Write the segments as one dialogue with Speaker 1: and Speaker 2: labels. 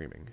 Speaker 1: screaming.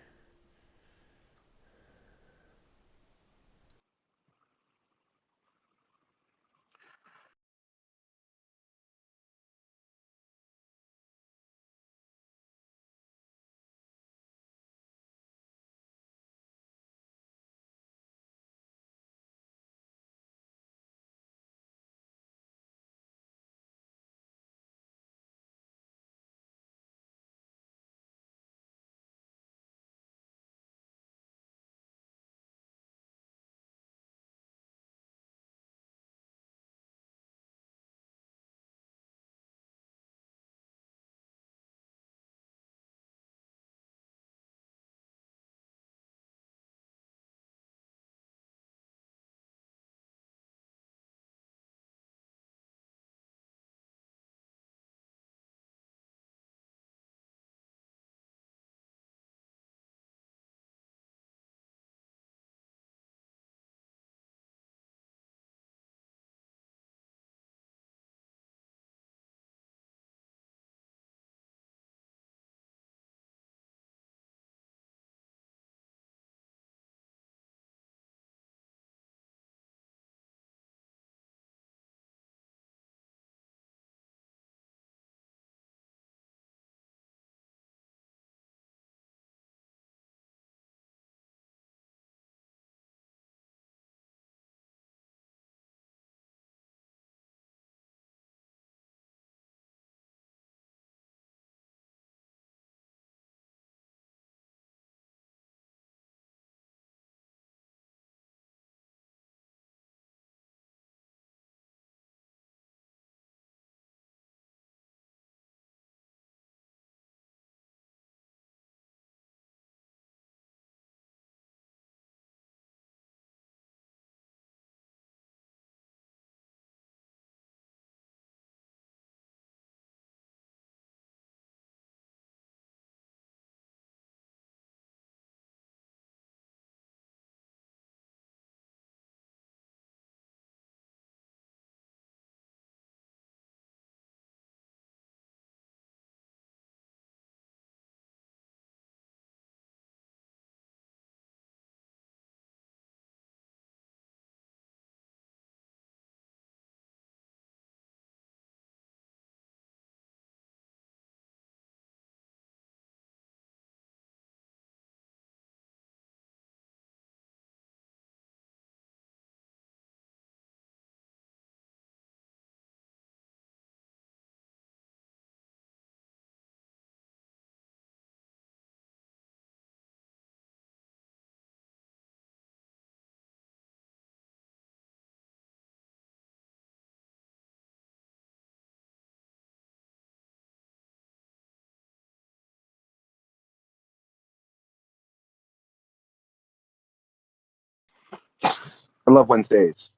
Speaker 2: Yes. I love Wednesdays.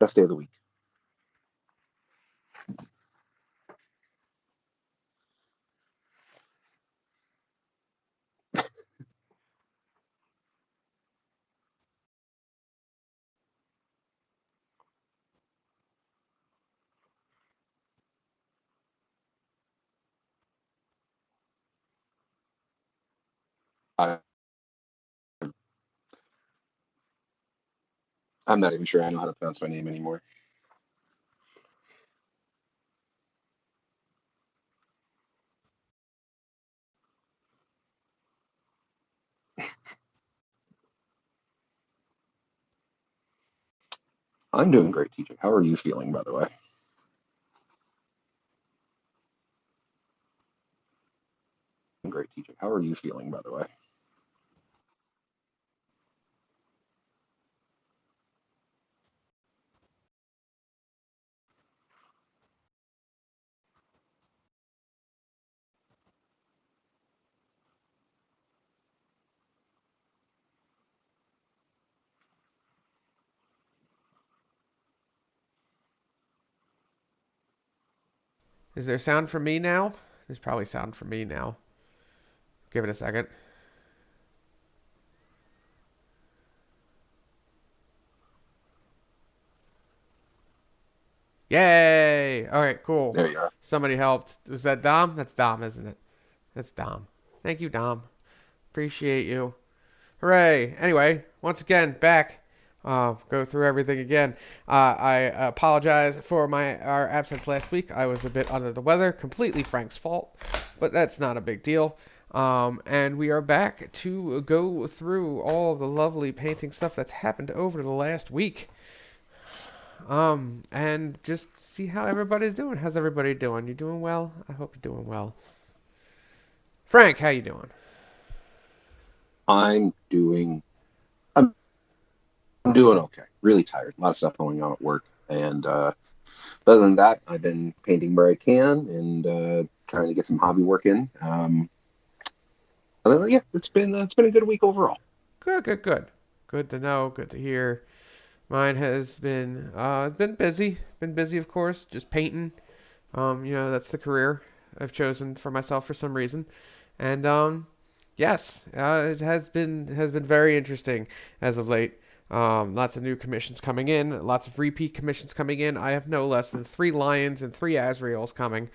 Speaker 2: Best day of the week. I, I'm not even sure I know how to pronounce my name anymore. I'm doing great, TJ. How are you feeling, by the way? Great, TJ. How are you feeling, by the way?
Speaker 1: Is there sound for me now? There's probably sound for me now. Give it a second. Yay! All right, cool.
Speaker 2: There you are.
Speaker 1: Somebody helped. Was that Dom? That's Dom, isn't it? That's Dom. Thank you, Dom. Appreciate you. Hooray! Anyway, once again, back. Go through everything again. I apologize for our absence last week. I was a bit under the weather, completely Frank's fault, but that's not a big deal. And we are back to go through all the lovely painting stuff that's happened over the last week. And just see how everybody's doing. How's everybody doing? You doing well? I hope you're doing well. Frank, how you doing?
Speaker 2: I'm doing I'm, I'm doing okay. Really tired. A lot of stuff going on at work. And other than that, I've been painting where I can and trying to get some hobby work in. Yeah, it's been a good week overall.
Speaker 1: Good, good, good. Good to know. Good to hear. Mine has been busy. Been busy, of course, just painting. That's the career I've chosen for myself for some reason. And yes, it has been very interesting as of late. Lots of new commissions coming in, lots of repeat commissions coming in. I have no less than 3 Lions and 3 Azraels coming,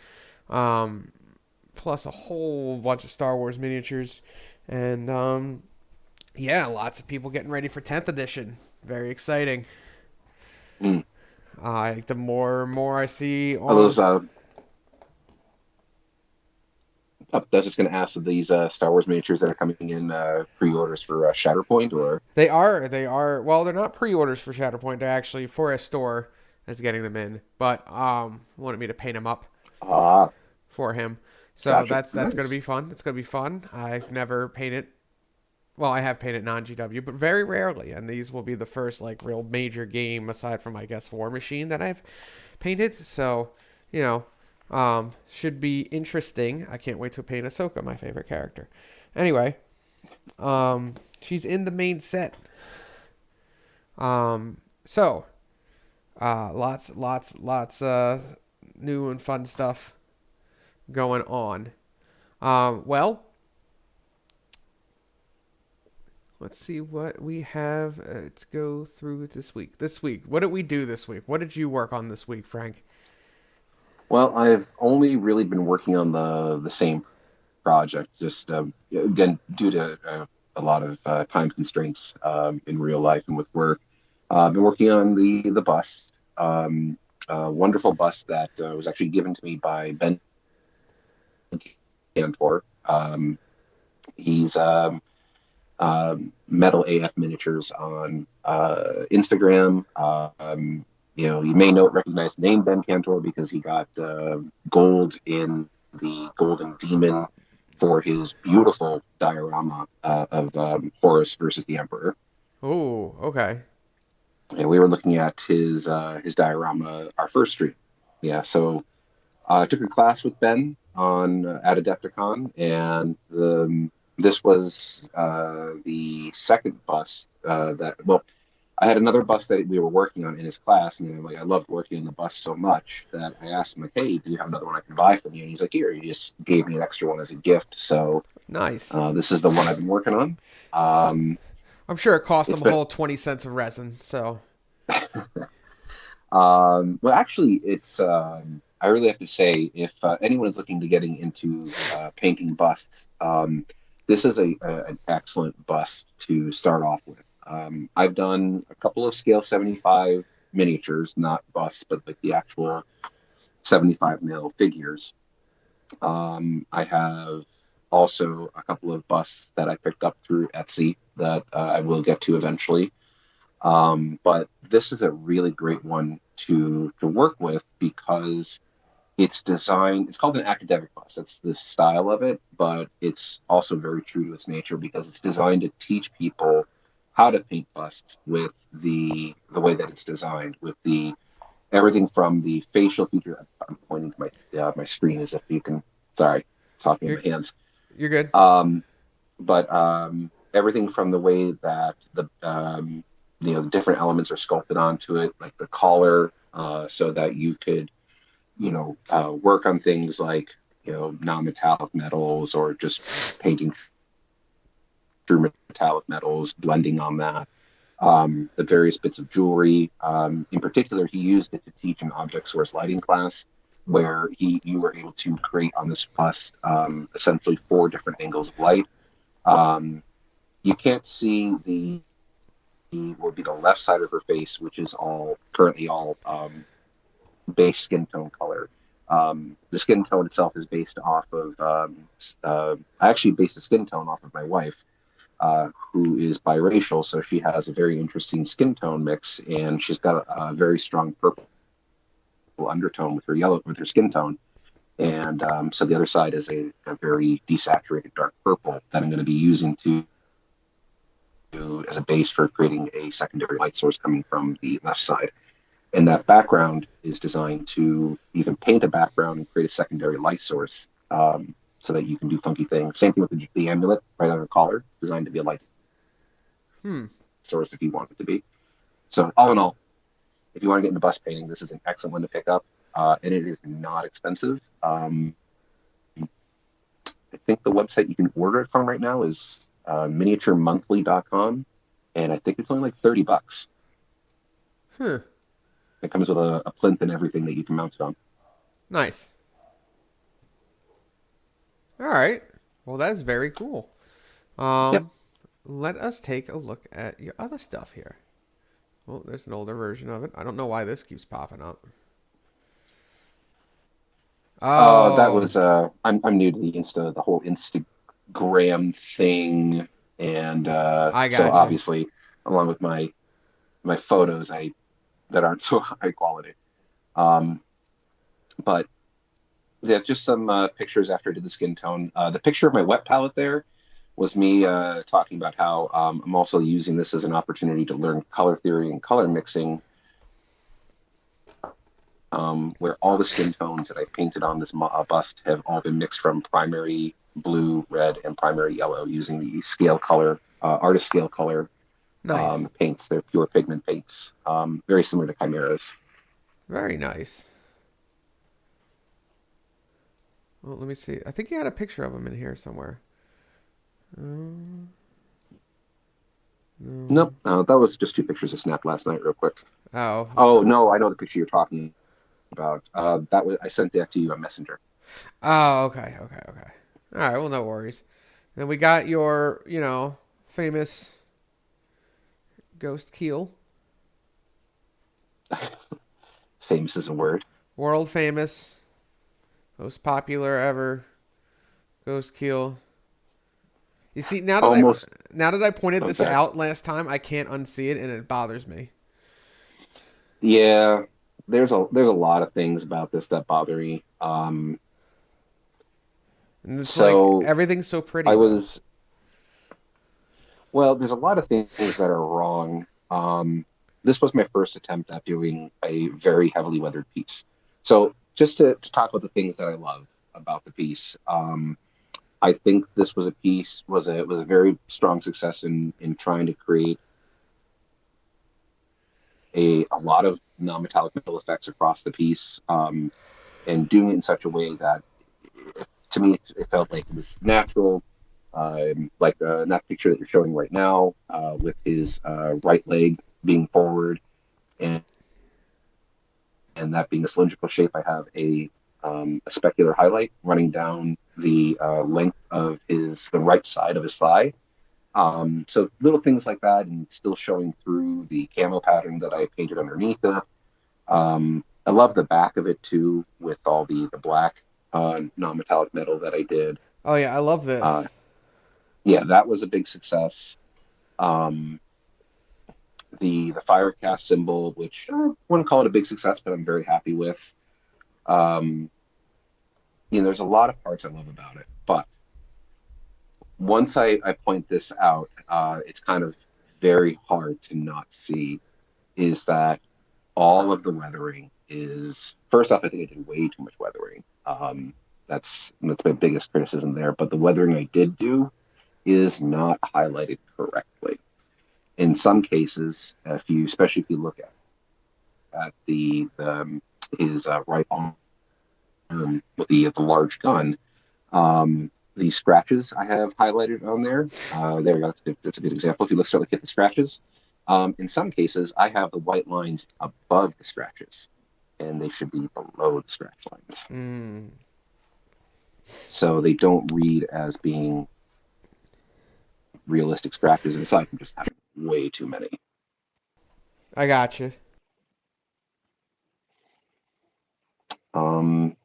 Speaker 1: plus a whole bunch of Star Wars miniatures, and yeah, lots of people getting ready for 10th edition. Very exciting.
Speaker 2: Mm.
Speaker 1: The more and more I see
Speaker 2: Are those
Speaker 1: on.
Speaker 2: I was just going to ask, of these Star Wars miniatures that are coming in pre-orders for Shatterpoint, or
Speaker 1: They are. Well, they're not pre-orders for Shatterpoint. They're actually for a store that's getting them in, but wanted me to paint them up
Speaker 2: ah,
Speaker 1: for him. So
Speaker 2: gotcha,
Speaker 1: that's gonna
Speaker 2: nice.
Speaker 1: be fun. It's gonna be fun. I've never painted. Well, I have painted non-GW, but very rarely, and these will be the first like real major game aside from I guess War Machine that I've painted. So, you know, should be interesting. I can't wait to paint Ahsoka, my favorite character. Anyway, she's in the main set. So lots new and fun stuff going on. Well, let's see what we have to go through this week. What did we do this week? What did you work on this week, Frank?
Speaker 2: Well, I've only really been working on the same project, just again due to a lot of time constraints in real life and with work. I've been working on the bust, a wonderful bust that was actually given to me by Ben Cantor. He's Metal AF Miniatures on Instagram. You may recognize the name Ben Cantor because he got gold in the Golden Demon for his beautiful diorama of Horus versus the Emperor.
Speaker 1: Oh, okay.
Speaker 2: And we were looking at his diorama our first stream. Yeah, so I took a class with Ben on at Adepticon, and this was the second bust well, I had another bust that we were working on in his class, and then I loved working on the bust so much that I asked him, like, hey, do you have another one I can buy from you? And he's like, here, he just gave me an extra one as a gift. So
Speaker 1: Nice.
Speaker 2: this is the one I've been working on. Um,
Speaker 1: I'm sure it cost
Speaker 2: it's
Speaker 1: them a
Speaker 2: been
Speaker 1: whole 20 cents of resin. So
Speaker 2: well, actually, it's I really have to say, if anyone is looking to getting into painting busts, this is an excellent bust to start off with. I've done a couple of scale 75 miniatures, not busts, but like the actual 75 mil figures. I have also a couple of busts that I picked up through Etsy that I will get to eventually. But this is a really great one to work with because it's designed, it's called an academic bust. That's the style of it, but it's also very true to its nature because it's designed to teach people how to paint busts with the way that it's designed, with the everything from the facial feature. I'm pointing to my screen as if you can. Sorry, talking in
Speaker 1: you're
Speaker 2: my hands.
Speaker 1: you're good.
Speaker 2: But everything from the way that the different elements are sculpted onto it, like the collar, so that you could work on things like non-metallic metals or just painting through metallic metals, blending on that. The various bits of jewelry. In particular, he used it to teach an object source lighting class where you were able to create on this bust essentially 4 different angles of light. Um, you can't see would be the left side of her face, which is all currently all base skin tone color. The skin tone itself is based off of I actually based the skin tone off of my wife, who is biracial, so she has a very interesting skin tone mix, and she's got a very strong purple undertone with her yellow with her skin tone. And so the other side is a very desaturated dark purple that I'm going to be using to as a base for creating a secondary light source coming from the left side. And that background is designed to you can paint a background and create a secondary light source, so that you can do funky things. Same thing with the amulet right on her collar, designed to be a light
Speaker 1: Hmm.
Speaker 2: source if you want it to be. So all in all, if you want to get into bust painting, this is an excellent one to pick up, and it is not expensive. I think the website you can order it from right now is miniaturemonthly.com, and I think it's only like $30.
Speaker 1: Huh.
Speaker 2: It comes with a plinth and everything that you can mount it on.
Speaker 1: Nice. All right. Well, that's very cool.
Speaker 2: Yep.
Speaker 1: Um, Let us take a look at your other stuff here. Well, there's an older version of it. I don't know why this keeps popping up.
Speaker 2: That
Speaker 1: Oh,
Speaker 2: was I'm new to the whole Instagram thing, and
Speaker 1: I
Speaker 2: so
Speaker 1: gotcha.
Speaker 2: obviously, along with my photos, I that aren't so high quality. Um, but yeah, just some pictures after I did the skin tone. The picture of my wet palette there was me talking about how I'm also using this as an opportunity to learn color theory and color mixing, where all the skin tones that I painted on this bust have all been mixed from primary blue, red, and primary yellow using the scale color, artist scale color
Speaker 1: Nice.
Speaker 2: paints. They're pure pigment paints, very similar to chimeras.
Speaker 1: Very nice. Well, let me see. I think you had a picture of him in here somewhere. Um,
Speaker 2: Nope,
Speaker 1: no.
Speaker 2: that was just two pictures I snapped last night, real quick.
Speaker 1: Oh.
Speaker 2: Oh no, I know the picture you're talking about. That was I sent that to you on Messenger.
Speaker 1: Oh, okay, okay, okay. All right, well, no worries. Then we got your, famous ghost keel,
Speaker 2: Famous is a word.
Speaker 1: world famous, most popular ever ghost keel. You see,
Speaker 2: Almost.
Speaker 1: now that I pointed
Speaker 2: I'm
Speaker 1: this
Speaker 2: sorry.
Speaker 1: out last time, I can't unsee it, and it bothers me.
Speaker 2: Yeah, there's a lot of things about this that bother me.
Speaker 1: And it's like
Speaker 2: So
Speaker 1: everything's so pretty
Speaker 2: I
Speaker 1: though.
Speaker 2: was well, there's a lot of things that are wrong. This was my first attempt at doing a very heavily weathered piece. So just to talk about the things that I love about the piece, I think this was a piece was a very strong success in trying to create a lot of non-metallic metal effects across the piece, and doing it in such a way that to me it felt like it was natural, like in that picture that you're showing right now, with his right leg being forward, and that being a cylindrical shape. I have a specular highlight running down the length of the right side of his thigh. So little things like that, and still showing through the camo pattern that I painted underneath it. I love the back of it too, with all the black non-metallic metal that I did.
Speaker 1: Oh yeah, I love
Speaker 2: Uh,
Speaker 1: this.
Speaker 2: yeah, that was a big success. Um, the fire cast symbol, which I wouldn't call it a big success, but I'm very happy with. Um, there's a lot of parts I love about it, but once I point this out, it's kind of very hard to not see is that all of the weathering is first off, I think I did way too much weathering. That's my biggest criticism there. But the weathering I did do is not highlighted correctly. In some cases, especially if you look at his right arm with the large gun, the scratches I have highlighted on there. There we go. That's a good example. If you look at the scratches, in some cases I have the white lines above the scratches, and they should be below the scratch lines,
Speaker 1: Mm.
Speaker 2: so they don't read as being realistic scratches, and aside from just having way too many.
Speaker 1: I got you.
Speaker 2: Um,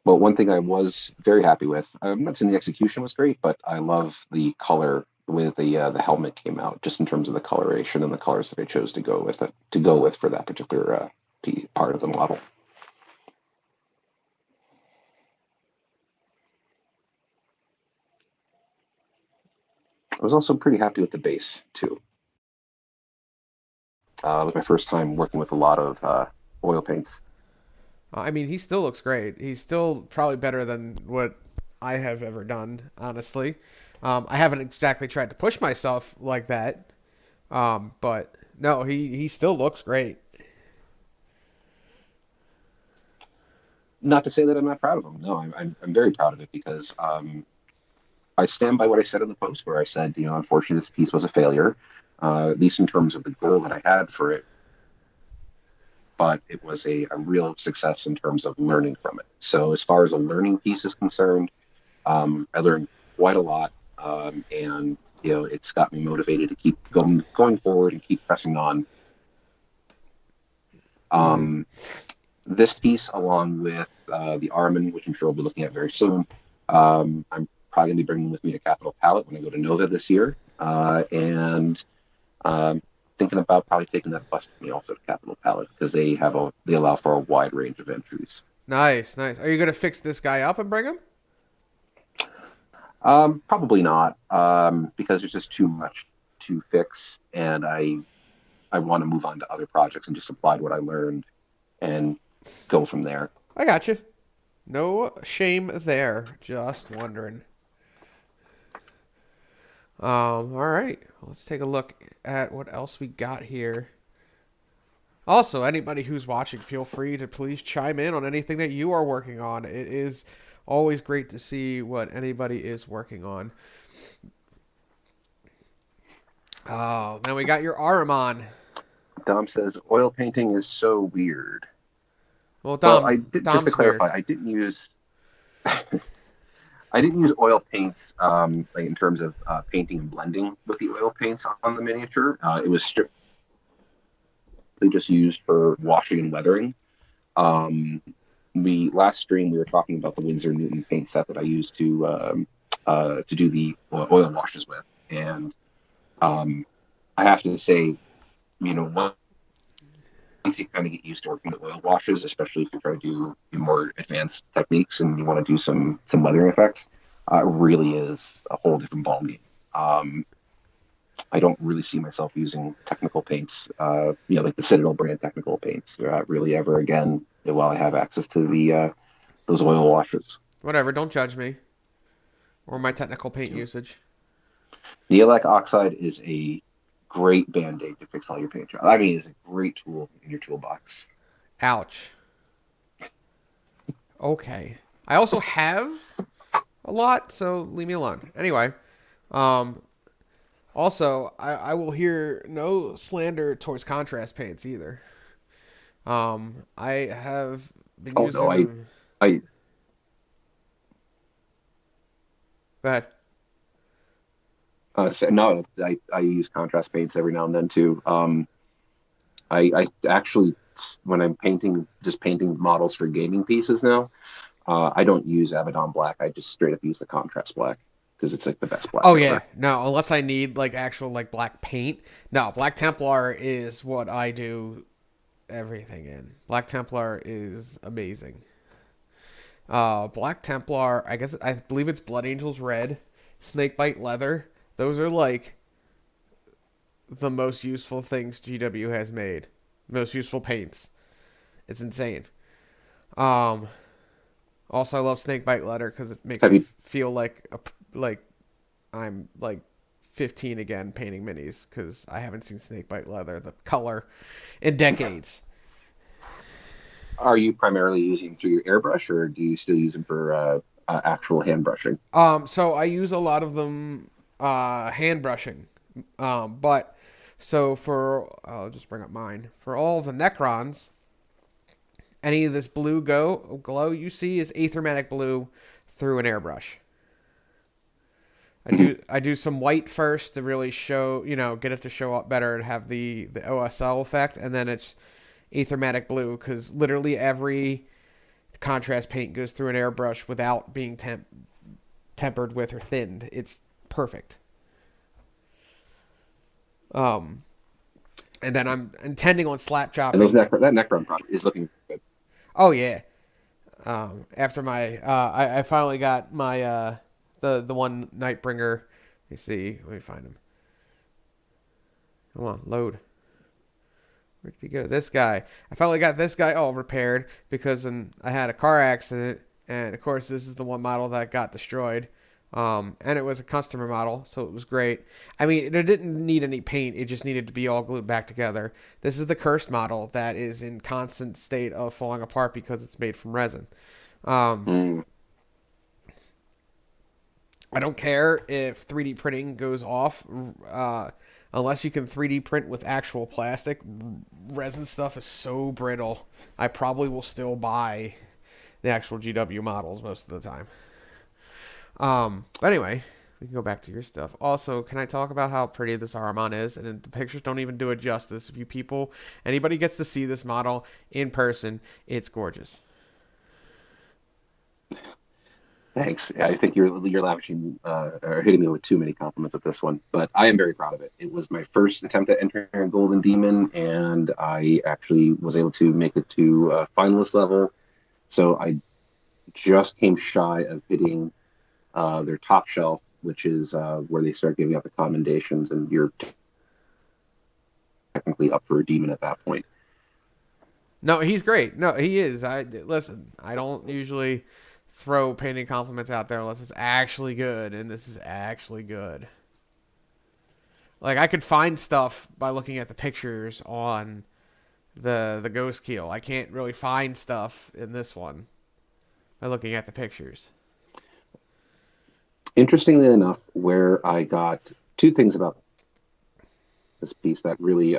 Speaker 2: But one thing I was very happy with, I'm not saying the execution was great, but I love the color the way that the helmet came out, just in terms of the coloration and the colors that I chose to go with for that particular part of the model. I was also pretty happy with the base too. It was my first time working with a lot of oil paints.
Speaker 1: I mean, he still looks great. He's still probably better than what I have ever done, honestly. I haven't exactly tried to push myself like that, but no, he still looks great.
Speaker 2: Not to say that I'm not proud of him. No, I'm very proud of it because I stand by what I said in the post where I said, unfortunately, this piece was a failure, at least in terms of the goal that I had for it. But it was a real success in terms of learning from it. So as far as a learning piece is concerned, I learned quite a lot, and it's got me motivated to keep going forward and keep pressing on.
Speaker 1: Hmm.
Speaker 2: This piece, along with the Armin, which I'm sure we'll be looking at very soon, I'm probably going to be bringing with me to Capital Palette when I go to Nova this year, and thinking about probably taking that bus with me also to Capital Palette because they allow for a wide range of entries.
Speaker 1: Nice, nice. Are you gonna fix this guy up and bring him?
Speaker 2: Probably not, because there's just too much to fix, and I want to move on to other projects and just apply what I learned and go from there.
Speaker 1: I got you. No shame there. Just wondering. All right. Let's take a look at what else we got here. Also, anybody who's watching, feel free to please chime in on anything that you are working on. It is always great to see what anybody is working on. Oh, then we got your Aramon.
Speaker 2: Dom says oil painting is so weird.
Speaker 1: Well,
Speaker 2: Well, just to
Speaker 1: Dom's weird.
Speaker 2: clarify, I didn't use oil paints like in terms of painting and blending with the oil paints on the miniature. It was strictly just used for washing and weathering. Um, we last stream we were talking about the Winsor Newton paint set that I used to do the oil washes with, and um, I have to say, once you kind of get used to working with oil washes, especially if you try to do more advanced techniques and you want to do some weathering effects, it really is a whole different ballgame. Um, I don't really see myself using technical paints, like the Citadel brand technical paints, really ever again while I have access to the those oil washes.
Speaker 1: Whatever, don't judge me or my technical paint
Speaker 2: You know,
Speaker 1: usage.
Speaker 2: Neolac oxide is a great band-aid to fix all your paint jobs. I mean, it's a great tool in your toolbox.
Speaker 1: Ouch. Okay. I also have a lot, so leave me alone. Anyway, um, also, I will hear no slander towards contrast paints either. I have been
Speaker 2: Oh no,
Speaker 1: using.
Speaker 2: I
Speaker 1: Go ahead.
Speaker 2: no, I use contrast paints every now and then too. I actually, when I'm just painting models for gaming pieces now, I don't use Abaddon black. I just straight up use the contrast black because it's like the best black
Speaker 1: Oh yeah,
Speaker 2: ever.
Speaker 1: no, unless I need like actual like black paint. No, Black Templar is what I do everything in. Black Templar is amazing. Black Templar, I believe it's Blood Angels Red, Snakebite Leather. Those are like the most useful things GW has made. Most useful paints. It's insane. Um, Also, I love Snakebite Leather because it makes
Speaker 2: Have
Speaker 1: me
Speaker 2: you
Speaker 1: feel like I'm like 15 again painting minis because I haven't seen Snakebite Leather the color in decades.
Speaker 2: Are you primarily using through your airbrush, or do you still use them for actual hand brushing?
Speaker 1: So I use a lot of them hand brushing. But so for I'll just bring up mine. For all the Necrons, any of this glow you see is aethermatic blue through an airbrush. I do some white first to really show, get it to show up better and have the OSL effect, and then it's Aethermatic blue because literally every contrast paint goes through an airbrush without being tempered with or thinned. It's perfect. Um, and then I'm intending on slap
Speaker 2: And those
Speaker 1: chopping.
Speaker 2: that Necron product is looking good.
Speaker 1: Oh yeah. After my, I finally got my the one Nightbringer. Let me see. Let me find him. Come on, load. Where'd he go? This guy. I finally got this guy all repaired because I had a car accident, and of course this is the one model that got destroyed. And it was a customer model, so it was great. I mean, there didn't need any paint; it just needed to be all glued back together. This is the cursed model that is in constant state of falling apart because it's made from resin. Um,
Speaker 2: Mm.
Speaker 1: I don't care if 3D printing goes off, unless you can 3D print with actual plastic. Resin stuff is so brittle. I probably will still buy the actual GW models most of the time. But anyway, we can go back to your stuff. Also, can I talk about how pretty this Armon is? And the pictures don't even do it justice. If anybody gets to see this model in person, it's gorgeous.
Speaker 2: Thanks. I think you're lavishing or hitting me with too many compliments with this one, but I am very proud of it. It was my first attempt at entering a Golden Demon, and I actually was able to make it to finalist level. So I just came shy of hitting their top shelf, which is where they start giving out the commendations, and you're technically up for a demon at that point.
Speaker 1: No, he's great. No, he is. Listen. I don't usually throw painting compliments out there unless it's actually good, and this is actually good. Like I could find stuff by looking at the pictures on the Ghost Keel. I can't really find stuff in this one by looking at the pictures.
Speaker 2: Interestingly enough, where I got two things about this piece that really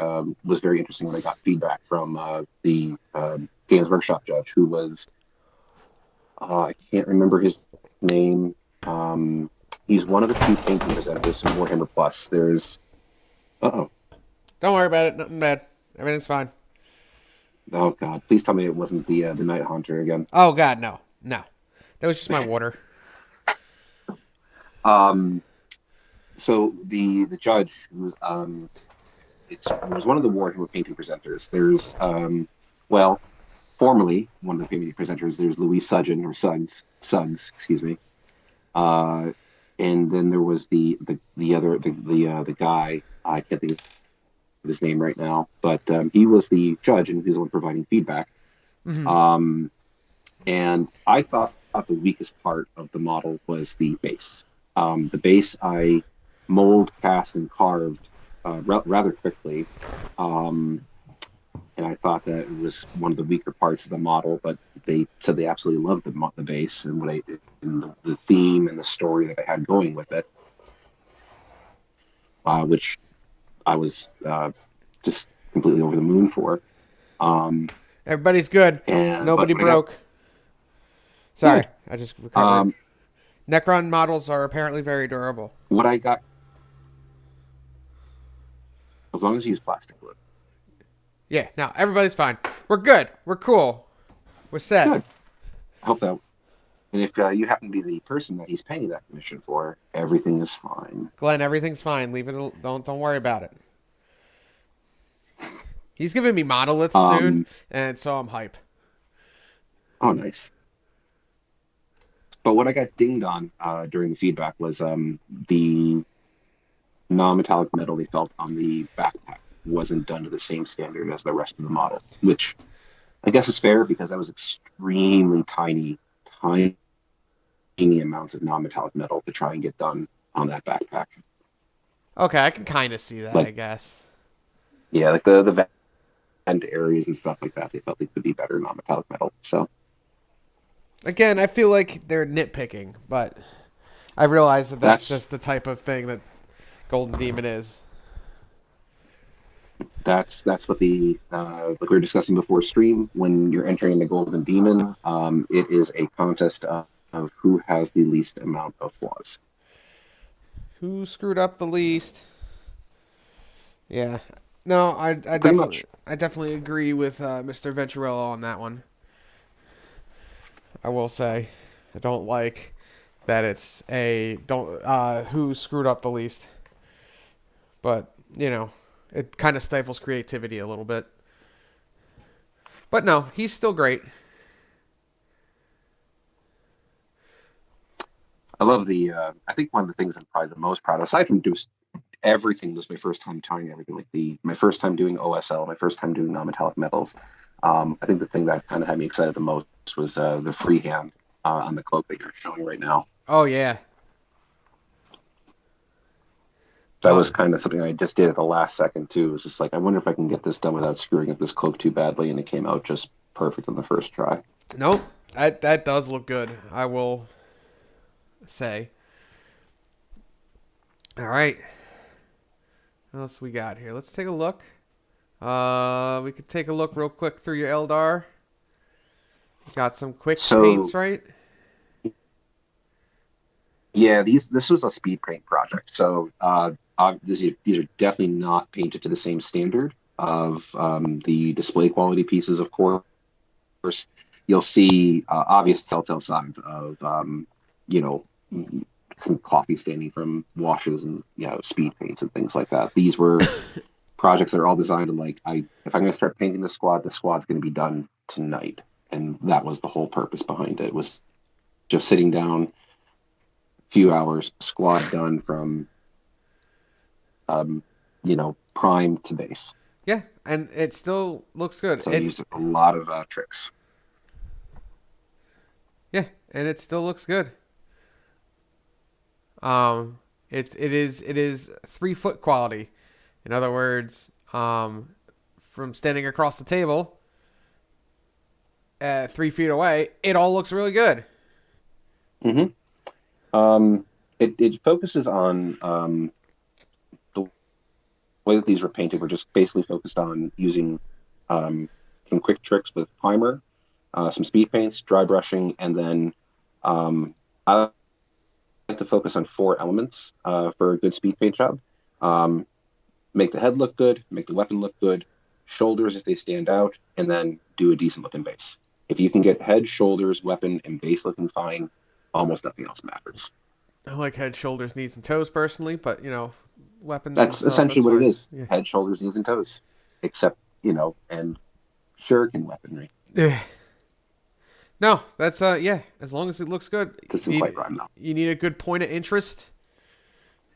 Speaker 2: was very interesting when I got feedback from the Games Workshop judge, who was I can't remember his name. He's one of the two painting presenters from Warhammer Plus. There's oh
Speaker 1: Don't worry about it. Nothing bad. Everything's fine.
Speaker 2: oh god, please tell me it wasn't the Night Haunter again.
Speaker 1: Oh God, no, no. That was just my water.
Speaker 2: Um, so the judge it was one of the Warhammer painting presenters. There's well, formerly one of the painting presenters. There's Louis Suggen or Suggs, excuse me. Uh, and then there was the other the guy. I can't think of his name right now, but he was the judge and he's the one providing feedback.
Speaker 1: Mm-hmm.
Speaker 2: And I thought the weakest part of the model was the base. The base I mold, cast, and carved rather quickly. And I thought that it was one of the weaker parts of the model, but they said they absolutely loved the base and the theme and the story that I had going with it, which I was just completely over the moon for.
Speaker 1: Everybody's good. Nobody broke. Sorry,
Speaker 2: Good.
Speaker 1: I just recovered. Necron models are apparently very durable.
Speaker 2: What I got, as long as you use plastic wood.
Speaker 1: Yeah, no, everybody's fine. We're good. We're cool. We're set.
Speaker 2: Good. I hope that. And if you happen to be the person that he's paying that commission for, everything is fine.
Speaker 1: Glenn, everything's fine. Leave it. Don't worry about it. He's giving me monoliths soon, and so I'm hype.
Speaker 2: Oh, nice. But what I got dinged on during the feedback was the non-metallic metal they felt on the backpack wasn't done to the same standard as the rest of the model, which I guess is fair because that was extremely tiny amounts of non-metallic metal to try and get done on that backpack.
Speaker 1: Okay, I can kind of see that, I guess.
Speaker 2: Yeah, like the vent areas and stuff like that, they felt they could be better non-metallic metal. So
Speaker 1: again, I feel like they're nitpicking, but I realize that that's just the type of thing that Golden Demon is.
Speaker 2: That's what the like we were discussing before stream. When you're entering the Golden Demon, it is a contest of who has the least amount of flaws.
Speaker 1: Who screwed up the least? Yeah. No,
Speaker 2: Pretty much.
Speaker 1: I definitely agree with Mr. Venturello on that one. I will say, I don't like that it's a don't who screwed up the least, but it kind of stifles creativity a little bit. But no, he's still great.
Speaker 2: I love the. I think one of the things I'm probably the most proud of, aside from just everything, was my first time trying everything. Like my first time doing OSL, my first time doing non-metallic metals. I think the thing that kind of had me excited the most was the freehand on the cloak that you're showing right now.
Speaker 1: Oh yeah.
Speaker 2: That
Speaker 1: Oh
Speaker 2: was kind of something I just did at the last second too. It was just like, I wonder if I can get this done without screwing up this cloak too badly, and it came out just perfect on the first try.
Speaker 1: nope. That does look good. I will say. All right. What else we got here? Let's take a look. We could take a look real quick through your Eldar. Got some quick
Speaker 2: So
Speaker 1: paints, right?
Speaker 2: yeah, this was a speed paint project. So these are definitely not painted to the same standard of the display quality pieces. Of course, you'll see obvious telltale signs of you know some coffee staining from washes and speed paints and things like that. These were projects that are all designed to like if I'm going to start painting the squad's going to be done tonight, and that was the whole purpose behind it. Was just sitting down, few hours, squad done from prime to base.
Speaker 1: Yeah, and it still looks good.
Speaker 2: So I used a lot of tricks.
Speaker 1: Yeah, and it still looks good. It is 3 foot quality. In other words, from standing across the table, 3 feet away, it all looks really good.
Speaker 2: Mm-hmm. It focuses on the way that these were painted. We're just basically focused on using some quick tricks with primer, some speed paints, dry brushing, and then I like to focus on 4 elements for a good speed paint job. Make the head look good, make the weapon look good, shoulders if they stand out, and then do a decent looking base. If you can get head, shoulders, weapon, and base looking fine, almost nothing else matters.
Speaker 1: I like head, shoulders, knees, and toes personally, but weapons and
Speaker 2: That's
Speaker 1: stuff,
Speaker 2: essentially
Speaker 1: that's
Speaker 2: what it
Speaker 1: fine.
Speaker 2: is:
Speaker 1: Yeah.
Speaker 2: head, shoulders, knees, and toes. Except and shuriken weaponry.
Speaker 1: Yeah. No, that's yeah. As long as it looks good,
Speaker 2: Doesn't quite rhyme though.
Speaker 1: you need a good point of interest,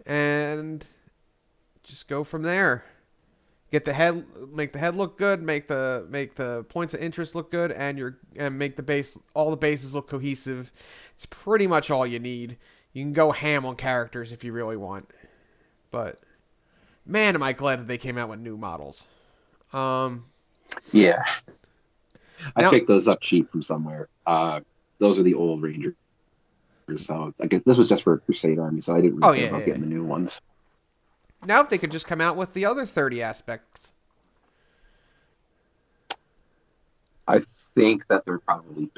Speaker 1: and just go from there. Get the head, make the head look good, make the points of interest look good, and make all the bases look cohesive. It's pretty much all you need. You can go ham on characters if you really want, but man, am I glad that they came out with new models.
Speaker 2: Yeah, I
Speaker 1: Now,
Speaker 2: picked those up cheap from somewhere. Those are the old Rangers. So this was just for a Crusade army, so I didn't
Speaker 1: oh
Speaker 2: really care
Speaker 1: yeah,
Speaker 2: about
Speaker 1: yeah.
Speaker 2: getting the new ones.
Speaker 1: Now if they could just come out with the other 30 aspects.
Speaker 2: I think that they're probably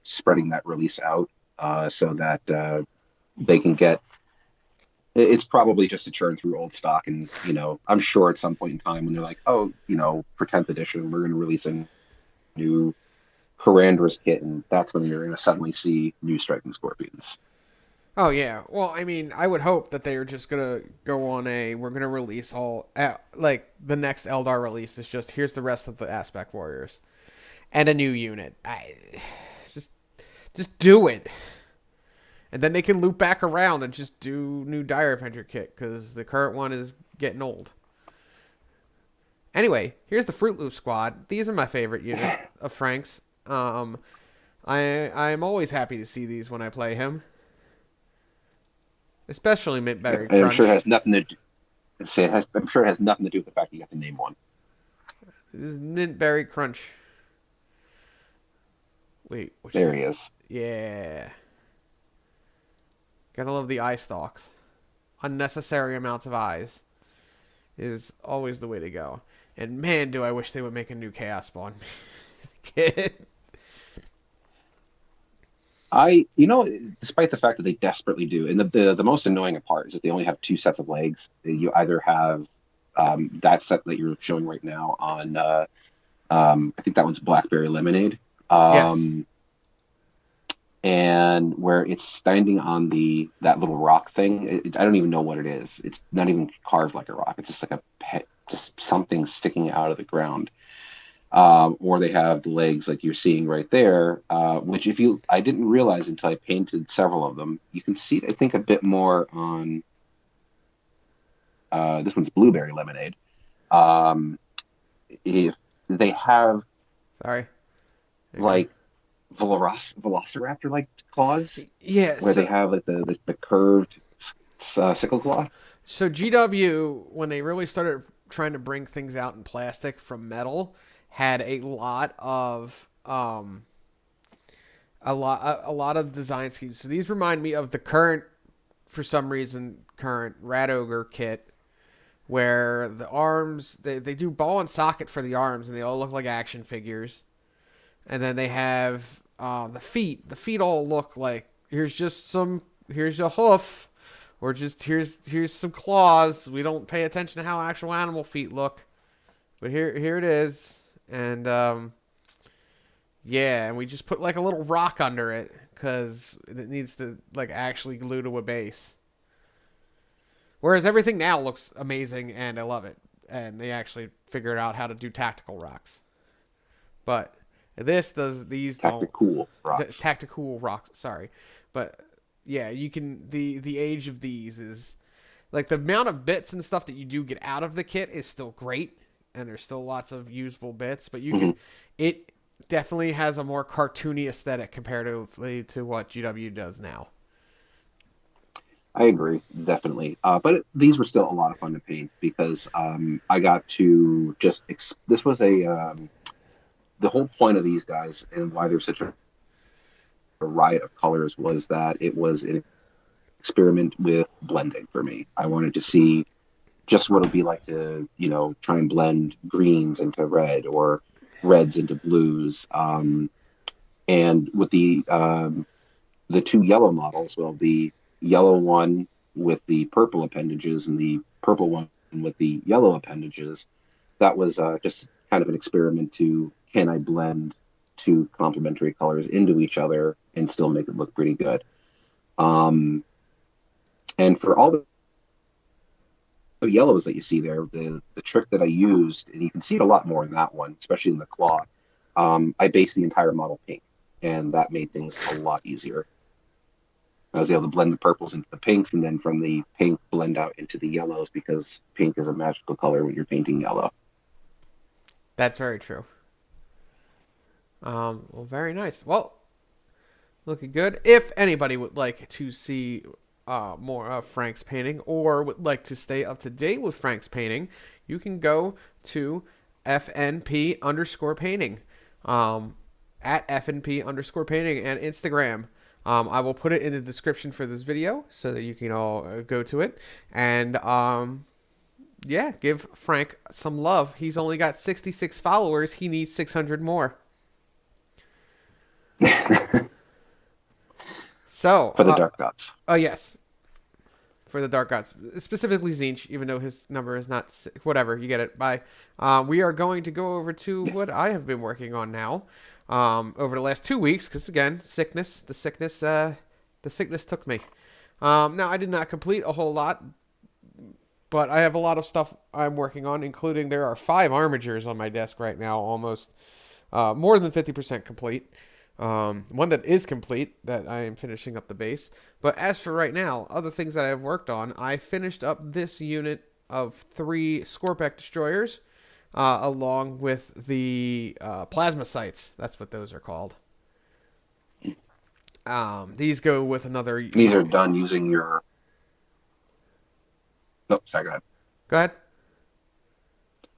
Speaker 2: spreading that release out so that they can get. It's probably just to churn through old stock, and I'm sure at some point in time when they're like, oh, for 10th edition, we're going to release a new Horrendous kit, and that's when you're going to suddenly see new striking scorpions.
Speaker 1: Oh yeah. Well, I mean, I would hope that they are just gonna go on we're gonna release like the next Eldar release is just here's the rest of the aspect warriors and a new unit. Just just do it, and then they can loop back around and just do new Dire Avenger kit because the current one is getting old. Anyway, here's the Fruit Loop squad. These are my favorite unit of Frank's. I'm always happy to see these when I play him. Especially Mintberry
Speaker 2: And I'm
Speaker 1: Crunch.
Speaker 2: sure it has nothing to do. I'm sure it has nothing to do with the fact you got to name one.
Speaker 1: This is Mintberry Crunch. Wait,
Speaker 2: There he is.
Speaker 1: Yeah. Gotta love the eye stalks. Unnecessary amounts of eyes is always the way to go. And man, do I wish they would make a new Chaos Spawn kit.
Speaker 2: despite the fact that they desperately do, and the most annoying part is that they only have two sets of legs. You either have that set that you're showing right now on, I think that one's Blackberry Lemonade,
Speaker 1: Yes.
Speaker 2: um, and where it's standing on the that little rock thing. I don't even know what it is. It's not even carved like a rock. It's just like a pet, just something sticking out of the ground. Or they have the legs like you're seeing right there, which I didn't realize until I painted several of them. You can see, I think, a bit more on this one's Blueberry Lemonade. Um, if they have
Speaker 1: Sorry. Okay.
Speaker 2: like Velociraptor like claws,
Speaker 1: Yeah.
Speaker 2: where they have like the curved sickle claw.
Speaker 1: So GW, when they really started trying to bring things out in plastic from metal, had a lot of design schemes. So these remind me of the current, for some reason, current Rat Ogre kit, where the arms they do ball and socket for the arms, and they all look like action figures. And then they have the feet. The feet all look like here's a hoof, or just here's some claws. We don't pay attention to how actual animal feet look, but here it is, and yeah, and we just put like a little rock under it because it needs to like actually glue to a base. Whereas everything now looks amazing, and I love it, and they actually figured out how to do tactical rocks. But this does these don't
Speaker 2: Tactical rocks.
Speaker 1: tactical rocks. Sorry, but yeah, you can the age of these is like the amount of bits and stuff that you do get out of the kit is still great, and there's still lots of usable bits. But you
Speaker 2: Hmm.
Speaker 1: can it definitely has a more cartoony aesthetic comparatively to what GW does now.
Speaker 2: I agree, definitely. These were still a lot of fun to paint because I got to this was the whole point of these guys and why they're such a riot of colors was that it was an experiment with blending for me. I wanted to see just what it would be like to, try and blend greens into red or reds into blues. And with the two yellow models, well, the yellow one with the purple appendages and the purple one with the yellow appendages, that was just kind of an experiment to can I blend two complementary colors into each other and still make it look pretty good. Um, and for all the yellows that you see there, the trick that I used, and you can see it a lot more in that one, especially in the claw. I based the entire model pink, and that made things a lot easier. I was able to blend the purples into the pinks, and then from the pink blend out into the yellows because pink is a magical color when you're painting yellow.
Speaker 1: That's very true. Well, very nice. Well, looking good. If anybody would like to see more of Frank's painting or would like to stay up to date with Frank's painting, you can go to FNP underscore painting at FNP underscore painting and Instagram. I will put it in the description for this video so that you can all go to it. And yeah, give Frank some love. He's only got 66 followers. He needs 600 more. So,
Speaker 2: For the dark gods.
Speaker 1: oh yes, for the Dark Gods, specifically Zinch, even though his number is not whatever. You get it. Bye. We are going to go over to what I have been working on now over the last 2 weeks, because again, the sickness took me. Now I did not complete a whole lot, but I have a lot of stuff I'm working on, including there are 5 armatures on my desk right now, almost more than 50% complete. One that is complete that I am finishing up the base. But as for right now, other things that I've worked on, I finished up this unit of 3 Scorpec destroyers, along with the plasma sights. That's what those are called. These go with another.
Speaker 2: These are done using your. Oh, sorry, go ahead.
Speaker 1: Go ahead.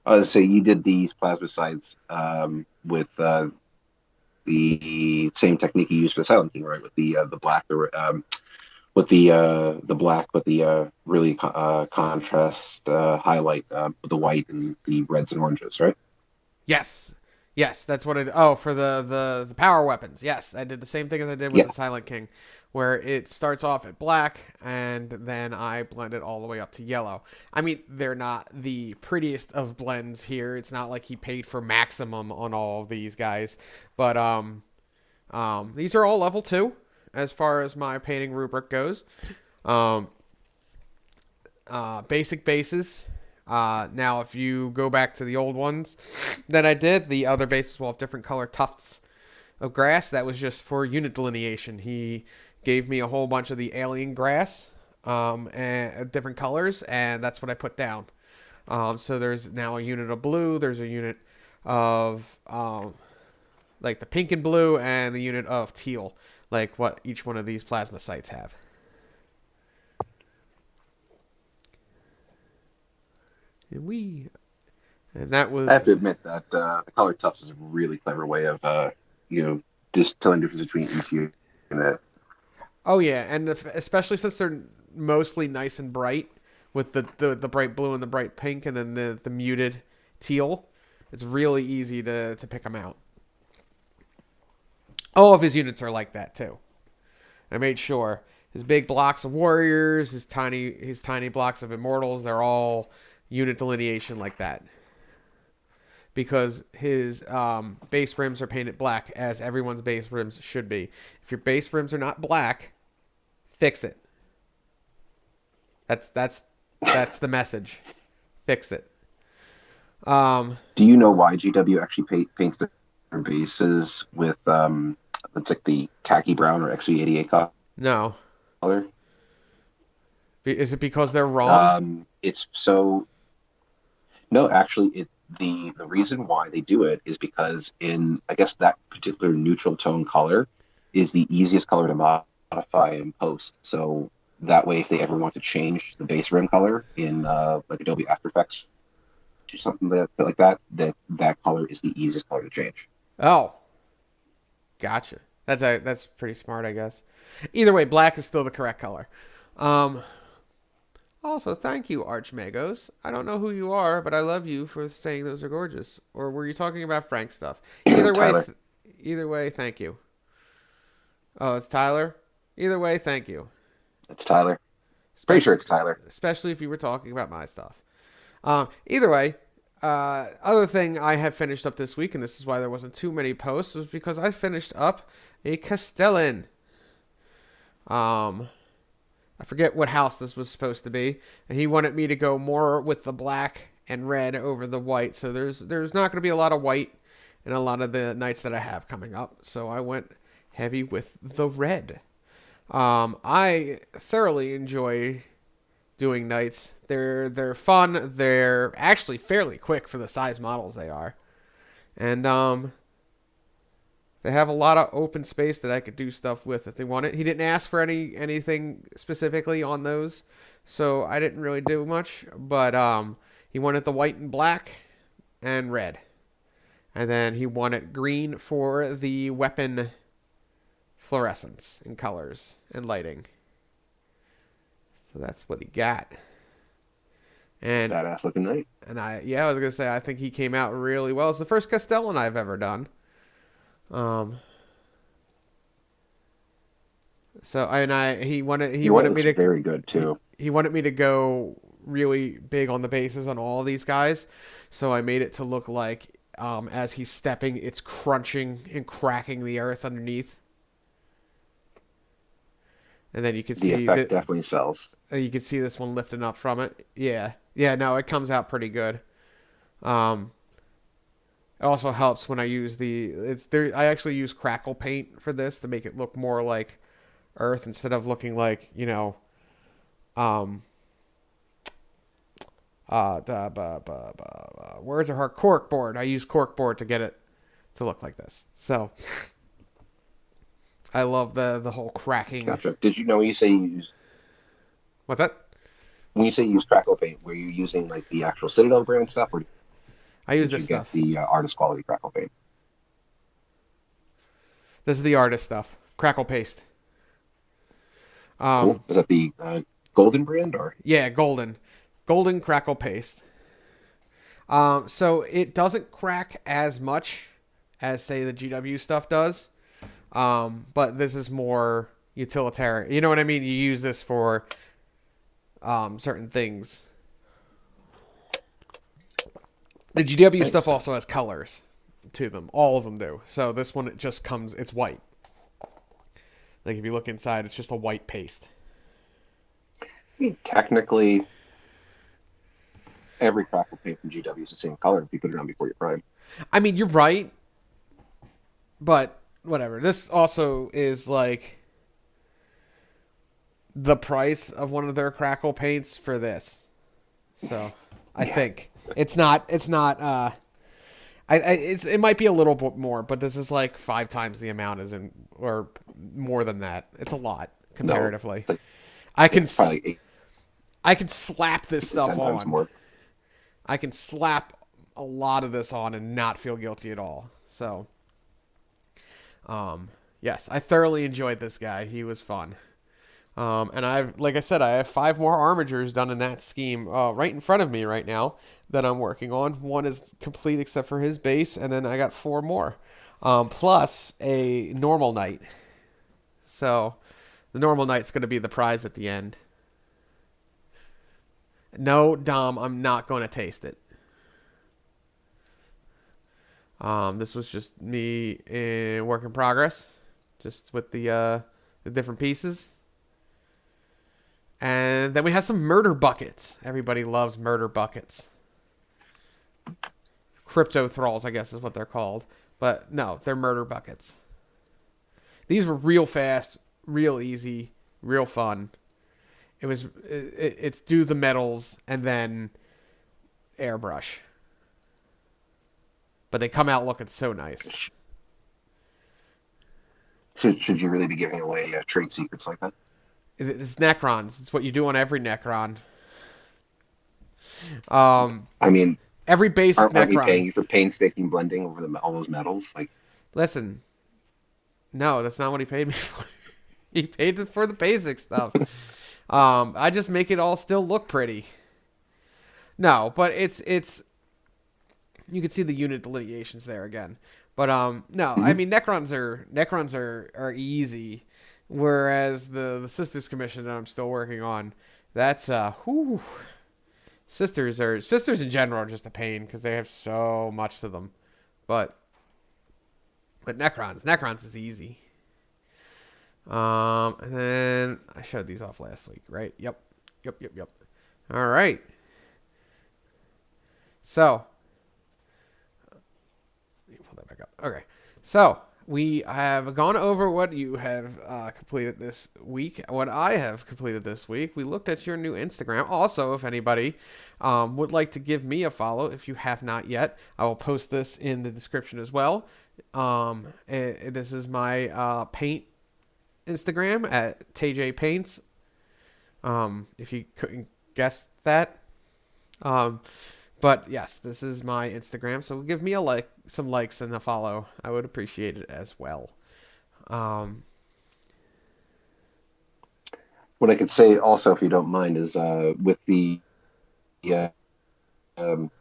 Speaker 2: I was say you did these plasmacytes with the same technique you used for the Silent King, right? With the black, the black, with the really contrast highlight with the white and the reds and oranges, right?
Speaker 1: Yes. Yes, that's what I. Oh, for the power weapons. Yes, I did the same thing as I did with
Speaker 2: Yeah.
Speaker 1: the Silent King, where it starts off at black and then I blend it all the way up to yellow. I mean, they're not the prettiest of blends here. It's not like he paid for maximum on all of these guys, but these are all level 2 as far as my painting rubric goes. Um, Basic bases. Now, if you go back to the old ones that I did, the other bases will have different color tufts of grass. That was just for unit delineation. He gave me a whole bunch of the alien grass and different colors, and that's what I put down. So there's now a unit of blue. There's a unit of like the pink and blue, and the unit of teal, like what each one of these plasma sites have. And that
Speaker 2: I
Speaker 1: was.
Speaker 2: have to admit that the color tufts is a really clever way of just telling the difference between each unit.
Speaker 1: Oh yeah, and especially since they're mostly nice and bright with the bright blue and the bright pink, and then the muted teal, it's really easy to pick them out. All of his units are like that too. I made sure his big blocks of warriors, his tiny blocks of immortals, they're all unit delineation like that. Because his base rims are painted black, as everyone's base rims should be. If your base rims are not black, fix it. That's the message. Fix it.
Speaker 2: Do you know why GW actually paints their bases with it's like the khaki brown or XV88
Speaker 1: No.
Speaker 2: color?
Speaker 1: Is it because they're wrong?
Speaker 2: It's so no, actually, the reason why they do it is because in I guess that particular neutral tone color is the easiest color to modify in post. So that way, if they ever want to change the base rim color in like Adobe After Effects or something like that, that color is the easiest color to change.
Speaker 1: Oh, gotcha. That's pretty smart, I guess. Either way, black is still the correct color. Um, Also, thank you, Archmagos. I don't know who you are, but I love you for saying those are gorgeous. Or were you talking about Frank stuff? Either way,
Speaker 2: Tyler,
Speaker 1: either way, thank you. Oh, it's Tyler. Either way, thank you.
Speaker 2: it's Tyler. Pretty sure
Speaker 1: Especially,
Speaker 2: it's Tyler.
Speaker 1: especially if you were talking about my stuff. Either way, other thing I have finished up this week, and this is why there wasn't too many posts, was because I finished up a Castellan. Um, I forget what house this was supposed to be, and he wanted me to go more with the black and red over the white. So there's not going to be a lot of white in a lot of the nights that I have coming up. So I went heavy with the red. I thoroughly enjoy doing nights. They're fun. They're actually fairly quick for the size models they are, and they have a lot of open space that I could do stuff with if they want it. He didn't ask for anything specifically on those, so I didn't really do much. But he wanted the white and black and red, and then he wanted green for the weapon fluorescence and colors and lighting. So that's what he got. And
Speaker 2: Badass looking knight.
Speaker 1: I was gonna say I think he came out really well. It's the first Castellan I've ever done. So he wanted me
Speaker 2: Looks
Speaker 1: to
Speaker 2: very good too.
Speaker 1: he wanted me to go really big on the bases on all of these guys. So I made it to look like as he's stepping, it's crunching and cracking the earth underneath. And then you can
Speaker 2: The
Speaker 1: see
Speaker 2: effect
Speaker 1: that
Speaker 2: definitely sells.
Speaker 1: you can see this one lifting up from it. Yeah. Yeah, no, it comes out pretty good. Um It also helps when I use I actually use crackle paint for this to make it look more like earth instead of looking like, um words are hard, cork board. I use cork board to get it to look like this. So I love the whole cracking.
Speaker 2: Gotcha. Did you know
Speaker 1: What's that?
Speaker 2: when you say use crackle paint, were you using like the actual Citadel brand stuff, or
Speaker 1: I use
Speaker 2: did you
Speaker 1: this
Speaker 2: get
Speaker 1: stuff.
Speaker 2: the artist quality crackle paint?
Speaker 1: This is the artist stuff. Crackle paste.
Speaker 2: Cool. Is that the golden brand or?
Speaker 1: Yeah, golden crackle paste. So it doesn't crack as much as say the GW stuff does. But this is more utilitarian. You know what I mean? You use this for certain things. The GW
Speaker 2: Thanks.
Speaker 1: stuff also has colors to them. All of them do. So this one, it's white. Like if you look inside, it's just a white paste.
Speaker 2: Technically, every crackle paint from GW is the same color if you put it on before you prime.
Speaker 1: I mean, you're right, but whatever. This also is like the price of one of their crackle paints for this. So I think it's not. It might be a little bit more, but this is like 5 times the amount as in, or more than that. It's a lot comparatively.
Speaker 2: No,
Speaker 1: I can
Speaker 2: probably 8
Speaker 1: I can slap this
Speaker 2: to
Speaker 1: stuff
Speaker 2: 10 times
Speaker 1: on.
Speaker 2: more.
Speaker 1: I can slap a lot of this on and not feel guilty at all. So, yes, I thoroughly enjoyed this guy. He was fun. And like I said, I have 5 more armatures done in that scheme right in front of me right now that I'm working on. One is complete except for his base, and then I got 4 more, plus a normal knight. So the normal knight's going to be the prize at the end. No, Dom, I'm not going to taste it. This was just me in work in progress, just with the different pieces. And then we have some murder buckets. Everybody loves murder buckets. Crypto thralls, I guess is what they're called. But no, they're murder buckets. These were real fast, real easy, real fun. It's do the metals and then airbrush. But they come out looking so nice.
Speaker 2: Should you really be giving away trade secrets like that?
Speaker 1: It's Necrons. It's what you do on every Necron.
Speaker 2: I mean,
Speaker 1: Every basic
Speaker 2: aren't we
Speaker 1: Necron.
Speaker 2: paying you for painstaking blending over all those metals? Like,
Speaker 1: Listen, no, that's not what he paid me for. He paid for the basic stuff. I just make it all still look pretty. No, but it's you can see the unit delineations there again. But no, I mean Necrons are easy, whereas the Sisters Commission that I'm still working on, that's Sisters in general are just a pain because they have so much to them. But Necrons is easy. And then I showed these off last week, right? Yep. All right. So, let me pull that back up. Okay. So, we have gone over what you have completed this week. What I have completed this week. We looked at your new Instagram. Also, if anybody would like to give me a follow, if you have not yet, I will post this in the description as well. This is my paint Instagram at TayJayPaints. If you couldn't guess that. But yes, this is my Instagram. So give me some likes and a follow. I would appreciate it as well.
Speaker 2: what I could say also, if you don't mind, is with the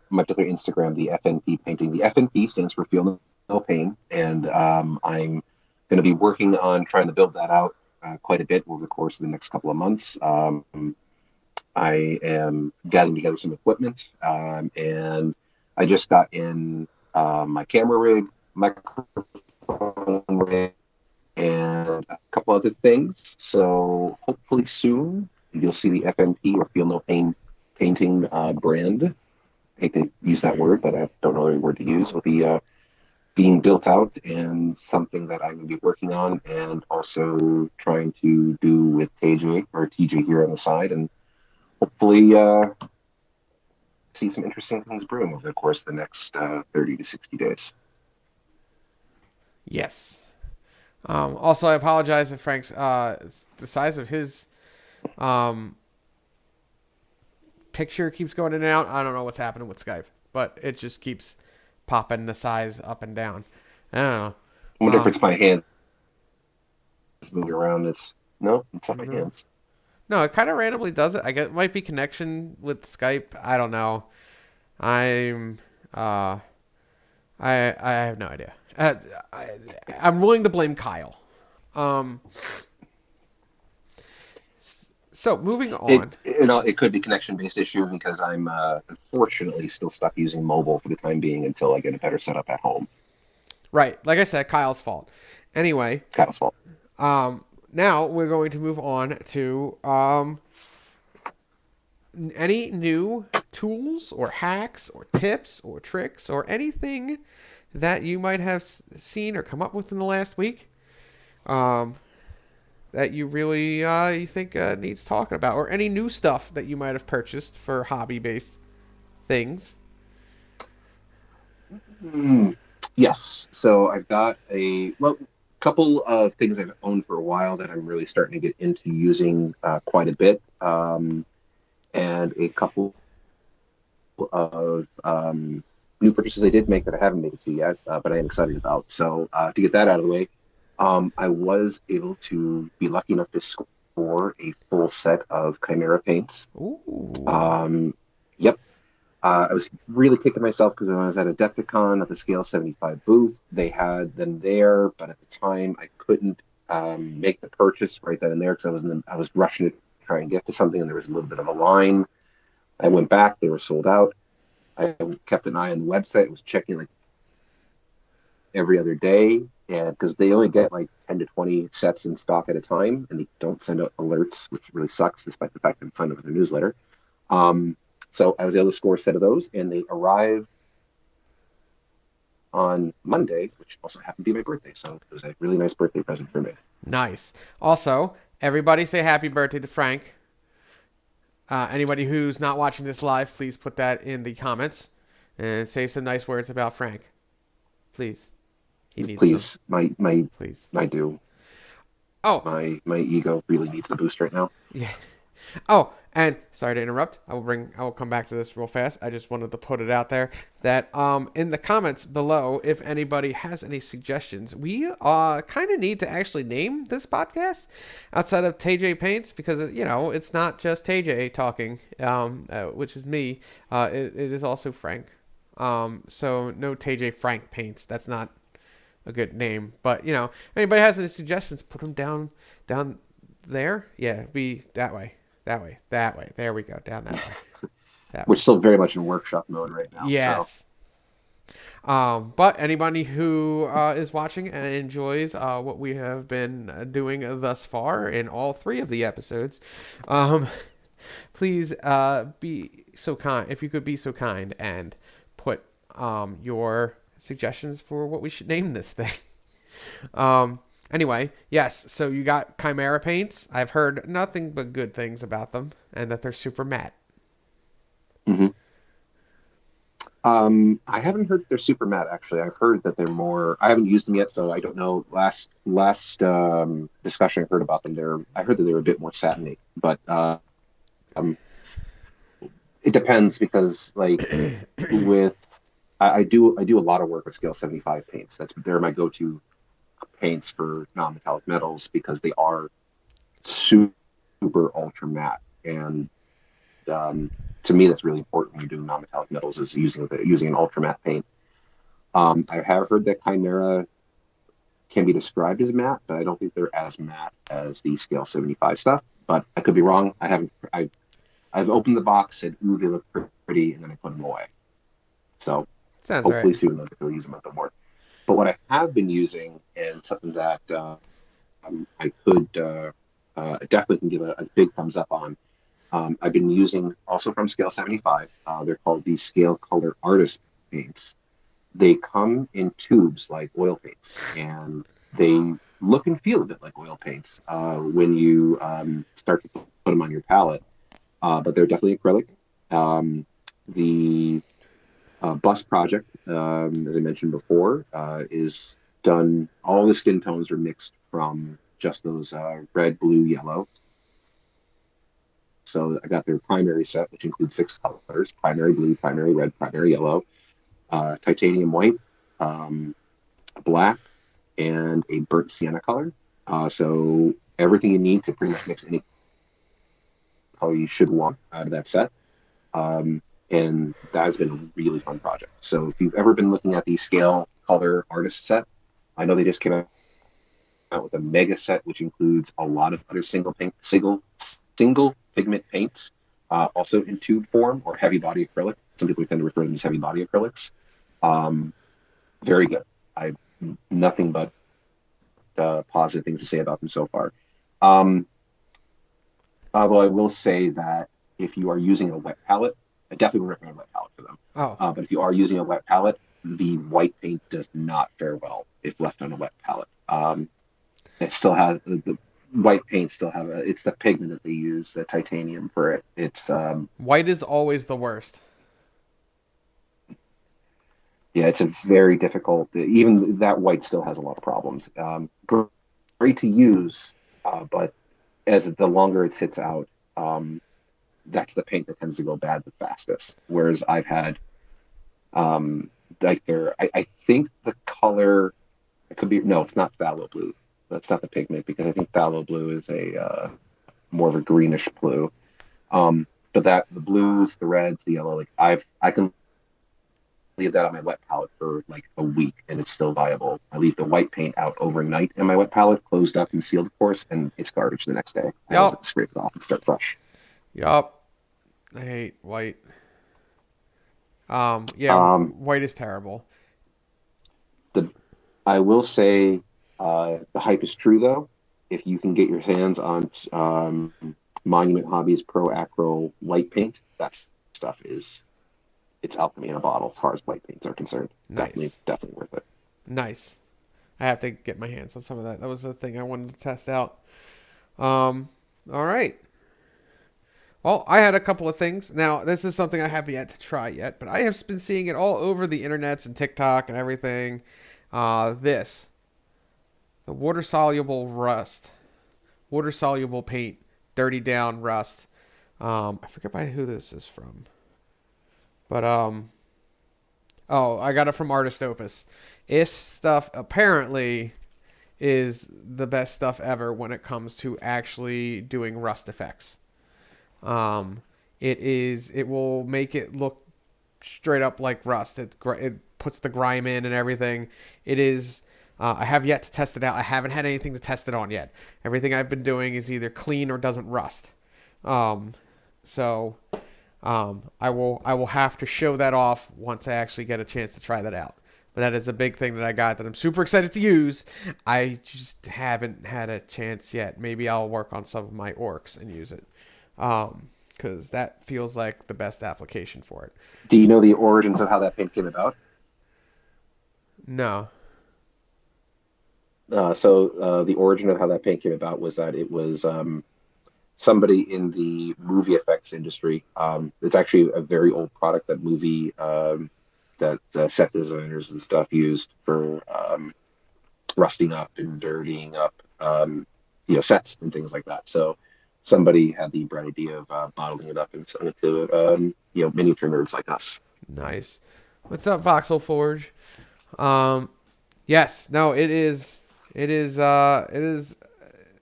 Speaker 2: my particular Instagram, the FNP painting. The FNP stands for Feel No Pain, and I'm going to be working on trying to build that out quite a bit over the course of the next couple of months. I am gathering together some equipment, and I just got in my camera rig, microphone rig, and a couple other things. So hopefully soon you'll see the FNP or Feel No Pain painting brand. I hate to use that word, but I don't know any word to use. Will be being built out and something that I'm going to be working on, and also trying to do with TJ here on the side, and hopefully see some interesting things brewing over the course of the next 30 to 60 days.
Speaker 1: Yes. Also, I apologize if Frank's the size of his picture keeps going in and out. I don't know what's happening with Skype, but it just keeps popping the size up and down. I don't know.
Speaker 2: I wonder if it's my hands moving around. It's not my hands.
Speaker 1: No, it kind of randomly does it. I guess it might be connection with Skype. I don't know. I have no idea. Uh, I, I'm willing to blame Kyle. Um, so moving
Speaker 2: It
Speaker 1: on.
Speaker 2: it could be connection based issue because I'm unfortunately still stuck using mobile for the time being until I get a better setup at home.
Speaker 1: Right, like I said, Kyle's fault. Anyway,
Speaker 2: Kyle's fault.
Speaker 1: now we're going to move on to any new tools or hacks or tips or tricks or anything that you might have seen or come up with in the last week. Um, that you really you think needs talking about, or any new stuff that you might have purchased for hobby-based things.
Speaker 2: Mm, yes. So I've got a couple of things I've owned for a while that I'm really starting to get into using quite a bit, and a couple of new purchases I did make that I haven't made it to yet, but I am excited about. So to get that out of the way, I was able to be lucky enough to score a full set of Chimera paints.
Speaker 1: Ooh,
Speaker 2: Um, yep. I was really kicking myself because when I was at Adepticon at the Scale 75 booth, they had them there, but at the time I couldn't make the purchase right then and there because I was rushing to try and get to something, and there was a little bit of a line. I went back; they were sold out. I kept an eye on the website, was checking like every other day, and because they only get like 10 to 20 sets in stock at a time, and they don't send out alerts, which really sucks, despite the fact I'm signed up with their newsletter. Um, so I was able to score a set of those, and they arrived on Monday, which also happened to be my birthday. So it was a really nice birthday present for me.
Speaker 1: nice. Also, everybody say happy birthday to Frank. Anybody who's not watching this live, please put that in the comments and say some nice words about Frank. Please. He needs them.
Speaker 2: Please,
Speaker 1: Please.
Speaker 2: I do.
Speaker 1: Oh,
Speaker 2: My ego really needs the boost right now.
Speaker 1: yeah. Oh, and sorry to interrupt. I will come back to this real fast. I just wanted to put it out there that in the comments below, if anybody has any suggestions, we kind of need to actually name this podcast outside of TayJ Paints because it's not just TayJ talking, which is me. It is also Frank. So no TayJ Frank Paints. That's not a good name. But if anybody has any suggestions, put them down there. Yeah, be that way. That way. That way. There we go. Down that way. That
Speaker 2: We're
Speaker 1: way.
Speaker 2: still very much in workshop mode right now. So
Speaker 1: Yes. But anybody who is watching and enjoys what we have been doing thus far in all three of the episodes, please be so kind. If you could be so kind and put your suggestions for what we should name this thing. Anyway, yes, so you got Chimera paints. I've heard nothing but good things about them and that they're super matte.
Speaker 2: hmm I haven't heard that they're super matte. Actually, I've heard that they're more. I haven't used them yet, so I don't know. Last discussion I heard about them, I heard that they were a bit more satiny, but um, it depends because like with I do a lot of work with Scale 75 paints. They're my go-to paints for non-metallic metals because they are super ultra matte, and um, to me that's really important when you're doing non-metallic metals is using an ultra matte paint. I have heard that Chimera can be described as matte, but I don't think they're as matte as the Scale 75 stuff. But I could be wrong. I haven't. I've opened the box, said, "Ooh, they look pretty," and then I put them away. So
Speaker 1: Sounds right.
Speaker 2: hopefully soon they'll use them a bit more. But what I have been using, and something that I could definitely can give a big thumbs up on, I've been using also from Scale 75. They're called the Scale Color Artist paints. They come in tubes like oil paints, and they look and feel a bit like oil paints when you start to put them on your palette. But they're definitely acrylic. The Bust project, as I mentioned before, is done. All the skin tones are mixed from just those red, blue, yellow. So I got their primary set, which includes 6 colors: primary blue, primary red, primary yellow, titanium white, black, and a burnt sienna color. So everything you need to pretty much mix any color you should want out of that set. And that has been a really fun project. So if you've ever been looking at the Scale color artist set. I know they just came out with a mega set, which includes a lot of other single pigment paints, also in tube form or heavy body acrylic. Some people tend to refer to them as heavy body acrylics. Um, very good. I nothing but positive things to say about them so far. Um, Although I will say that if you are using a wet palette, I definitely would recommend a wet palette for them.
Speaker 1: Oh,
Speaker 2: But if you are using a wet palette, the white paint does not fare well if left on a wet palette. It still has the white paint still have it's the pigment that they use, the titanium for it. It's
Speaker 1: white is always the worst.
Speaker 2: yeah, it's a very difficult. Even that white still has a lot of problems. Great to use, but as the longer it sits out, that's the paint that tends to go bad the fastest. Whereas I've had like I think the color it could be no, it's not phthalo blue. That's not the pigment because I think phthalo blue is a more of a greenish blue. But that the blues, the reds, the yellow, like I can leave that on my wet palette for like a week and it's still viable. I leave the white paint out overnight in my wet palette, closed up and sealed, of course, and it's garbage the next day. I always
Speaker 1: Yup.
Speaker 2: have to scrape it off and start fresh.
Speaker 1: Yup. I hate white. Yeah,
Speaker 2: Um,
Speaker 1: white is terrible.
Speaker 2: the I will say the hype is true though. If you can get your hands on Monument Hobbies Pro Acro white paint, that stuff is it's alchemy in a bottle as far as white paints are concerned. Definitely,
Speaker 1: Nice.
Speaker 2: definitely worth it.
Speaker 1: Nice. I have to get my hands on some of that. That was the thing I wanted to test out. All right. Well, I had a couple of things. Now, this is something I have yet to try yet, but I have been seeing it all over the internets and TikTok and everything. This, the water soluble rust, water soluble paint, dirty down rust. I forget by who this is from, but oh, I got it from Artist Opus. This stuff apparently is the best stuff ever when it comes to actually doing rust effects. Um, it will make it look straight up like rust. It puts the grime in and everything. It is. I have yet to test it out. I haven't had anything to test it on yet. Everything I've been doing is either clean or doesn't rust. Um, so I will have to show that off once I actually get a chance to try that out. But that is a big thing that I got that I'm super excited to use. I just haven't had a chance yet. Maybe I'll work on some of my orcs and use it. Because that feels like the best application for it.
Speaker 2: Do you know the origins of how that paint came about?
Speaker 1: No.
Speaker 2: The origin of how that paint came about was that it was somebody in the movie effects industry. It's actually a very old product that that set designers and stuff used for rusting up and dirtying up, sets and things like that. So somebody had the bright idea of bottling it up and selling it to miniature nerds like us.
Speaker 1: Nice. What's up, Voxel Forge? Yes. No. It is. It is. It is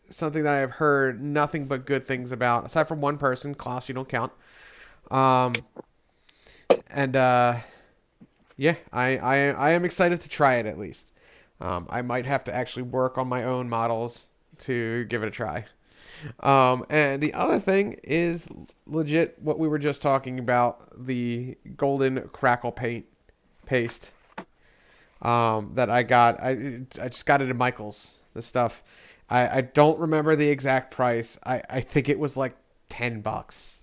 Speaker 1: something that I've heard nothing but good things about. Aside from one person, Klaus, you don't count. Um, and yeah, I am excited to try it at least. I might have to actually work on my own models to give it a try. And the other thing is legit what we were just talking about, the golden crackle paste that I got. I just got it in Michael's, this stuff. I don't remember the exact price. I think it was like $10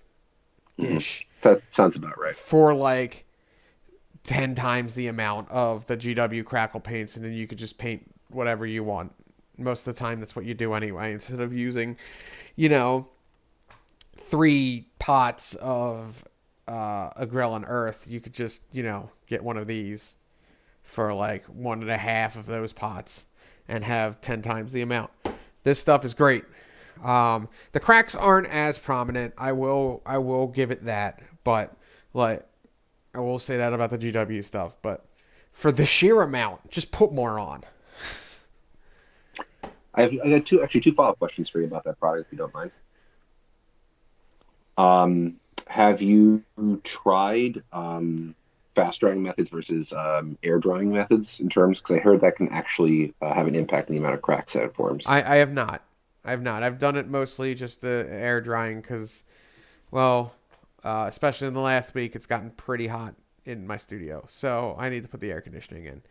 Speaker 1: ish.
Speaker 2: That sounds about right.
Speaker 1: For like 10 times the amount of the GW crackle paints, and then you could just paint whatever you want. Most of the time, that's what you do anyway. Instead of using, 3 pots of Agrellan Earth, you could just, get one of these for like 1.5 of those pots and have 10 times the amount. This stuff is great. The cracks aren't as prominent. I will give it that, but like I will say that about the GW stuff. But for the sheer amount, just put more on.
Speaker 2: I got two follow-up questions for you about that product, if you don't mind. Have you tried fast drying methods versus air drying methods in terms? Because I heard that can actually have an impact on the amount of cracks that it forms.
Speaker 1: I have not. I have not. I've done it mostly just the air drying because, well, especially in the last week, it's gotten pretty hot in my studio. So I need to put the air conditioning in.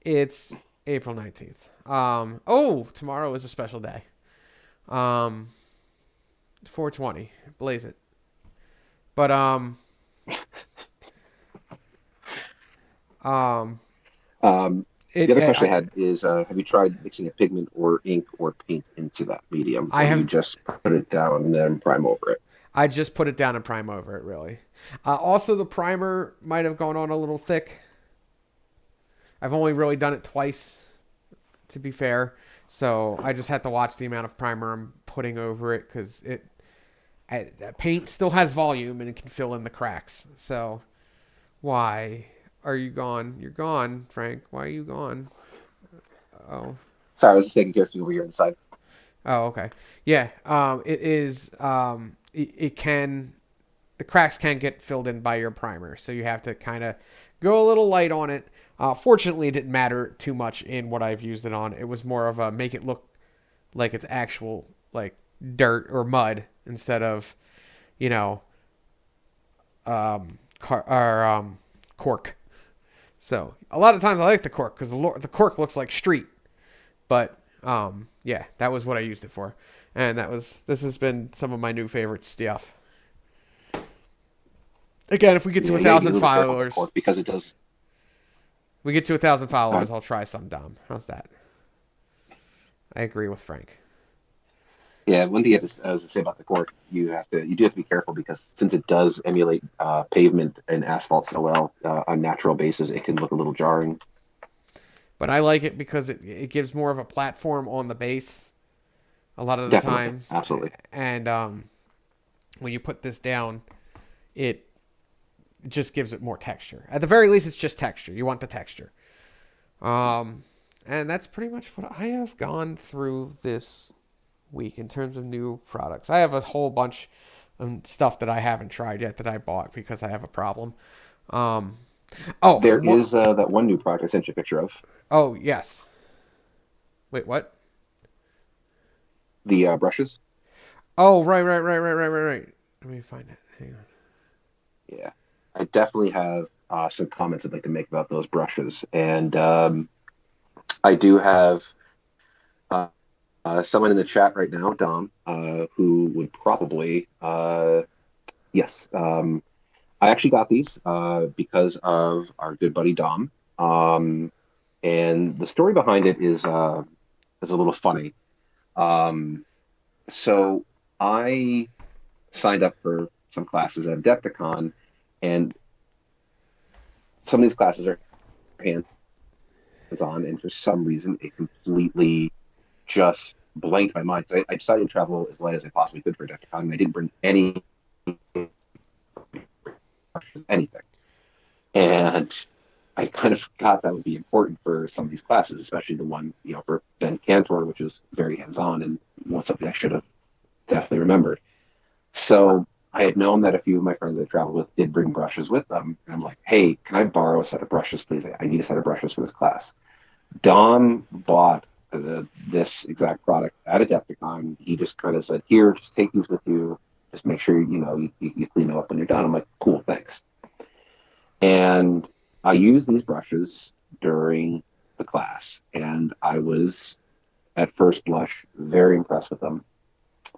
Speaker 1: It's April 19th. Oh, tomorrow is a special day. 420. Blaze it. But, um,
Speaker 2: The
Speaker 1: it,
Speaker 2: other question I
Speaker 1: I,
Speaker 2: had is, have you tried mixing a pigment or ink or paint into that medium,
Speaker 1: I
Speaker 2: or do you
Speaker 1: have,
Speaker 2: just put it down and then prime over it?
Speaker 1: I just put it down and prime over it, really. Also, the primer might have gone on a little thick. I've only really done it twice, to be fair. So I just had to watch the amount of primer I'm putting over it because paint still has volume and it can fill in the cracks. So why are you gone? You're gone, Frank. Why are you gone? Oh,
Speaker 2: Sorry, I was just taking care of something over here inside.
Speaker 1: oh, okay. Yeah. It is. It can. The cracks can get filled in by your primer, so you have to kind of go a little light on it. Fortunately, it didn't matter too much in what I've used it on. It was more of a make it look like it's actual like dirt or mud instead of, you know, cork. So a lot of times I like the cork because the cork looks like street. But yeah, that was what I used it for, and this has been some of my new favorite stuff. Again, if we get to
Speaker 2: Yeah,
Speaker 1: a
Speaker 2: you got to be a
Speaker 1: thousand
Speaker 2: little bit careful with the
Speaker 1: followers,
Speaker 2: cork because it does.
Speaker 1: we get to 1,000 followers,
Speaker 2: Uh,
Speaker 1: I'll try some Dom. How's that? I agree with Frank.
Speaker 2: yeah, one thing I was to say about the cork, you do have to be careful because since it does emulate pavement and asphalt so well on natural bases, it can look a little jarring.
Speaker 1: But I like it because it gives more of a platform on the base a lot of the
Speaker 2: Definitely,
Speaker 1: times,
Speaker 2: absolutely,
Speaker 1: and when you put this down, it just gives it more texture. At the very least, it's just texture. You want the texture. Um, and that's pretty much what I have gone through this week in terms of new products. I have a whole bunch of stuff that I haven't tried yet that I bought because I have a problem. Um, oh,
Speaker 2: there is that one new product I sent you a picture of,
Speaker 1: oh yes. Wait, what?
Speaker 2: the brushes.
Speaker 1: Oh, right. Let me find it. Hang on.
Speaker 2: Yeah, I definitely have some comments I'd like to make about those brushes, and I do have uh, someone in the chat right now, Dom, who would probably yes. I actually got these because of our good buddy Dom, um, and the story behind it is a little funny. Um, so I signed up for some classes at Adepticon, and some of these classes are hands-on, and for some reason, it completely just blanked my mind. So I decided to travel as light as I possibly could for Adepticon, and I didn't bring anything. And I kind of forgot that would be important for some of these classes, especially the one, for Ben Cantor, which is very hands-on and was something I should have definitely remembered. So I had known that a few of my friends I traveled with did bring brushes with them. And I'm like, hey, can I borrow a set of brushes, please? I need a set of brushes for this class. Dom bought this exact product at Adepticon. He just kind of said, here, just take these with you. Just make sure, you clean them up when you're done. I'm like, cool, thanks. And I used these brushes during the class, and I was, at first blush, very impressed with them.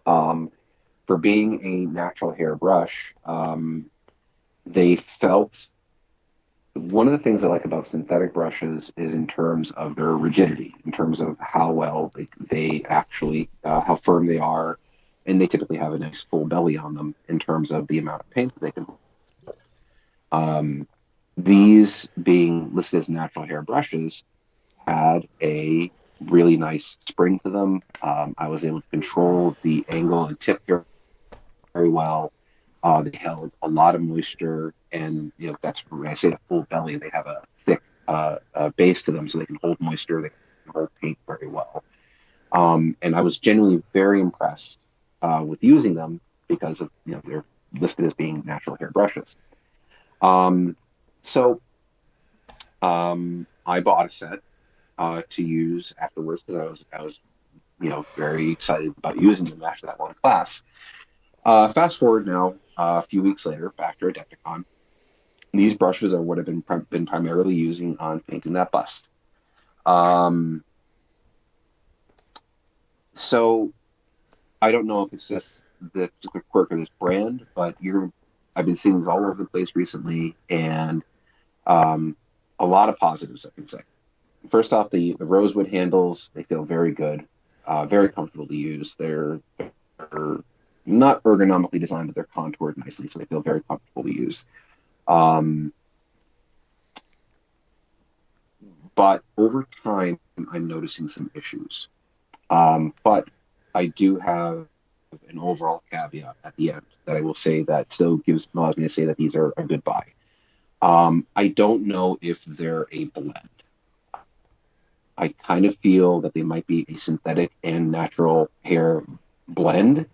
Speaker 2: Um, for being a natural hair brush, they felt one of the things I like about synthetic brushes is in terms of their rigidity, in terms of how well they actually, how firm they are. And they typically have a nice full belly on them in terms of the amount of paint that they can. Um, these being listed as natural hair brushes had a really nice spring to them. I was able to control the angle and tip very, very well. They held a lot of moisture, and that's when I say a full belly. They have a thick base to them, so they can hold moisture. They can hold paint very well. And I was genuinely very impressed with using them because of they're listed as being natural hair brushes. Um, so I bought a set to use afterwards because I was very excited about using them after that one class. Fast forward now, a few weeks later, back to Adepticon. These brushes are what I've been primarily using on painting that bust. Um, so I don't know if it's just the particular quirk of this brand, but I've been seeing these all over the place recently, and um, a lot of positives I can say. First off, the rosewood handles, they feel very good, very comfortable to use. They're not ergonomically designed, but they're contoured nicely, so they feel very comfortable to use. Um, but over time, I'm noticing some issues. But I do have an overall caveat at the end that I will say that still allows me to say that these are a good buy. I don't know if they're a blend. I kind of feel that they might be a synthetic and natural hair blend,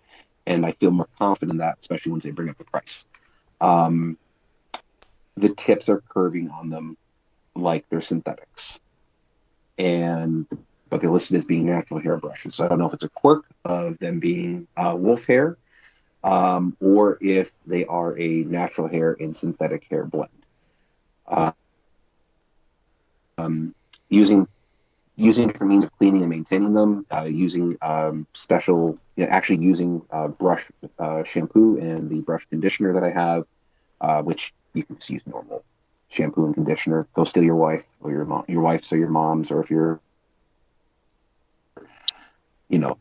Speaker 2: and I feel more confident in that, especially once they bring up the price. Um, the tips are curving on them like they're synthetics, and but they're listed as being natural hair brushes. So I don't know if it's a quirk of them being wolf hair, or if they are a natural hair and synthetic hair blend. Uh, um, using using different means of cleaning and maintaining them, using special, actually using brush shampoo and the brush conditioner that I have, which you can just use normal shampoo and conditioner. Go steal your wife or your wife's or your mom's, or if you're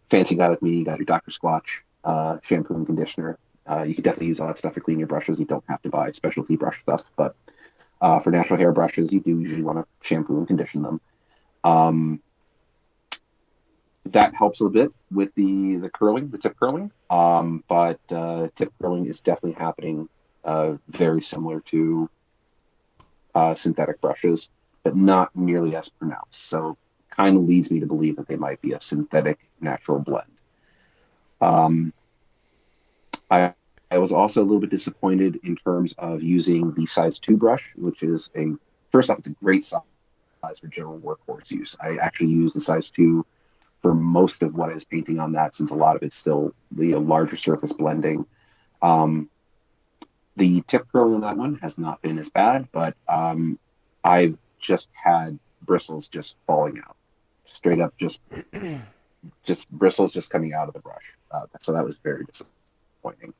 Speaker 2: fancy guy like me, you got your Dr. Squatch shampoo and conditioner. You can definitely use all that stuff to clean your brushes. You don't have to buy specialty brush stuff, but for natural hair brushes, you do usually want to shampoo and condition them. Um, that helps a little bit with the curling, the tip curling. But tip curling is definitely happening very similar to synthetic brushes, but not nearly as pronounced. So kind of leads me to believe that they might be a synthetic natural blend. Um, I I was also a little bit disappointed in terms of using the size 2 brush, which is first off, it's a great size for general workhorse use. I actually use the size 2 for most of what I was painting on that, since a lot of it's still larger surface blending. Um, the tip curling on that one has not been as bad, but I've just had bristles just falling out, straight up, just bristles just coming out of the brush. So that was very disappointing.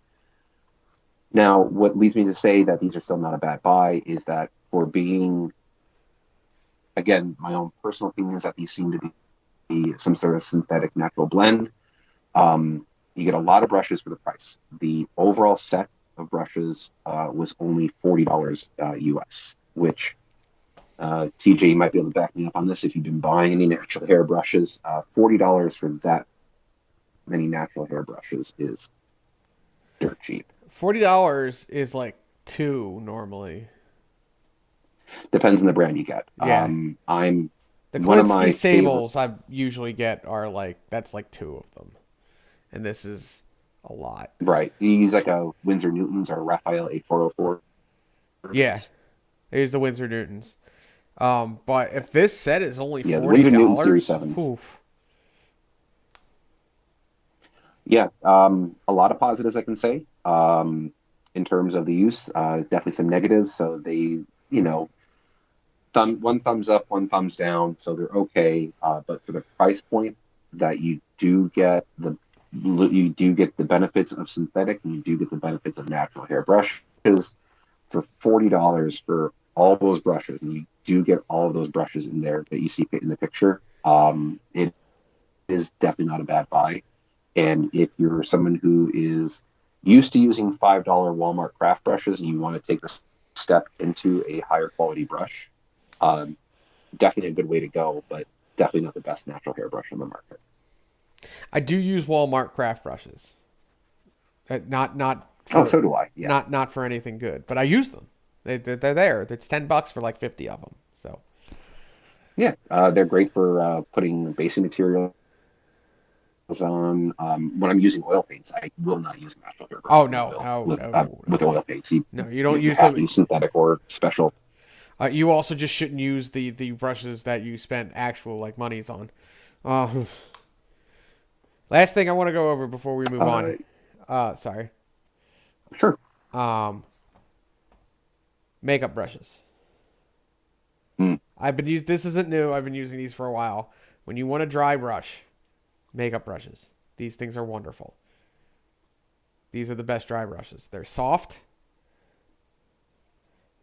Speaker 2: Now, what leads me to say that these are still not a bad buy is that for being, again, my own personal opinion is that these seem to be some sort of synthetic natural blend. You get a lot of brushes for the price. The overall set of brushes was only $40 US, which TJ, you might be able to back me up on this if you've been buying any natural hair brushes. $40 for that many natural hair brushes is dirt cheap.
Speaker 1: $40 is like two normally.
Speaker 2: Depends on the brand you get.
Speaker 1: Yeah.
Speaker 2: I'm
Speaker 1: The
Speaker 2: one of
Speaker 1: Klinsky
Speaker 2: my favorite.
Speaker 1: Sables I usually get are like, that's like two of them. And this is a lot.
Speaker 2: Right. You use like a Winsor Newton's or a Raphael 8404.
Speaker 1: Yeah. Here's the Windsor Newtons. But if this set is only
Speaker 2: Yeah, the Winsor Newton Series
Speaker 1: $40,
Speaker 2: 7s.
Speaker 1: oof.
Speaker 2: Yeah, a lot of positives I can say in terms of the use. Definitely some negatives. So they, one thumbs up, one thumbs down. So they're okay. But for the price point that you do get the benefits of synthetic, and you do get the benefits of natural hair brushes for $40 for all those brushes, and you do get all of those brushes in there that you see in the picture. It is definitely not a bad buy. And if you're someone who is used to using $5 Walmart craft brushes and you want to take the step into a higher quality brush, um, definitely a good way to go, but definitely not the best natural hair brush on the market.
Speaker 1: I do use Walmart craft brushes. Not
Speaker 2: Oh,
Speaker 1: for
Speaker 2: so do I. Yeah.
Speaker 1: not for anything good, but I use them. They're there. It's $10 for like 50 of them. So
Speaker 2: Yeah. They're great for putting basic materials on. When I'm using oil paints, I will not use a natural hair brush
Speaker 1: oh
Speaker 2: with
Speaker 1: no
Speaker 2: oil
Speaker 1: no
Speaker 2: with,
Speaker 1: no
Speaker 2: with
Speaker 1: no
Speaker 2: oil paints. You,
Speaker 1: no you don't
Speaker 2: you
Speaker 1: use
Speaker 2: have to
Speaker 1: them.
Speaker 2: use synthetic or special.
Speaker 1: You also just shouldn't use the brushes that you spent actual like monies on. Uh, last thing I want to go over before we move on.
Speaker 2: Uh,
Speaker 1: Sorry.
Speaker 2: sure.
Speaker 1: Um, makeup brushes.
Speaker 2: Mm.
Speaker 1: I've been using. This isn't new. I've been using these for a while. When you want to dry brush, makeup brushes. These things are wonderful. These are the best dry brushes. They're soft.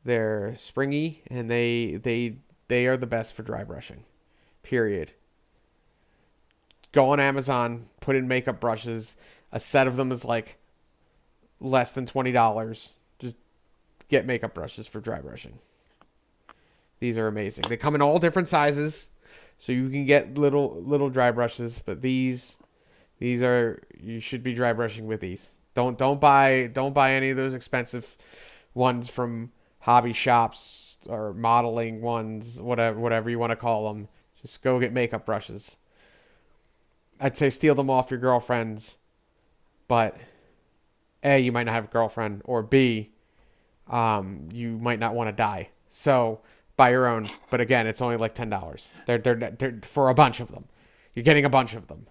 Speaker 1: They're springy, and they are the best for dry brushing. Period. Go on Amazon, put in makeup brushes. A set of them is like less than $20. Just get makeup brushes for dry brushing. These are amazing. They come in all different sizes, so you can get little dry brushes. But these are you should be dry brushing with these. Don't buy any of those expensive ones from hobby shops or modeling ones, whatever you want to call them. Just go get makeup brushes. I'd say steal them off your girlfriends, but A, you might not have a girlfriend, or B, you might not want to die. So buy your own. But again, it's only like $10. They're for a bunch of them. You're getting a bunch of them.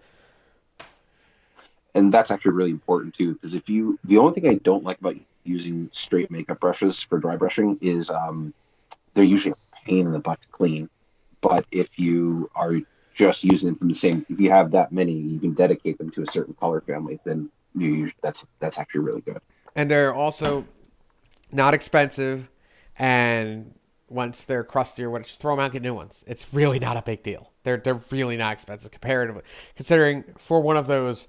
Speaker 2: And that's actually really important too, because the only thing I don't like about using straight makeup brushes for dry brushing is they're usually a pain in the butt to clean. But if you are just using them from the same, if you have that many, you can dedicate them to a certain color family, then that's actually really good.
Speaker 1: And they're also not expensive. And once they're crusty or what, just throw them out and get new ones. It's really not a big deal. They're really not expensive comparatively, considering for one of those.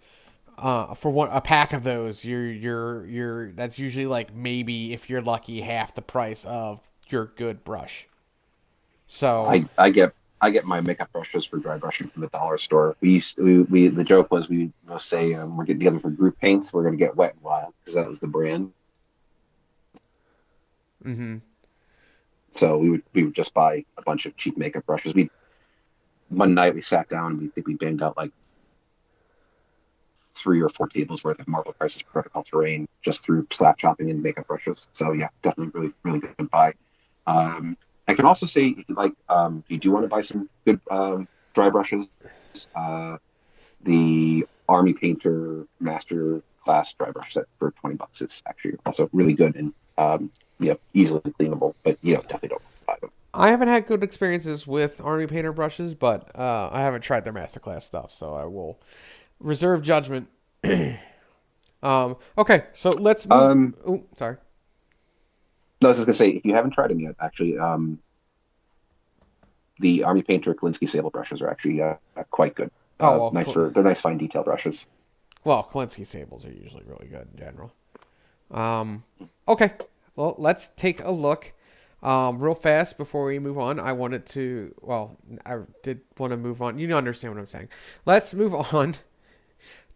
Speaker 1: For one a pack of those, you're that's usually like maybe if you're lucky half the price of your good brush. So
Speaker 2: I get my makeup brushes for dry brushing from the dollar store. We the joke was we will say we're getting together for group paints. We're going to get Wet and Wild because that was the brand.
Speaker 1: hmm
Speaker 2: So we would just buy a bunch of cheap makeup brushes. We One night we sat down and we think we banged out like 3 or 4 tables worth of Marvel Crisis Protocol terrain just through slap chopping and makeup brushes. So yeah, definitely really good buy. I can also say if you like, you do want to buy some good dry brushes. Uh, the Army Painter Master Class dry brush set for $20 is actually also really good and easily cleanable. But definitely don't buy them.
Speaker 1: I haven't had good experiences with Army Painter brushes, but I haven't tried their masterclass stuff, so I will reserve judgment. Okay, so let's move.
Speaker 2: Um,
Speaker 1: Oh, sorry.
Speaker 2: no, I was just gonna say if you haven't tried them yet, actually, the Army Painter Kolinsky sable brushes are actually quite good.
Speaker 1: Oh well,
Speaker 2: They're nice fine detail brushes.
Speaker 1: Kolinsky sables are usually really good in general. Okay, well, let's take a look. Real fast before we move on, I wanted to. Well, I did want to move on. You understand what I'm saying. Let's move on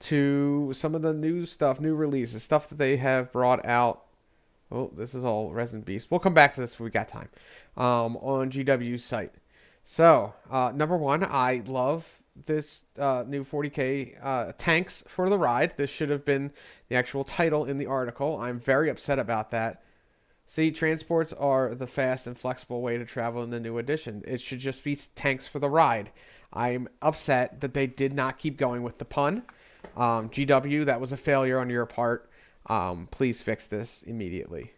Speaker 1: to some of the new stuff, new releases, stuff that they have brought out. Oh, this is all Resident Beast. We'll come back to this if we got time. On GW's site. So, number one, I love this new 40K tanks for the ride. This should have been the actual title in the article. I'm very upset about that. See, transports are the fast and flexible way to travel in the new edition. It should just be tanks for the ride. I'm upset that they did not keep going with the pun. GW, that was a failure on your part. Please fix this immediately.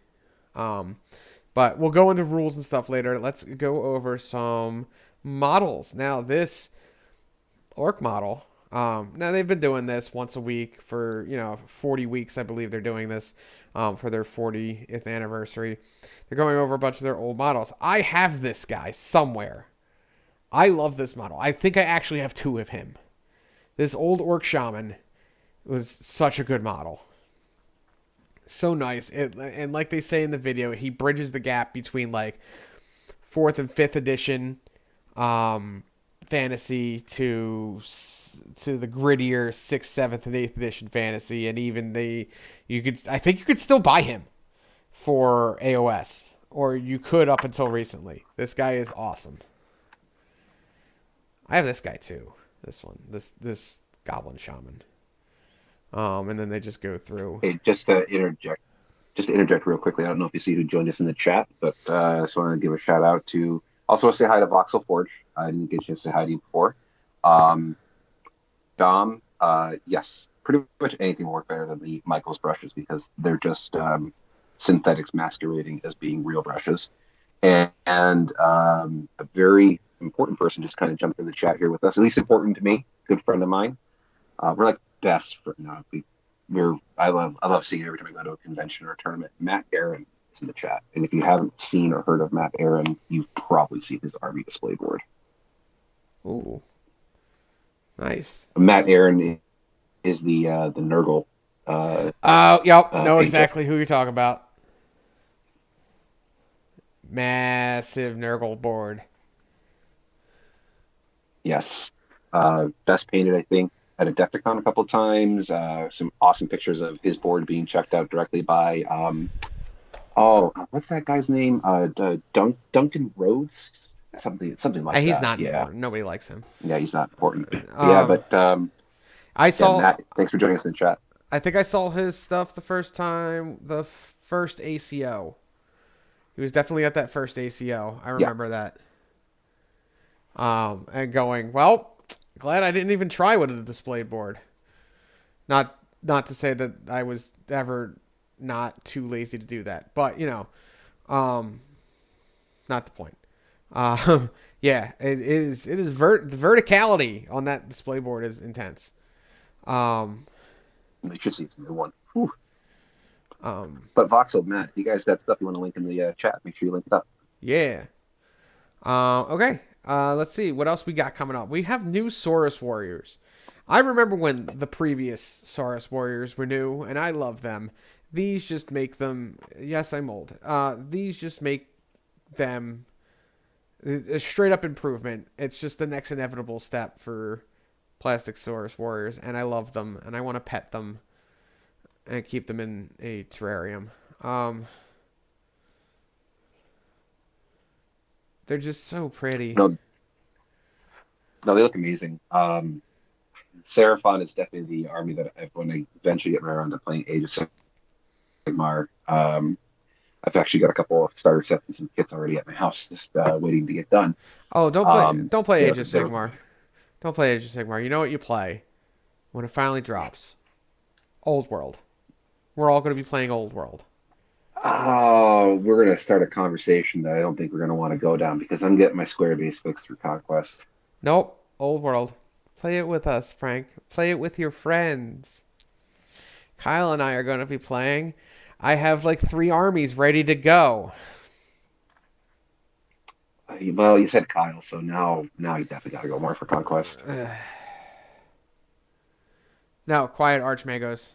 Speaker 1: But we'll go into rules and stuff later. Let's go over some models. Now, this orc model, now they've been doing this once a week for 40 weeks. I believe they're doing this for their 40th anniversary. They're going over a bunch of their old models. I have this guy somewhere. I love this model. I think I actually have 2 of him. This old orc shaman was such a good model. So nice. And like they say in the video, he bridges the gap between like 4th and 5th edition fantasy to the grittier 6th, 7th, and 8th edition fantasy, and even I think you could still buy him for AOS, or you could up until recently. This guy is awesome. I have this guy too. This one, this goblin shaman. And then they just go through.
Speaker 2: Hey, just to interject, just to interject real quickly, I don't know if you see who joined us in the chat, but I just want to give a shout out to, also say hi to Voxel Forge. I didn't get a chance to say hi to you before. Um, Dom, yes, pretty much anything will work better than the Michaels brushes because they're just synthetics masquerading as being real brushes. And a very important person just kind of jumped in the chat here with us, at least important to me, good friend of mine. We're like best friends now. I love seeing it every time I go to a convention or a tournament. Matt Aaron is in the chat, and if you haven't seen or heard of Matt Aaron, you've probably seen his army display board.
Speaker 1: Ooh, nice.
Speaker 2: Matt Aaron is the Nurgle
Speaker 1: Yep, know
Speaker 2: paint job.
Speaker 1: exactly who you're talking about. Massive Nurgle board.
Speaker 2: Yes, best painted I think at Adepticon a couple of times. Some awesome pictures of his board being checked out directly by what's that guy's name? Duncan Rhodes, something like
Speaker 1: He's
Speaker 2: that.
Speaker 1: not
Speaker 2: Yeah,
Speaker 1: important. Nobody likes him.
Speaker 2: yeah, he's not important. Yeah,
Speaker 1: Um,
Speaker 2: but
Speaker 1: I
Speaker 2: yeah,
Speaker 1: saw.
Speaker 2: Matt, thanks for joining us in the chat.
Speaker 1: I think I saw his stuff the first time. The first ACO. He was definitely at that first ACO. I
Speaker 2: Yeah,
Speaker 1: remember that. And going, well, glad I didn't even try with a display board. Not to say that I was ever not too lazy to do that, but um, not the point. Yeah, it is. It is the verticality on that display board is intense. Um,
Speaker 2: you should see some new one. Whew.
Speaker 1: um,
Speaker 2: But Voxel, Matt, if you guys got stuff you want to link in the chat, make sure you link it up.
Speaker 1: yeah. Okay. Let's see what else we got coming up. We have new Saurus Warriors. I remember when the previous Saurus Warriors were new, and I love them. These just make them. Yes, I'm old. These just make them a straight up improvement. It's just the next inevitable step for Plastic Saurus Warriors, and I love them, and I want to pet them and keep them in a terrarium. Um, they're just so pretty.
Speaker 2: No, no, they look amazing. Seraphon is definitely the army that when I eventually get around to playing Age of Sigmar, I've actually got a couple of starter sets and some kits already at my house, just waiting to get done.
Speaker 1: Oh, don't play
Speaker 2: They
Speaker 1: Age of
Speaker 2: they look
Speaker 1: Sigmar. Don't play Age of Sigmar. You know what you play when it finally drops? Old World. We're all going to be playing Old World.
Speaker 2: Oh, we're gonna start a conversation that I don't think we're gonna want to go down because I'm getting my square base fixed through Conquest.
Speaker 1: Nope. Old World. Play it with us, Frank. Play it with your friends. Kyle and I are going to be playing. I have like 3 armies ready to go.
Speaker 2: Well, you said Kyle, so now you definitely got to go more for Conquest.
Speaker 1: No, quiet Archmagos.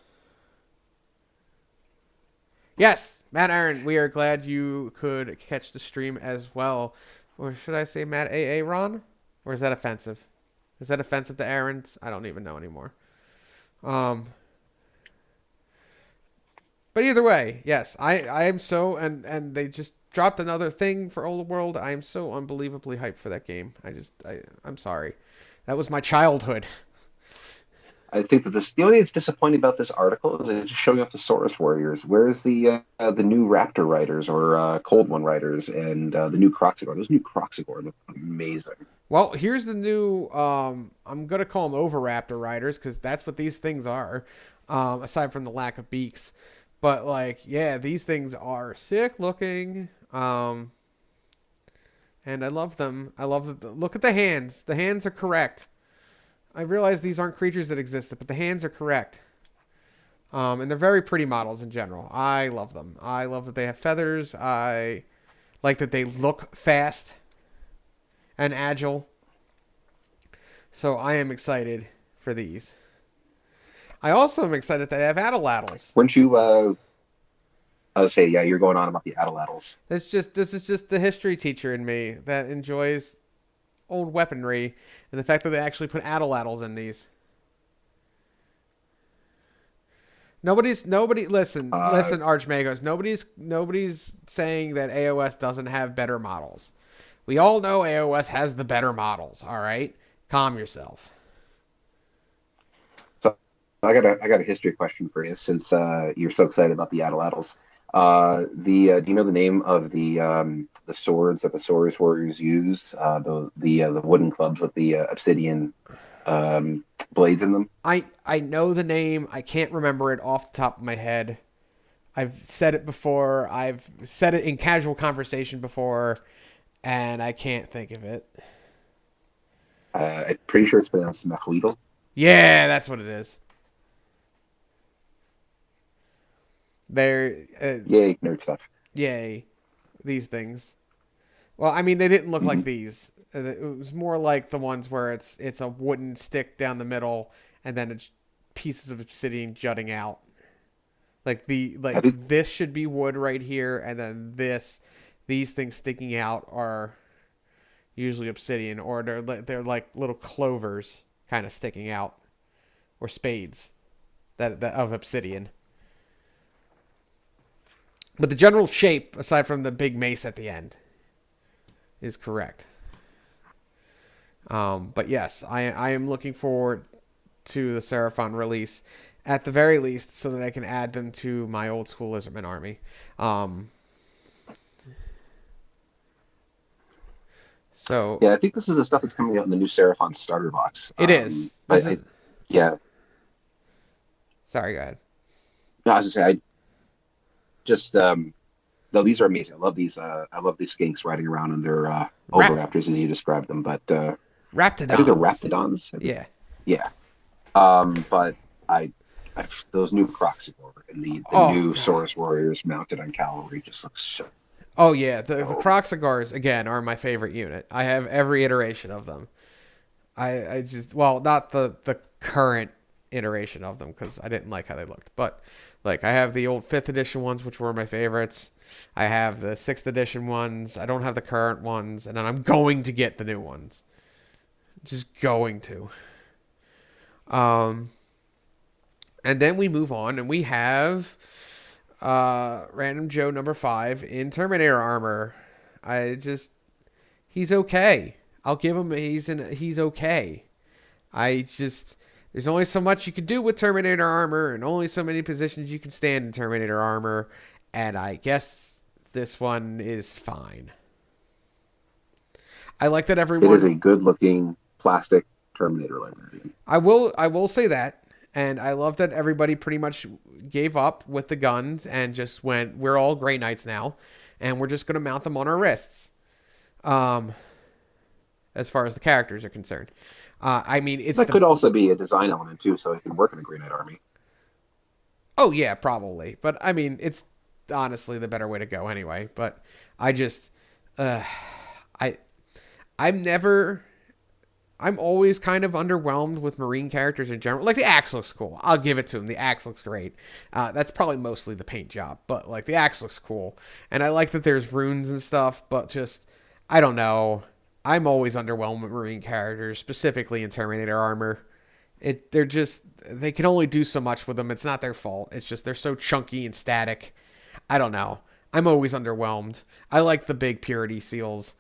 Speaker 1: Yes, Matt Aaron, we are glad you could catch the stream as well. Or should I say Matt AA Ron? Or is that offensive? Is that offensive to Aaron's? I don't even know anymore. But either way, yes, I am so and they just dropped another thing for Old World. I am so unbelievably hyped for that game. I'm sorry. That was my childhood.
Speaker 2: I think that the only thing that's disappointing about this article is it's just showing off the Saurus Warriors. Where's the new Raptor riders or Cold One riders and the new Croxigor? Those new Croxigor look amazing.
Speaker 1: Well, here's the new I'm gonna call them Overraptor riders because that's what these things are. Aside from the lack of beaks. But like, yeah, these things are sick looking. And I love them. I love the look at the hands. The hands are correct. I realize these aren't creatures that existed, but the hands are correct. And they're very pretty models in general. I love them. I love that they have feathers. I like that they look fast and agile. So I am excited for these. I also am excited that they have Ataladdles.
Speaker 2: Weren't you? I would say, yeah, you're going on about the Ataladdles.
Speaker 1: This is just the history teacher in me that enjoys old weaponry and the fact that they actually put Ataladdles in these. Listen, Archmagos. Nobody's saying that AOS doesn't have better models. We all know AOS has the better models. All right, calm yourself.
Speaker 2: So I got a history question for you since you're so excited about the Ataladdles. Do you know the name of the swords that the Swords Warriors use? The wooden clubs with the obsidian blades in them.
Speaker 1: I know the name. I can't remember it off the top of my head. I've said it before. I've said it in casual conversation before, and I can't think of it.
Speaker 2: I'm pretty sure it's pronounced Machuidal.
Speaker 1: Yeah, that's what it is. They're
Speaker 2: Yay, nerd stuff.
Speaker 1: yay, these things. Well, I mean, they didn't look like
Speaker 2: Hmm.
Speaker 1: these. It was more like the ones where it's a wooden stick down the middle, and then it's pieces of obsidian jutting out.
Speaker 2: I think
Speaker 1: This should be wood right here, and then these things sticking out are usually obsidian, or they're like little clovers kind of sticking out, or spades that of obsidian. But the general shape, aside from the big mace at the end, is correct. But yes, I am looking forward to the Seraphon release at the very least, so that I can add them to my old school Lizardman army. Um, so
Speaker 2: yeah, I think this is the stuff that's coming out in the new Seraphon starter box.
Speaker 1: it is. This is
Speaker 2: Yeah,
Speaker 1: sorry, go ahead.
Speaker 2: no, I was just say I just no, these are amazing. I love these skinks riding around in their
Speaker 1: Rap
Speaker 2: oviraptors as you described them, but I think they're
Speaker 1: Raptidons.
Speaker 2: raptidons.
Speaker 1: Yeah.
Speaker 2: Yeah, but I, those new Croxagore and the
Speaker 1: Oh
Speaker 2: new
Speaker 1: god.
Speaker 2: Saurus Warriors mounted on cavalry just looks so.
Speaker 1: Oh yeah. The Croxagars again are my favorite unit. I have every iteration of them. I just well not the current iteration of them because I didn't like how they looked, but like I have the old fifth edition ones which were my favorites. I have the sixth edition ones. I don't have the current ones, and then I'm going to get the new ones. Just going to. Um, and then we move on, and we have Random Joe number 5 in Terminator armor. I just he's okay. I'll give him he's okay. I just there's only so much you can do with Terminator armor and only so many positions you can stand in Terminator armor, and I guess this one is fine. I like that
Speaker 2: It is
Speaker 1: everyone
Speaker 2: a good looking plastic Terminator librarian.
Speaker 1: I will say that, and I love that everybody pretty much gave up with the guns and just went we're all Grey Knights now, and we're just going to mount them on our wrists. Um as far as the characters are concerned. I mean, it's
Speaker 2: That
Speaker 1: the
Speaker 2: could also be a design element too, so it can work in a Green Knight army.
Speaker 1: oh yeah, probably, but I mean, it's honestly the better way to go anyway. But I just, uh, I, I'm never, I'm always kind of underwhelmed with Marine characters in general. Like the axe looks cool, I'll give it to him. The axe looks great. That's probably mostly the paint job, but like the axe looks cool, and I like that there's runes and stuff. But just, I don't know. I'm always underwhelmed with Marine characters, specifically in Terminator armor. They can only do so much with them. It's not their fault. It's just they're so chunky and static. I don't know. I'm always underwhelmed. I like the big purity seals.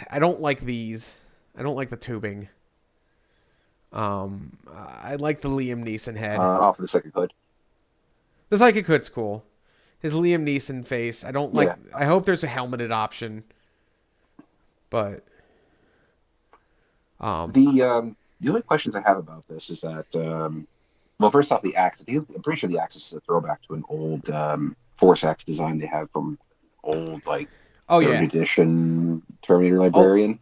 Speaker 1: I don't like these. I don't like the tubing. I like the Liam Neeson head.
Speaker 2: Off of the second hood.
Speaker 1: The Psychic Hood's cool. His Liam Neeson face. I don't like.
Speaker 2: Yeah.
Speaker 1: I hope there's a helmeted option, but um,
Speaker 2: The only questions I have about this is that well, first off, the axe. I'm pretty sure the axe is a throwback to an old Force Axe design they have from old like
Speaker 1: oh
Speaker 2: third
Speaker 1: yeah,
Speaker 2: edition Terminator
Speaker 1: a,
Speaker 2: Librarian.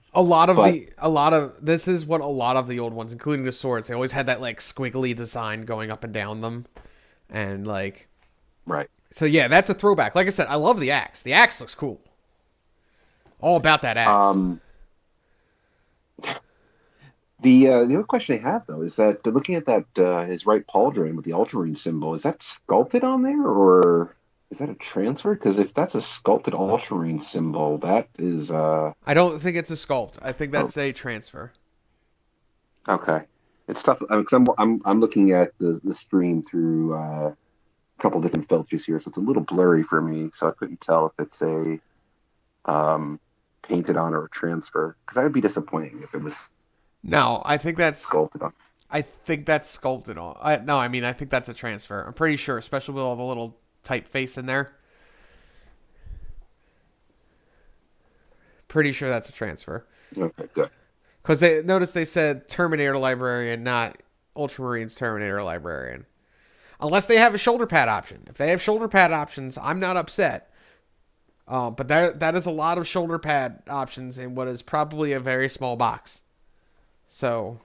Speaker 2: But
Speaker 1: a lot of this is what a lot of the old ones, including the swords, they always had that like squiggly design going up and down them, and like
Speaker 2: right.
Speaker 1: so yeah, that's a throwback. Like I said, I love the axe. The axe looks cool. All about that axe.
Speaker 2: Um, the other question I have though is that looking at that his right pauldron with the ultramarine symbol, is that sculpted on there or is that a transfer? Because if that's a sculpted ultramarine symbol, that is
Speaker 1: I don't think it's a sculpt. I think
Speaker 2: oh,
Speaker 1: that's a transfer.
Speaker 2: okay. It's tough because I'm looking at the stream through a couple different filters here, so it's a little blurry for me. So I couldn't tell if it's a um, painted on or a transfer because that would be disappointing if it was
Speaker 1: No, I think that's
Speaker 2: sculpted on.
Speaker 1: I think that's sculpted on. No, I mean I think that's a transfer. I'm pretty sure, especially with all the little typeface in there. Pretty sure that's a transfer.
Speaker 2: Okay, good.
Speaker 1: Because they said Terminator Librarian, not Ultramarines Terminator Librarian. Unless they have a shoulder pad option. If they have shoulder pad options, I'm not upset. But that is a lot of shoulder pad options in what is probably a very small box. So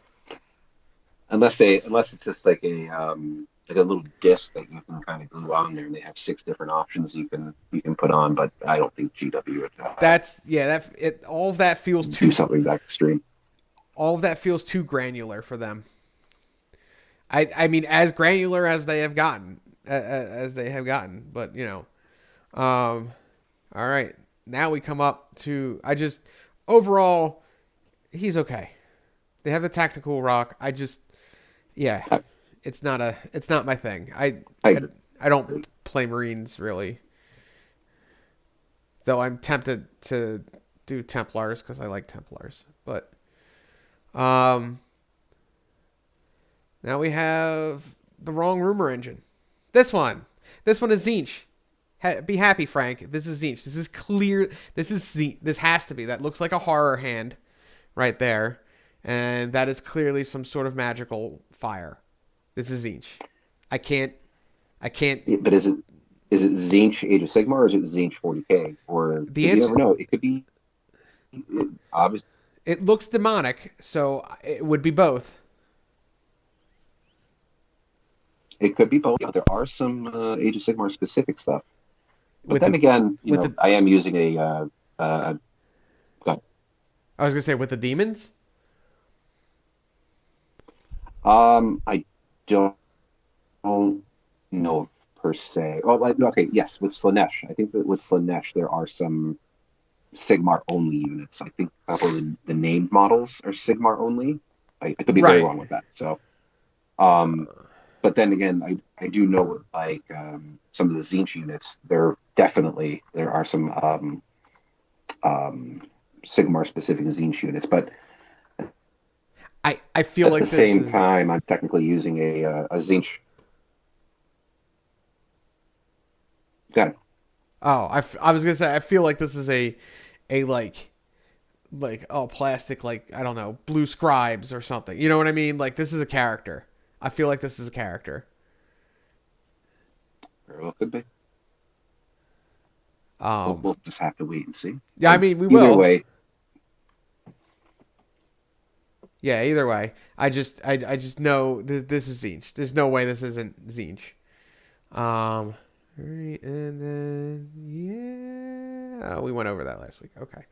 Speaker 2: Unless it's just like a little disc that you can kind of glue on there, and they have 6 different options you can put on. But I don't think GW would
Speaker 1: all of that feels
Speaker 2: do something that extreme.
Speaker 1: All of that feels too granular for them. I mean, as granular as they have gotten, but all right. Now we come up to overall, he's okay. They have the tactical rock. It's not my thing. I don't play Marines really, though I'm tempted to do Templars because I like Templars. But now we have the wrong rumor engine. This one is Zinch. Be happy, Frank. This is Zinch. This is clear. This has to be. That looks like a horror hand right there. And that is clearly some sort of magical fire. This is Zinch. I can't.
Speaker 2: But is it Zinch Age of Sigmar, or is it Zinch 40K? Or you never know. It could be. Obviously,
Speaker 1: it looks demonic, so it would be both.
Speaker 2: It could be both. There are some Age of Sigmar specific stuff. But then again, I am using a.
Speaker 1: I was gonna say with the demons.
Speaker 2: I don't know per se. Oh, okay, yes, with Slanesh. I think that with Slanesh there are some Sigmar only units. I think probably the named models are Sigmar only. I could be very wrong with that. So, but then again, I do know some of the Zinch units. There are some Sigmar specific Zinch units, but.
Speaker 1: I feel like
Speaker 2: at the same time, I'm technically using a Zinch. Got it.
Speaker 1: Oh, I was gonna say I feel like this is a plastic, like, I don't know, blue scribes or something. You know what I mean? Like, this is a character. I feel like this is a character.
Speaker 2: Very well could be. We'll just have to wait and see.
Speaker 1: Yeah, I mean, we
Speaker 2: Either
Speaker 1: will.
Speaker 2: way.
Speaker 1: Yeah, either way. I just know this is Zinch. There's no way this isn't Zinch. And then we went over that last week. Okay.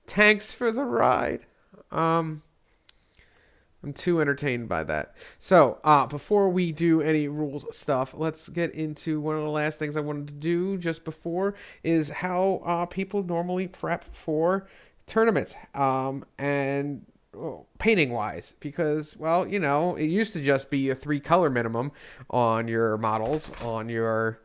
Speaker 1: Tanks for the ride. I'm too entertained by that. So, before we do any rules stuff, let's get into one of the last things I wanted to do just before is how people normally prep for tournaments, and painting wise, because, well, it used to just be a 3-color minimum on your models on your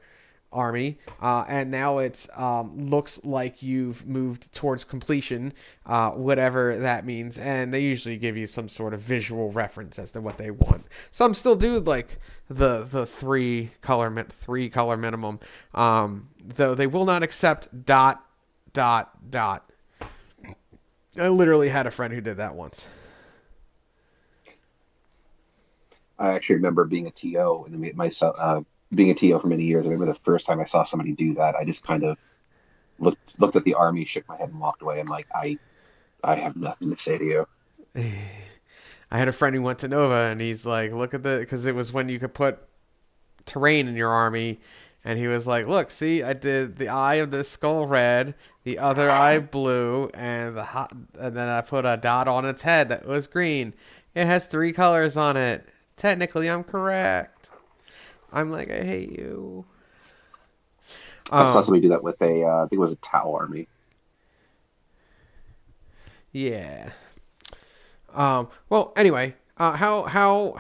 Speaker 1: army, and now it's looks like you've moved towards completion, whatever that means, and they usually give you some sort of visual reference as to what they want. Some still do like the 3-color minimum, though they will not accept ... I literally had a friend who did that once.
Speaker 2: I actually remember being a TO and myself being a TO for many years. I remember the first time I saw somebody do that. I just kind of looked at the army, shook my head, and walked away. I'm like, I have nothing to say to you.
Speaker 1: I had a friend who went to Nova, and he's like, look at because it was when you could put terrain in your army. And he was like, look, see, I did the eye of the skull red, the other eye blue, and then I put a dot on its head that was green. It has 3 colors on it. Technically, I'm correct. I'm like, I hate you.
Speaker 2: I saw somebody do that with I think it was a Tau army.
Speaker 1: Yeah. Well, anyway, how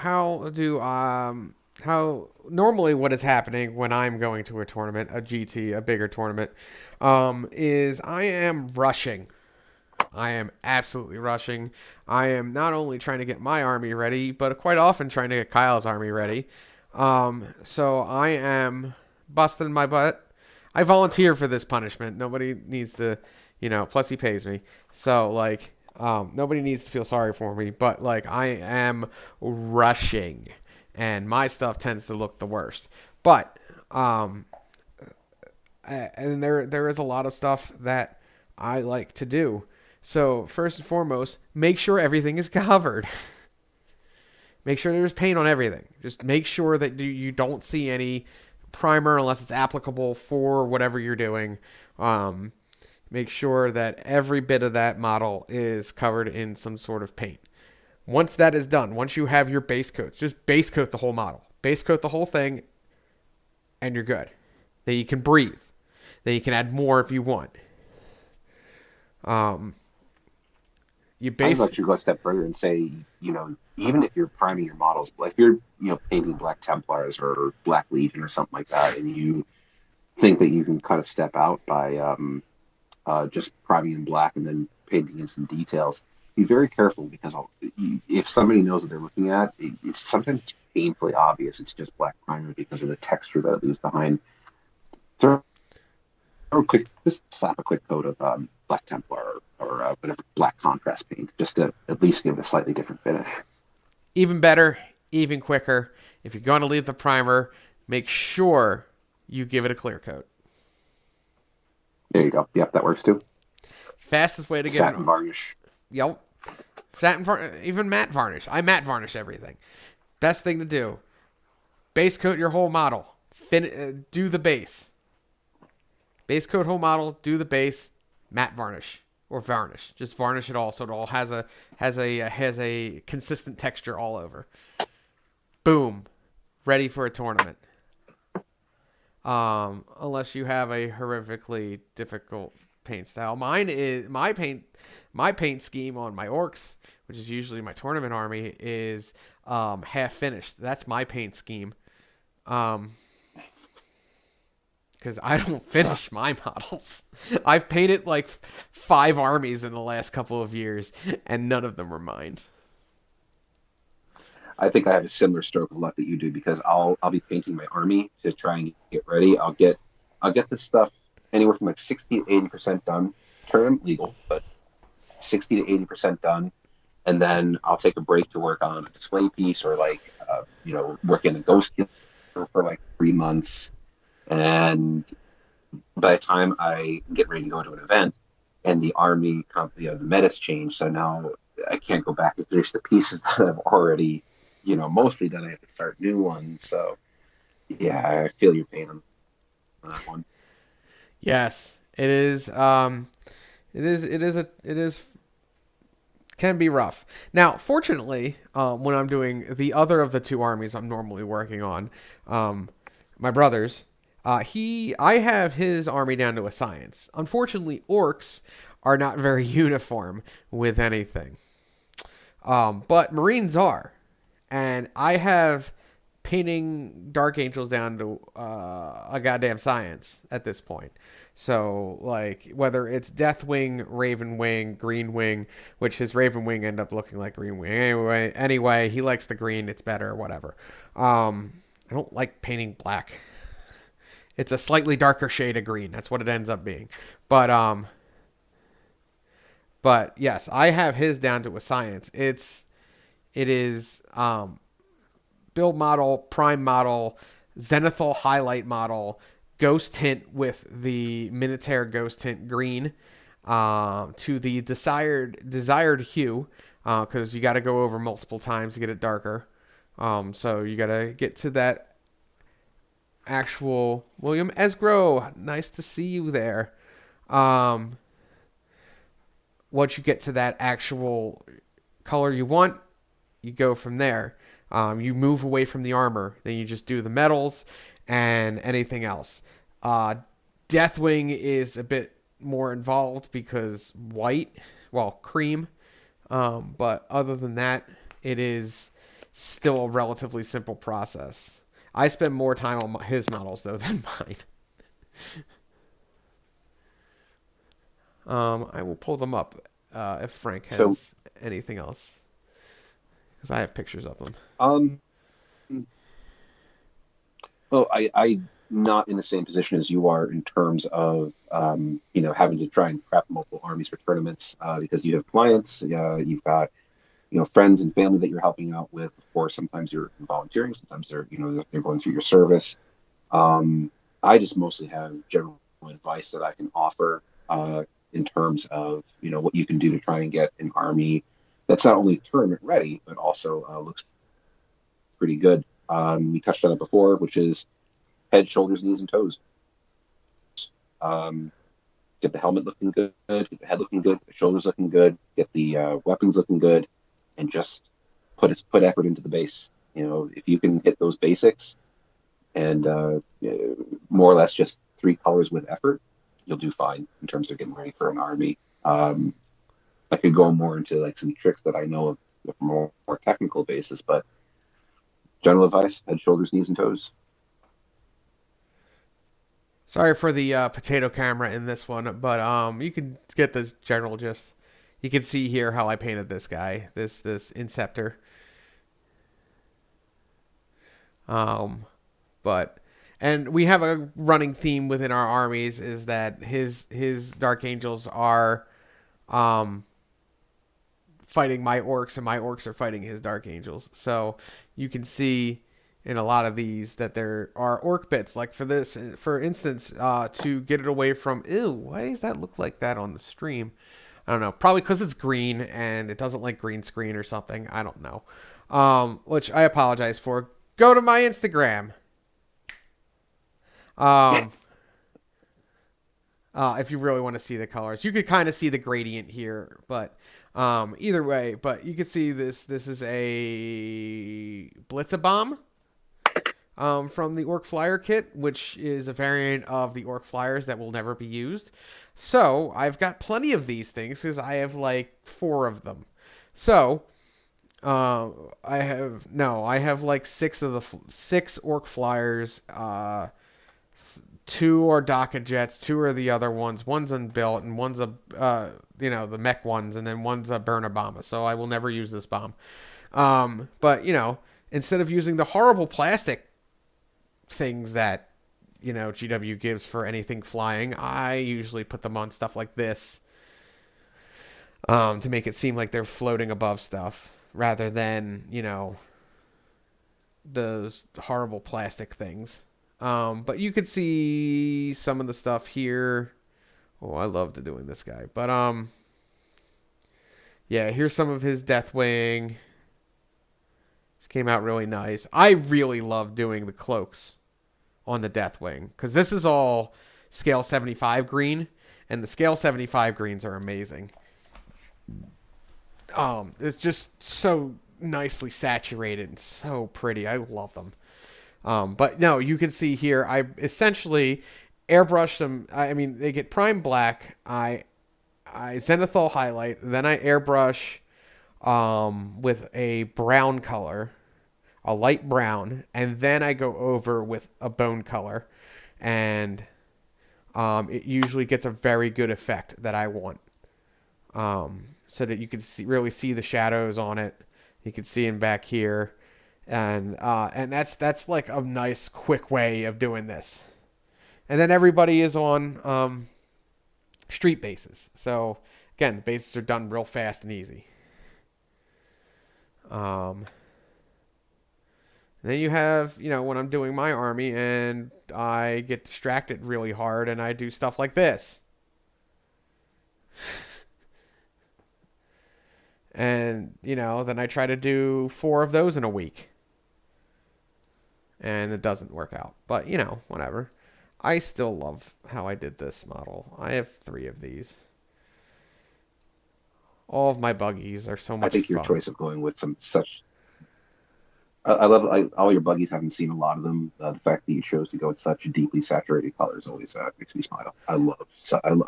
Speaker 1: normally what is happening when I'm going to a tournament, a GT, a bigger tournament, is I am rushing. I am absolutely rushing. I am not only trying to get my army ready, but quite often trying to get Kyle's army ready. So I am busting my butt. I volunteer for this punishment. Nobody needs to, plus he pays me. So like, nobody needs to feel sorry for me. But like, I am rushing, and my stuff tends to look the worst. But um, and there is a lot of stuff that I like to do. So first and foremost, make sure everything is covered. Make sure there's paint on everything. Just make sure that you don't see any primer unless it's applicable for whatever you're doing. Um, Make sure that every bit of that model is covered in some sort of paint. Once that is done, once you have your base coats, just base coat the whole model. Base coat the whole thing, and you're good. Then you can breathe. Then you can add more if you want. Um, you
Speaker 2: I would
Speaker 1: base
Speaker 2: actually go a step further and say, even if you're priming your models, like if you're, painting Black Templars or Black Legion or something like that, and you think that you can cut a step out by just priming in black and then painting in some details, be very careful because if somebody knows what they're looking at, it's sometimes it's painfully obvious it's just black primer because of the texture that it leaves behind. Throw just slap a quick coat of Black Templar or whatever black contrast paint, just to at least give it a slightly different finish.
Speaker 1: even better, even quicker. If you're going to leave the primer, make sure you give it a clear coat.
Speaker 2: There you go. Yep, that works too.
Speaker 1: Fastest way to get
Speaker 2: Satin
Speaker 1: it.
Speaker 2: varnish.
Speaker 1: Yep. Even matte varnish. I matte varnish everything. Best thing to do. Base coat your whole model. Do the base. Base coat whole model. Do the base. Matte varnish or varnish. Just varnish it all so it all has a consistent texture all over. Boom. Ready for a tournament. Unless you have a horrifically difficult paint style. Mine is my paint scheme on my orcs, which is usually my tournament army, is half finished. That's my paint scheme. Because I don't finish my models. I've painted like 5 armies in the last couple of years, and none of them are mine.
Speaker 2: I think I have a similar stroke of luck that you do because I'll be painting my army to try and get ready. I'll get this stuff anywhere from like 60 to 80% done. Tournament legal, but 60 to 80% done, and then I'll take a break to work on a display piece or like work in a ghost killer for like 3 months. And by the time I get ready to go to an event, and the army, the meta's changed, so now I can't go back and finish the pieces that I've already, mostly done. I have to start new ones. So yeah, I feel your pain on that one.
Speaker 1: Yes, it is. It is can be rough. Now, fortunately, when I'm doing the other of the 2 armies I'm normally working on, my brother's, I have his army down to a science. Unfortunately, orcs are not very uniform with anything, but Marines are, and I have painting Dark Angels down to a goddamn science at this point. So, like, whether it's Deathwing, Ravenwing, Greenwing, which his Ravenwing end up looking like Greenwing anyway, he likes the green, it's better, whatever. I don't like painting black. It's a slightly darker shade of green. That's what it ends up being. But yes, I have his down to a science. It is build model, prime model, zenithal highlight model, ghost tint with the Minotaur ghost tint green, to the desired hue, because you got to go over multiple times to get it darker. So you got to get to that actual William Esgro. Nice to see you there. Once you get to that actual color you want, you go from there. You move away from the armor. Then you just do the metals and anything else. Deathwing is a bit more involved because white, well, cream. But other than that, it is still a relatively simple process. I spend more time on his models, though, than mine. I will pull them up if Frank
Speaker 2: So
Speaker 1: has anything else, because I have pictures of them.
Speaker 2: um, Well, I not in the same position as you are in terms of having to try and prep multiple armies for tournaments because you have clients, you've got friends and family that you're helping out with. Of course, sometimes you're volunteering, sometimes they're going through your service. Um, I just mostly have general advice that I can offer in terms of what you can do to try and get an army that's not only tournament ready but also looks pretty good. We touched on it before, which is head, shoulders, knees, and toes. Um, get the helmet looking good, get the head looking good, the shoulders looking good, get the weapons looking good, and just put effort into the base. If you can hit those basics and more or less just three colors with effort, you'll do fine in terms of getting ready for an army. I could go more into like some tricks that I know of from a more technical basis, but general advice: head, shoulders, knees, and toes.
Speaker 1: Sorry for the potato camera in this one, but you can get this general gist. You can see here how I painted this guy, this Inceptor. Um, but and we have a running theme within our armies is that his Dark Angels are um fighting my orcs and my orcs are fighting his Dark Angels. So you can see in a lot of these that there are orc bits. Like for instance, to get it away from, ew, why does that look like that on the stream? I don't know. Probably because it's green and it doesn't like green screen or something. I don't know. Which I apologize for. Go to my Instagram. Um, if you really want to see the colors, you could kind of see the gradient here, but either way, but you can see this. This is a Blitzabomb from the Orc Flyer kit, which is a variant of the Orc Flyers that will never be used. So I've got plenty of these things because I have like 4 of them. So I have like 6 of the 6 Orc Flyers. 2 are Docket Jets, 2 are the other ones. One's unbuilt, and one's the mech ones, and then one's a burner bomb. So I will never use this bomb. But instead of using the horrible plastic things that GW gives for anything flying, I usually put them on stuff like this to make it seem like they're floating above stuff rather than those horrible plastic things. But you could see some of the stuff here. Oh, I love doing this guy. But yeah, here's some of his Deathwing. This came out really nice. I really love doing the cloaks on the Deathwing because this is all scale 75 green, and the scale 75 greens are amazing. It's just so nicely saturated and so pretty. I love them. But no, you can see here, I essentially airbrush them. I mean, they get prime black. I zenithal highlight, then I airbrush with a brown color, a light brown, and then I go over with a bone color, and it usually gets a very good effect that I want. So that you can really see the shadows on it. You can see them back here. And that's like a nice quick way of doing this. And then everybody is on street bases. So again, the bases are done real fast and easy. And then you have, when I'm doing my army and I get distracted really hard and I do stuff like this. And, then I try to do 4 of those in a week. And it doesn't work out. But, whatever. I still love how I did this model. I have 3 of these. All of my buggies are so much fun.
Speaker 2: I think your choice of going with I love all your buggies. Haven't seen a lot of them. The fact that you chose to go with such deeply saturated colors always makes me smile. I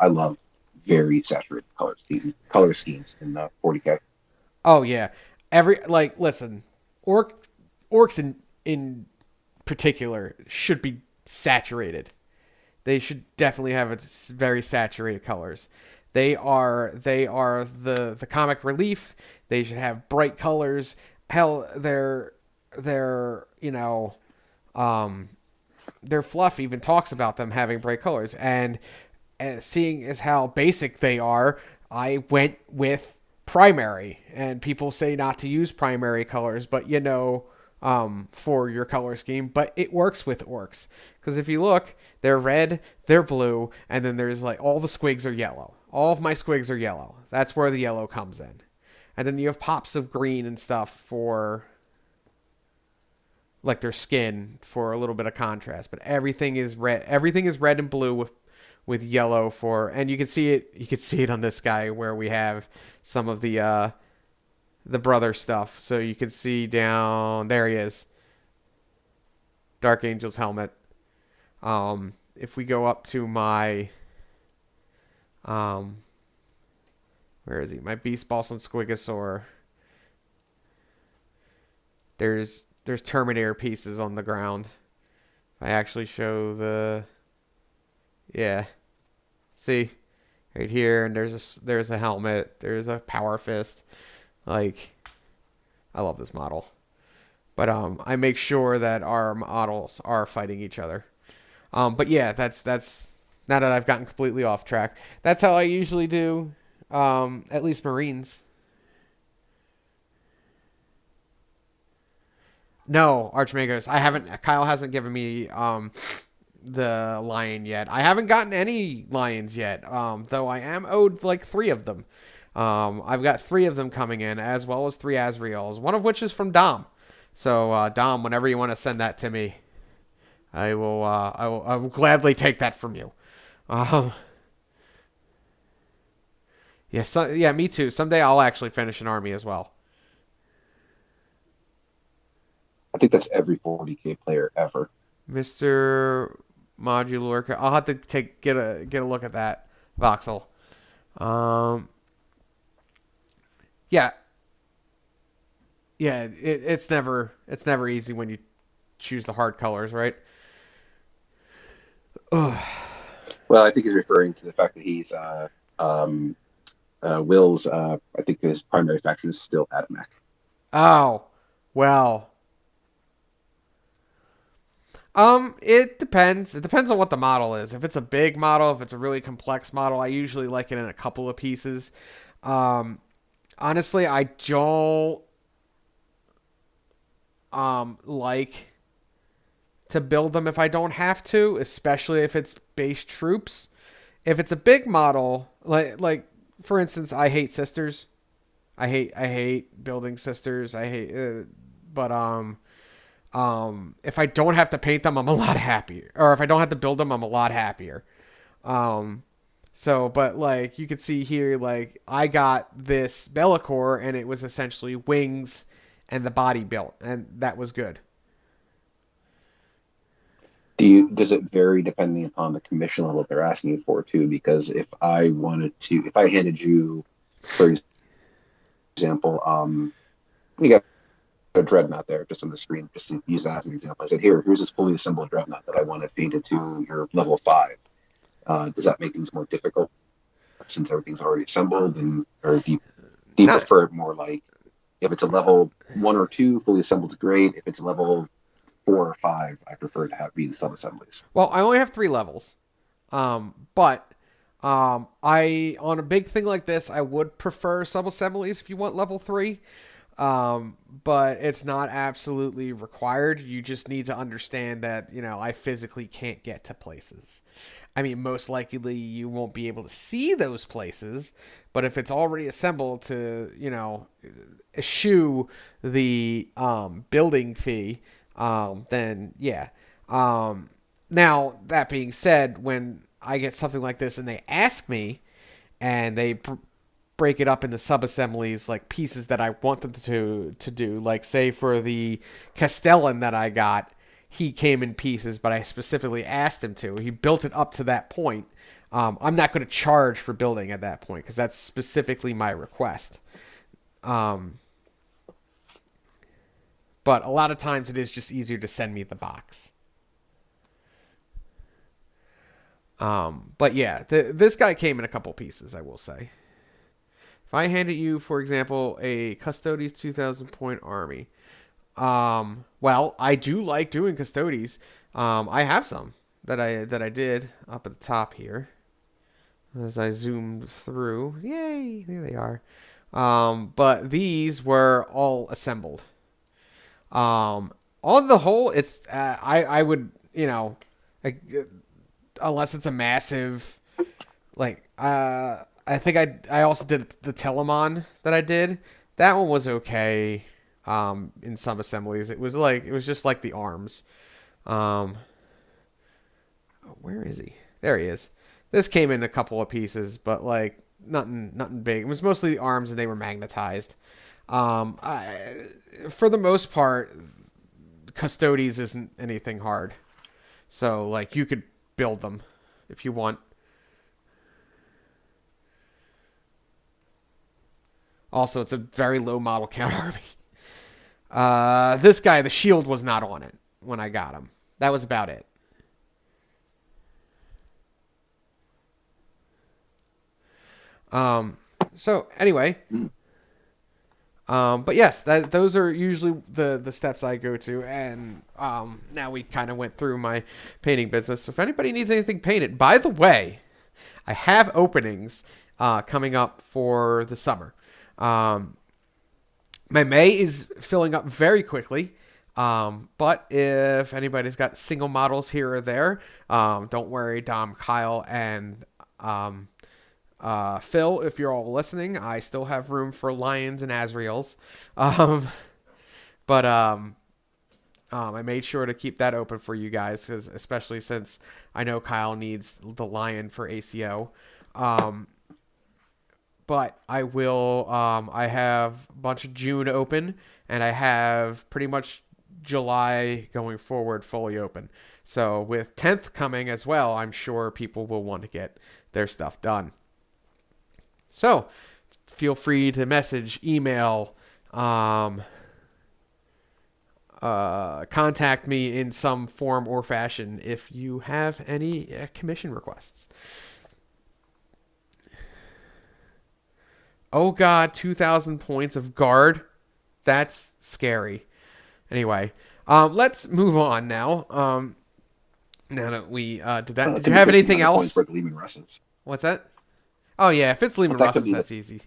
Speaker 2: love very saturated color schemes in 40K.
Speaker 1: Oh yeah, listen, orcs in particular should be saturated. They should definitely have very saturated colors. They are the comic relief. They should have bright colors. Hell, they're their fluff even talks about them having bright colors, and seeing as how basic they are, I went with primary. And people say not to use primary colors, but for your color scheme, but it works with orcs. Because if you look, they're red, they're blue, and then there's like all the squigs are yellow. All of my squigs are yellow. That's where the yellow comes in. And then you have pops of green and stuff for like their skin for a little bit of contrast. But everything is red. Everything is red and blue with yellow for, and you can see it. You can see it on this guy where we have some of the brother stuff. So you can see down there he is, Dark Angel's helmet. If we go up to my where is he? My Beast Boss and Squigosaur. There's Terminator pieces on the ground. I actually show the, yeah. See, right here, and there's a helmet. There's a Power Fist. Like, I love this model. But I make sure that our models are fighting each other. But yeah, that's now that I've gotten completely off track. That's how I usually do, at least Marines. No, Archmagos. I haven't. Kyle hasn't given me the lion yet. I haven't gotten any lions yet. Though I am owed like 3 of them. I've got 3 of them coming in, as well as 3 Azraels. One of which is from Dom. So Dom, whenever you want to send that to me, I will gladly take that from you. Yeah, me too. Someday I'll actually finish an army as well.
Speaker 2: I think that's every 40K player ever.
Speaker 1: Mr. Modular. I'll have to get a look at that voxel. Yeah. Yeah, it's never easy when you choose the hard colors, right? Ugh.
Speaker 2: Well, I think he's referring to the fact that he's Will's. I think his primary faction is still Adamek.
Speaker 1: Oh, well. It depends. It depends on what the model is. If it's a big model, if it's a really complex model, I usually like it in a couple of pieces. Honestly, I don't like to build them if I don't have to, especially if it's base troops. If it's a big model, like for instance, I hate sisters. I hate building sisters. But if I don't have to paint them, I'm a lot happier. Or if I don't have to build them, I'm a lot happier. But like you could see here, like I got this Bellicor and it was essentially wings and the body built, and that was good.
Speaker 2: Does it vary depending upon the commission level they're asking you for too? Because if I handed you, for example, you got a dreadnought there just on the screen, just to use that as an example. I said, here's this fully assembled dreadnought that I want to paint it to your level 5. Does that make things more difficult since everything's already assembled, or do you prefer it more like if it's a level 1 or 2 fully assembled is great. If it's a level 4 or 5, I prefer to have be the sub assemblies.
Speaker 1: Well, I only have 3 levels, but I on a big thing like this, I would prefer sub assemblies if you want level 3. But it's not absolutely required. You just need to understand that, I physically can't get to places. I mean, most likely you won't be able to see those places, but if it's already assembled to, eschew the building fee, then yeah. Now, that being said, when I get something like this and they ask me and they break it up into sub-assemblies, like pieces that I want them to do, like say for the Castellan that I got, he came in pieces, but I specifically asked him to. He built it up to that point. I'm not going to charge for building at that point because that's specifically my request. But a lot of times it is just easier to send me the box. But yeah, this guy came in a couple pieces, I will say. If I handed you, for example, a Custodes 2,000 point army, well, I do like doing Custodes. I have some that I did up at the top here as I zoomed through. Yay, there they are. But these were all assembled. On the whole, it's I would like, unless it's a massive like I think I also did the Telemon that I did. That one was okay. In some assemblies, it was just like the arms. Um, where is he? There he is. This came in a couple of pieces, but like nothing big. It was mostly the arms, and they were magnetized. For the most part, Custodes isn't anything hard, so like you could build them if you want. Also, it's a very low model count army. This guy, the shield was not on it when I got him. That was about it. So anyway, but yes, those are usually the steps I go to, and now we kind of went through my painting business. So if anybody needs anything painted, by the way, I have openings coming up for the summer. My May is filling up very quickly. But if anybody's got single models here or there, don't worry, Dom, Kyle, and Phil, if you're all listening, I still have room for lions and Azraels. But I made sure to keep that open for you guys, 'cause especially since I know Kyle needs the lion for ACO. But I will. I have a bunch of June open, and I have pretty much July going forward fully open. So with 10th coming as well, I'm sure people will want to get their stuff done. So feel free to message, email, contact me in some form or fashion if you have any commission requests. Oh God, 2,000 points of guard. That's scary. Anyway, let's move on now. Now that we did that, did you have anything else?
Speaker 2: Points Lehman Russes.
Speaker 1: What's that? Oh yeah, if it's Lehman Russes, that's easy.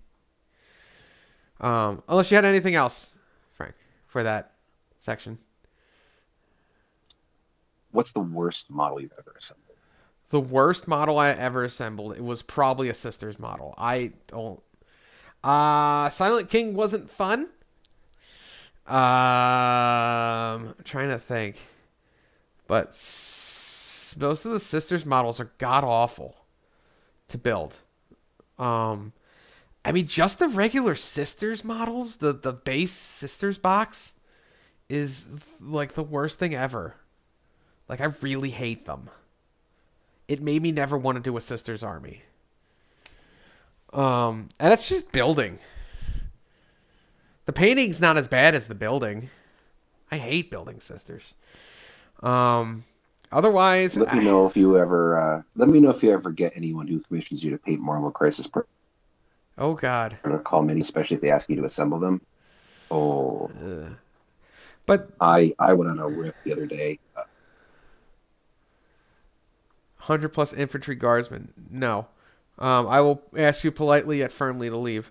Speaker 1: Unless you had anything else, Frank, for that section.
Speaker 2: What's the worst model you've ever assembled?
Speaker 1: The worst model I ever assembled, it was probably a Sisters model. I don't. Silent King wasn't fun. Trying to think, but most of the Sisters models are god awful to build. I mean, just the regular Sisters models, the base Sisters box is like the worst thing ever. Like, I really hate them. It made me never want to do a Sisters army. And it's just building. The painting's not as bad as the building. I hate building Sisters. Otherwise,
Speaker 2: let me know if you ever get anyone who commissions you to paint Marvel Crisis.
Speaker 1: Oh God!
Speaker 2: I'm gonna call many, especially if they ask you to assemble them. Oh,
Speaker 1: but
Speaker 2: I went on a rip the other day.
Speaker 1: 100+ infantry guardsmen. No, I will ask you politely yet firmly to leave.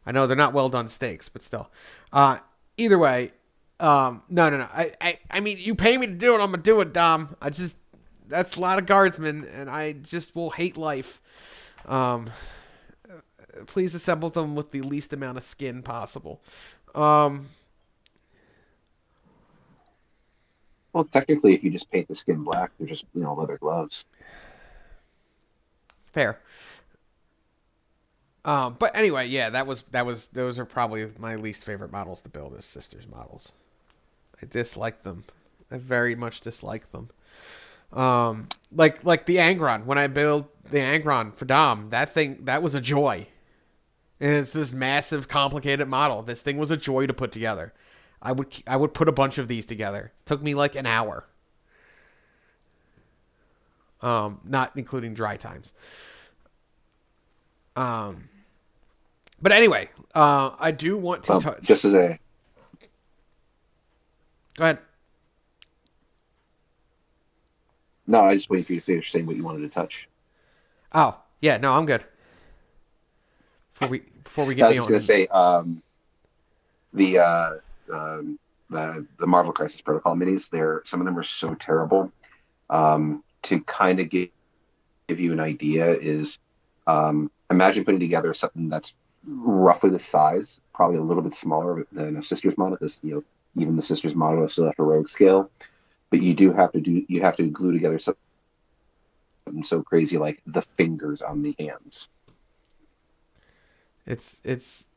Speaker 1: I know they're not well done steaks, but still. Either way, no. I mean, you pay me to do it, I'm gonna do it, Dom. That's a lot of guardsmen, and I just will hate life. Please assemble them with the least amount of skin possible.
Speaker 2: Well, technically, if you just paint the skin black, they're just leather gloves.
Speaker 1: Fair. But anyway, yeah, those are probably my least favorite models to build as Sisters models. I dislike them. I very much dislike them. Like the Angron. When I built the Angron for Dom, that was a joy. And it's this massive, complicated model. This thing was a joy to put together. I would put a bunch of these together. It took me like an hour. Not including dry times. But anyway, I do want to touch.
Speaker 2: Just as a
Speaker 1: Go ahead.
Speaker 2: No, I just waited for you to finish saying what you wanted to touch.
Speaker 1: Oh, yeah, no, I'm good. Before we
Speaker 2: I
Speaker 1: get
Speaker 2: was
Speaker 1: me
Speaker 2: just
Speaker 1: on
Speaker 2: gonna
Speaker 1: in.
Speaker 2: say the the Marvel Crisis Protocol minis. They're some of them are so terrible. To kind of give you an idea is imagine putting together something that's roughly the size, probably a little bit smaller than a Sisters model, because even the Sisters model is still at heroic scale. But you have to glue together something so crazy like the fingers on the hands.
Speaker 1: It's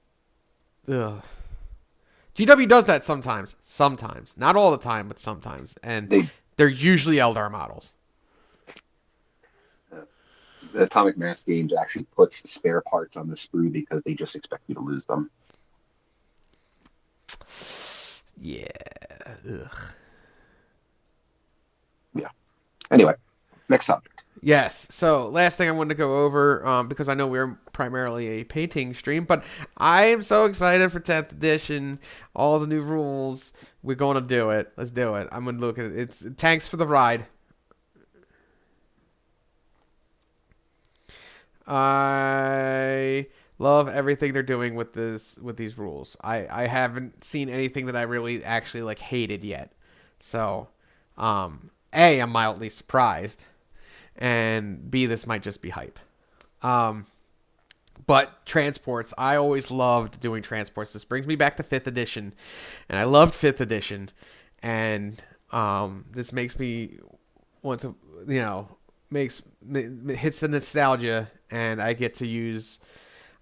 Speaker 1: ugh. GW does that sometimes. Sometimes. Not all the time, but sometimes. And
Speaker 2: They
Speaker 1: they're usually Eldar models.
Speaker 2: the Atomic Mass Games actually puts spare parts on the sprue because they just expect you to lose them.
Speaker 1: Yeah. Ugh.
Speaker 2: Yeah. Anyway, next subject.
Speaker 1: Yes. So last thing I wanted to go over, because I know we're primarily a painting stream, but I am so excited for 10th edition. All the new rules. We're going to do it. Let's do it. I'm going to look at it. It's tanks for the ride. I love everything they're doing with these rules. I haven't seen anything that I really actually like hated yet. So, I'm mildly surprised, and B, this might just be hype. Um, but transports, I always loved doing transports. This brings me back to 5th edition, and I loved 5th edition, and this makes me want to, you know, makes hits the nostalgia, and I get to use.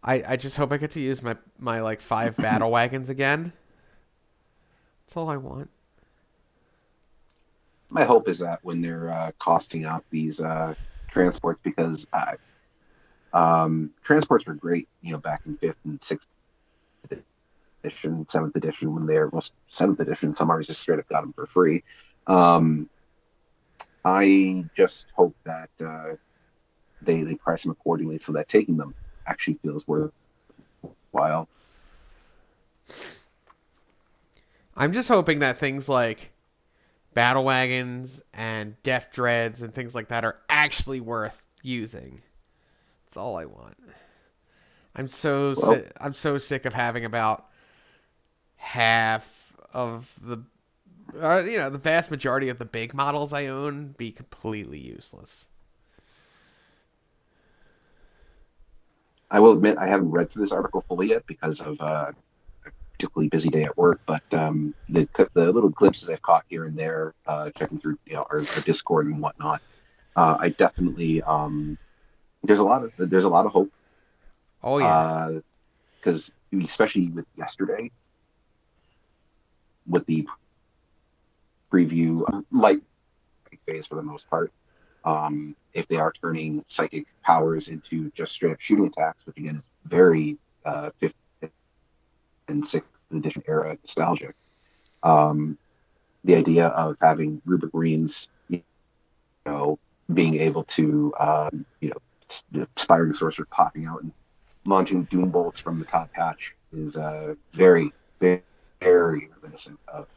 Speaker 1: I just hope I get to use my like 5 battle wagons again. That's all I want.
Speaker 2: My hope is that when they're costing out these transports, because transports were great, back in fifth and sixth edition, seventh edition, when they're most seventh edition, some artists just straight up got them for free. Um, I just hope that they price them accordingly so that taking them actually feels worthwhile.
Speaker 1: I'm just hoping that things like battle wagons and death dreads and things like that are actually worth using. That's all I want.
Speaker 2: Well,
Speaker 1: I'm so sick of having about half of the vast majority of the big models I own be completely useless.
Speaker 2: I will admit I haven't read through this article fully yet because of a particularly busy day at work, but the little glimpses I've caught here and there, checking through our Discord and whatnot, I definitely there's a lot of hope
Speaker 1: Oh yeah.
Speaker 2: because especially with yesterday with the preview light phase for the most part. If they are turning psychic powers into just straight up shooting attacks, which again is very fifth and sixth edition era nostalgic. Um, the idea of having Rubric Marines, know, being able to, Spiring Sorcerer popping out and launching Doom Bolts from the top hatch is very, very, very reminiscent of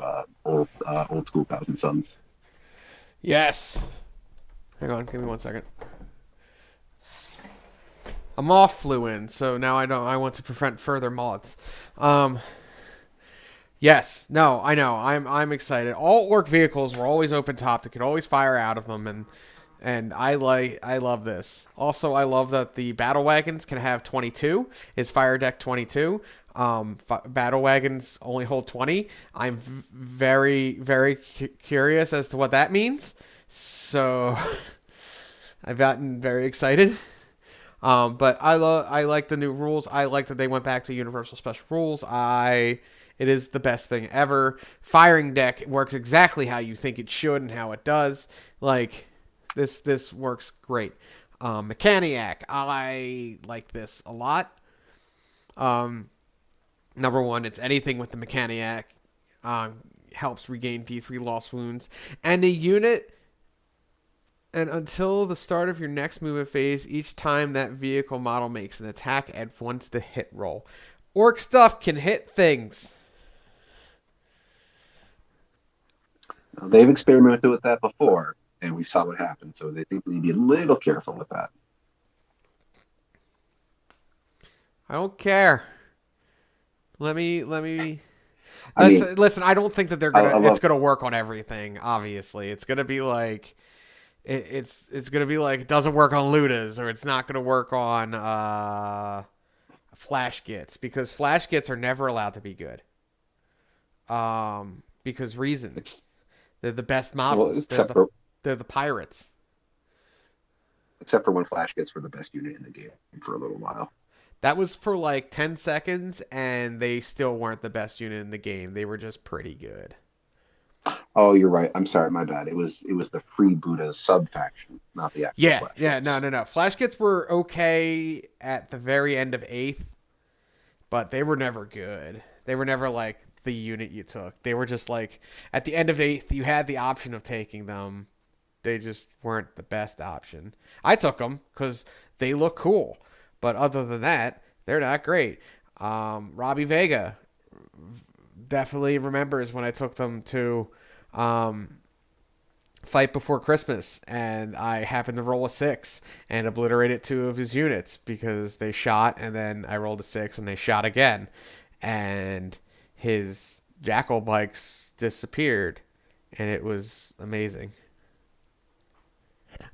Speaker 2: old school Thousand Suns.
Speaker 1: Yes. Hang on, give me 1 second. I'm off flew in, so now I don't. I want to prevent further moths. Um, yes, no, I know. I'm excited. All orc vehicles were always open top. They could always fire out of them, and I love this. Also, I love that the battle wagons can have 22. It's fire deck 22. Battle wagons only hold 20. I'm very very curious as to what that means. So I've gotten very excited. But I like the new rules. I like that they went back to universal special rules. It is the best thing ever. Firing deck works exactly how you think it should and how it does. Like this works great. Mechaniac, I like this a lot. Number one, it's anything with the Mechaniac. Helps regain D3 lost wounds. And a unit, and until the start of your next movement phase, each time that vehicle model makes an attack, add 1 to the hit roll. Orc stuff can hit things.
Speaker 2: They've experimented with that before. and we saw what happened. So they think we need to be a little careful with that.
Speaker 1: I don't care. Let me
Speaker 2: I mean,
Speaker 1: listen. I don't think that they're
Speaker 2: I
Speaker 1: gonna. It's
Speaker 2: love
Speaker 1: gonna work on everything. Obviously, it's gonna be like it's gonna be like it doesn't work on Ludas, or it's not gonna work on Flash Gits, because Flash Gits are never allowed to be good. Because reasons.
Speaker 2: ex-
Speaker 1: They're the best
Speaker 2: well,
Speaker 1: models. They're the pirates.
Speaker 2: except for when Flash gets for the best unit in the game for a little while.
Speaker 1: That was for like 10 seconds, and they still weren't the best unit in the game. They were just pretty good.
Speaker 2: Oh, you're right. I'm sorry, my bad. It was the Free Buddha sub faction, not the actual
Speaker 1: Yeah,
Speaker 2: Flash
Speaker 1: yeah, no,
Speaker 2: hits.
Speaker 1: no, no. Flash Gits were okay at the very end of 8th, but they were never good. They were never like the unit you took. They were just like, at the end of 8th, you had the option of taking them. They just weren't the best option. I took them because they look cool. But other than that, they're not great. Robbie Vega definitely remembers when I took them to um, fight before Christmas, and I happened to roll a 6 and obliterated 2 of his units because they shot, and then I rolled a 6 and they shot again, and his jackal bikes disappeared, and it was amazing.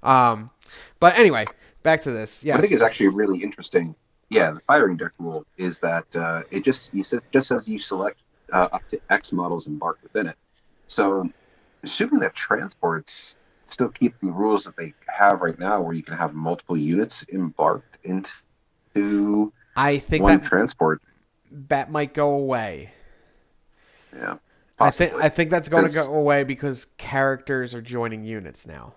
Speaker 1: Um, but anyway, back to this.
Speaker 2: What I think
Speaker 1: Yes,
Speaker 2: is actually really interesting, yeah, the firing deck rule is that it just says you select up to X models embarked within it. So, assuming that transports still keep the rules that they have right now, where you can have multiple units embarked into
Speaker 1: I think
Speaker 2: one
Speaker 1: that
Speaker 2: transport,
Speaker 1: that might go away.
Speaker 2: yeah,
Speaker 1: I
Speaker 2: possibly.
Speaker 1: think that's going to go
Speaker 2: Because
Speaker 1: away because characters are joining units now.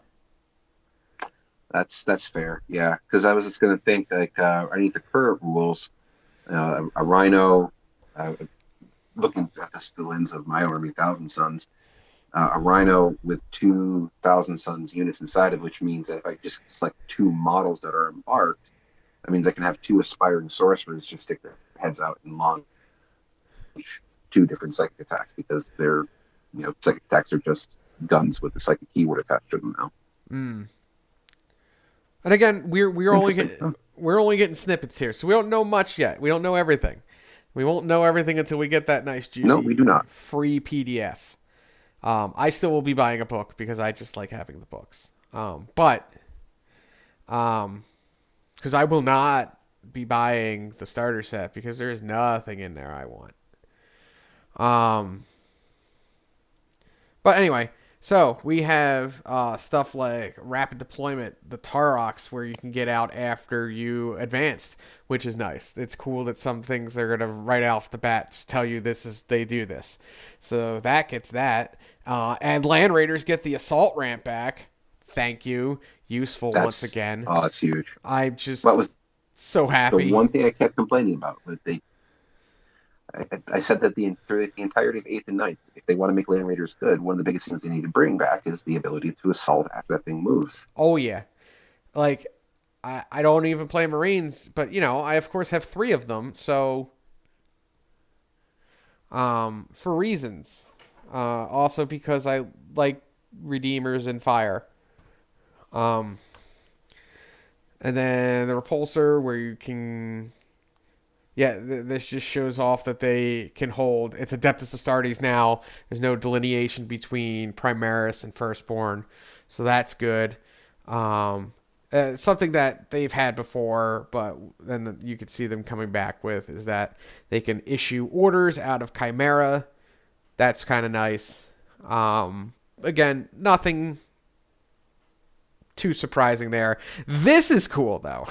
Speaker 2: that's fair, yeah. Because I was just going to think like underneath the current rules, a Rhino, uh, looking at this through the lens of my army, Thousand Sons, a Rhino with 2,000 Suns units inside of, which means that if I just select two models that are embarked, that means I can have two aspiring sorcerers just stick their heads out and launch two different psychic attacks because psychic attacks are just guns with the psychic keyword attached to them now.
Speaker 1: Mm. And again,
Speaker 2: Interesting. Oh,
Speaker 1: we're only getting snippets here, so we don't know much yet. We don't know everything. We won't know everything until we get that nice
Speaker 2: no, we
Speaker 1: juicy
Speaker 2: do not.
Speaker 1: free PDF. I still will be buying a book because I just like having the books. But because I will not be buying the starter set because there's nothing in there I want. Um, but anyway, so we have stuff like rapid deployment, the Tarox, where you can get out after you advanced, which is nice. It's cool that some things are gonna right off the bat just tell you they do this. So that gets that, and Land Raiders get the assault ramp back. Thank you, useful once
Speaker 2: That's
Speaker 1: again.
Speaker 2: oh, it's huge.
Speaker 1: I'm
Speaker 2: What
Speaker 1: just
Speaker 2: was
Speaker 1: so
Speaker 2: the
Speaker 1: happy.
Speaker 2: one thing I kept complaining about? I said that through the entirety of eighth and ninth, if they want to make Land Raiders good, one of the biggest things they need to bring back is the ability to assault after that thing moves.
Speaker 1: Oh yeah, like I don't even play Marines, but I of course have 3 of them, so for reasons. Also because I like Redeemers and Fire. Um, and then the Repulsor, where you can, yeah, this just shows off that they can hold. It's Adeptus Astartes now. There's no delineation between Primaris and Firstborn, so that's good. Something that they've had before, but then you could see them coming back with is that they can issue orders out of Chimera. That's kind of nice. Again, nothing too surprising there. This is cool though.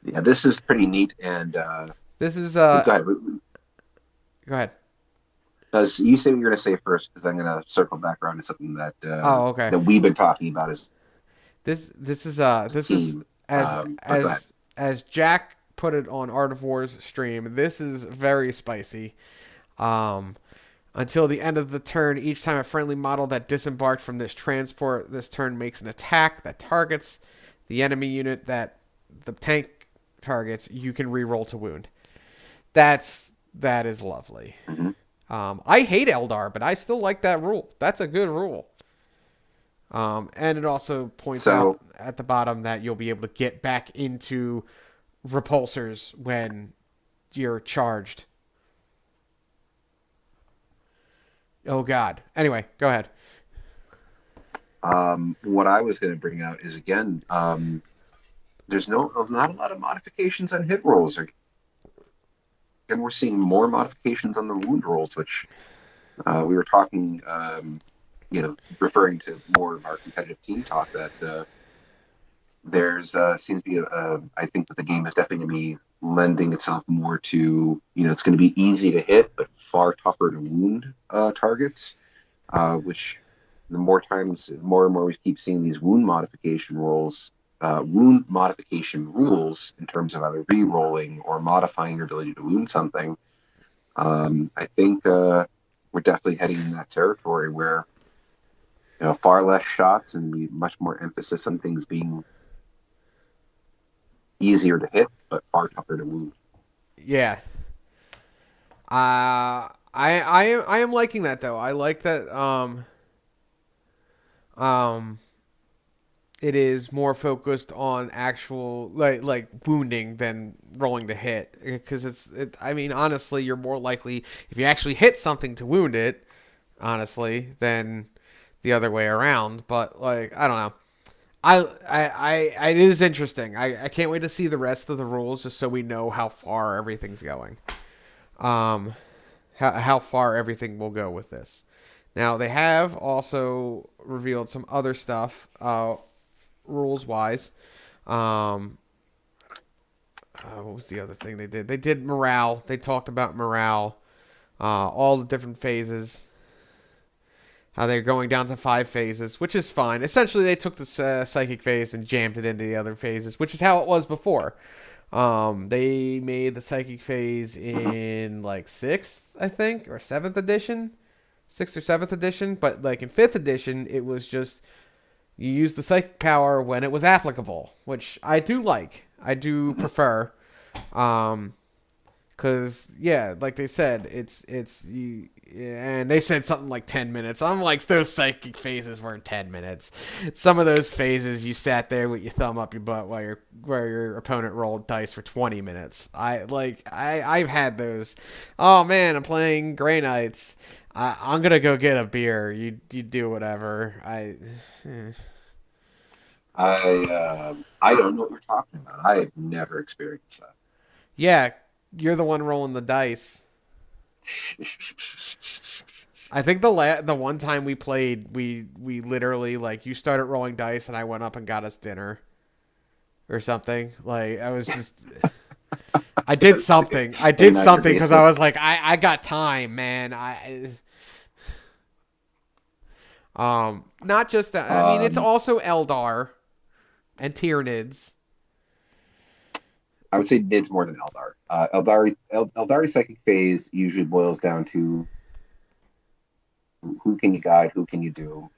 Speaker 2: Yeah, this is pretty neat. And
Speaker 1: This is
Speaker 2: go ahead.
Speaker 1: go ahead.
Speaker 2: As you say what you're going to say first, because I'm going to circle back around to something that
Speaker 1: Oh, okay.
Speaker 2: that we've been talking about as a
Speaker 1: This is
Speaker 2: team.
Speaker 1: as
Speaker 2: But go ahead.
Speaker 1: as Jack put it on Art of War's stream. This is very spicy. Until the end of the turn, each time a friendly model that disembarked from this transport this turn makes an attack that targets the enemy unit that the tank targets, you can reroll to wound. That is lovely.
Speaker 2: Mm-hmm.
Speaker 1: I hate Eldar, but I still like that rule. That's a good rule. And it also points out
Speaker 2: So
Speaker 1: at the bottom that you'll be able to get back into repulsors when you're charged. Oh God. Anyway, go ahead.
Speaker 2: what I was going to bring out is again, there's not a lot of modifications on hit rolls. Again, we're seeing more modifications on the wound rolls, which we were talking, referring to more of our competitive team talk that there's seems to be I think that the game is definitely going to be lending itself more to, it's going to be easy to hit but far tougher to wound targets, which the more times, more and more we keep seeing these wound modification rules in terms of either re-rolling or modifying your ability to wound something. I think we're definitely heading in that territory where, far less shots and much more emphasis on things being easier to hit but far tougher to wound.
Speaker 1: Yeah. I am liking that though. I like that. Um, it is more focused on actual like wounding than rolling to hit because I mean honestly you're more likely if you actually hit something to wound it honestly than the other way around, but like I don't know. It is interesting. I can't wait to see the rest of the rules just so we know how far everything's going. Um, how far everything will go with this. Now they have also revealed some other stuff, rules wise. Um, what was the other thing they did? They did morale. They talked about morale, all the different phases. How they're going down to 5 phases, which is fine. Essentially, they took the psychic phase and jammed it into the other phases, which is how it was before. They made the psychic phase in like sixth, I think, or seventh edition, sixth or seventh edition. But like in fifth edition, it was just you use the psychic power when it was applicable, which I do like. I do prefer. Um, Cause yeah, like they said, it's you, and they said something like 10 minutes. I'm like those psychic phases weren't 10 minutes. Some of those phases you sat there with your thumb up your butt while your opponent rolled dice for 20 minutes. I've had those. Oh man, I'm playing Grey Knights. I'm gonna go get a beer. You do whatever.
Speaker 2: I don't know what you're talking about. I have never experienced that.
Speaker 1: Yeah, you're the one rolling the dice. I think the one time we played, we literally like you started rolling dice and I went up and got us dinner or something. Like I was just I did something. I did
Speaker 2: Hanging out in your
Speaker 1: something because I
Speaker 2: basement.
Speaker 1: was like I got time, man. Not just that. I mean, it's
Speaker 2: Um,
Speaker 1: also Eldar and Tyranids.
Speaker 2: I would say Nid's more than Eldar. Eldari psychic phase usually boils down to who can you guide, who can you do.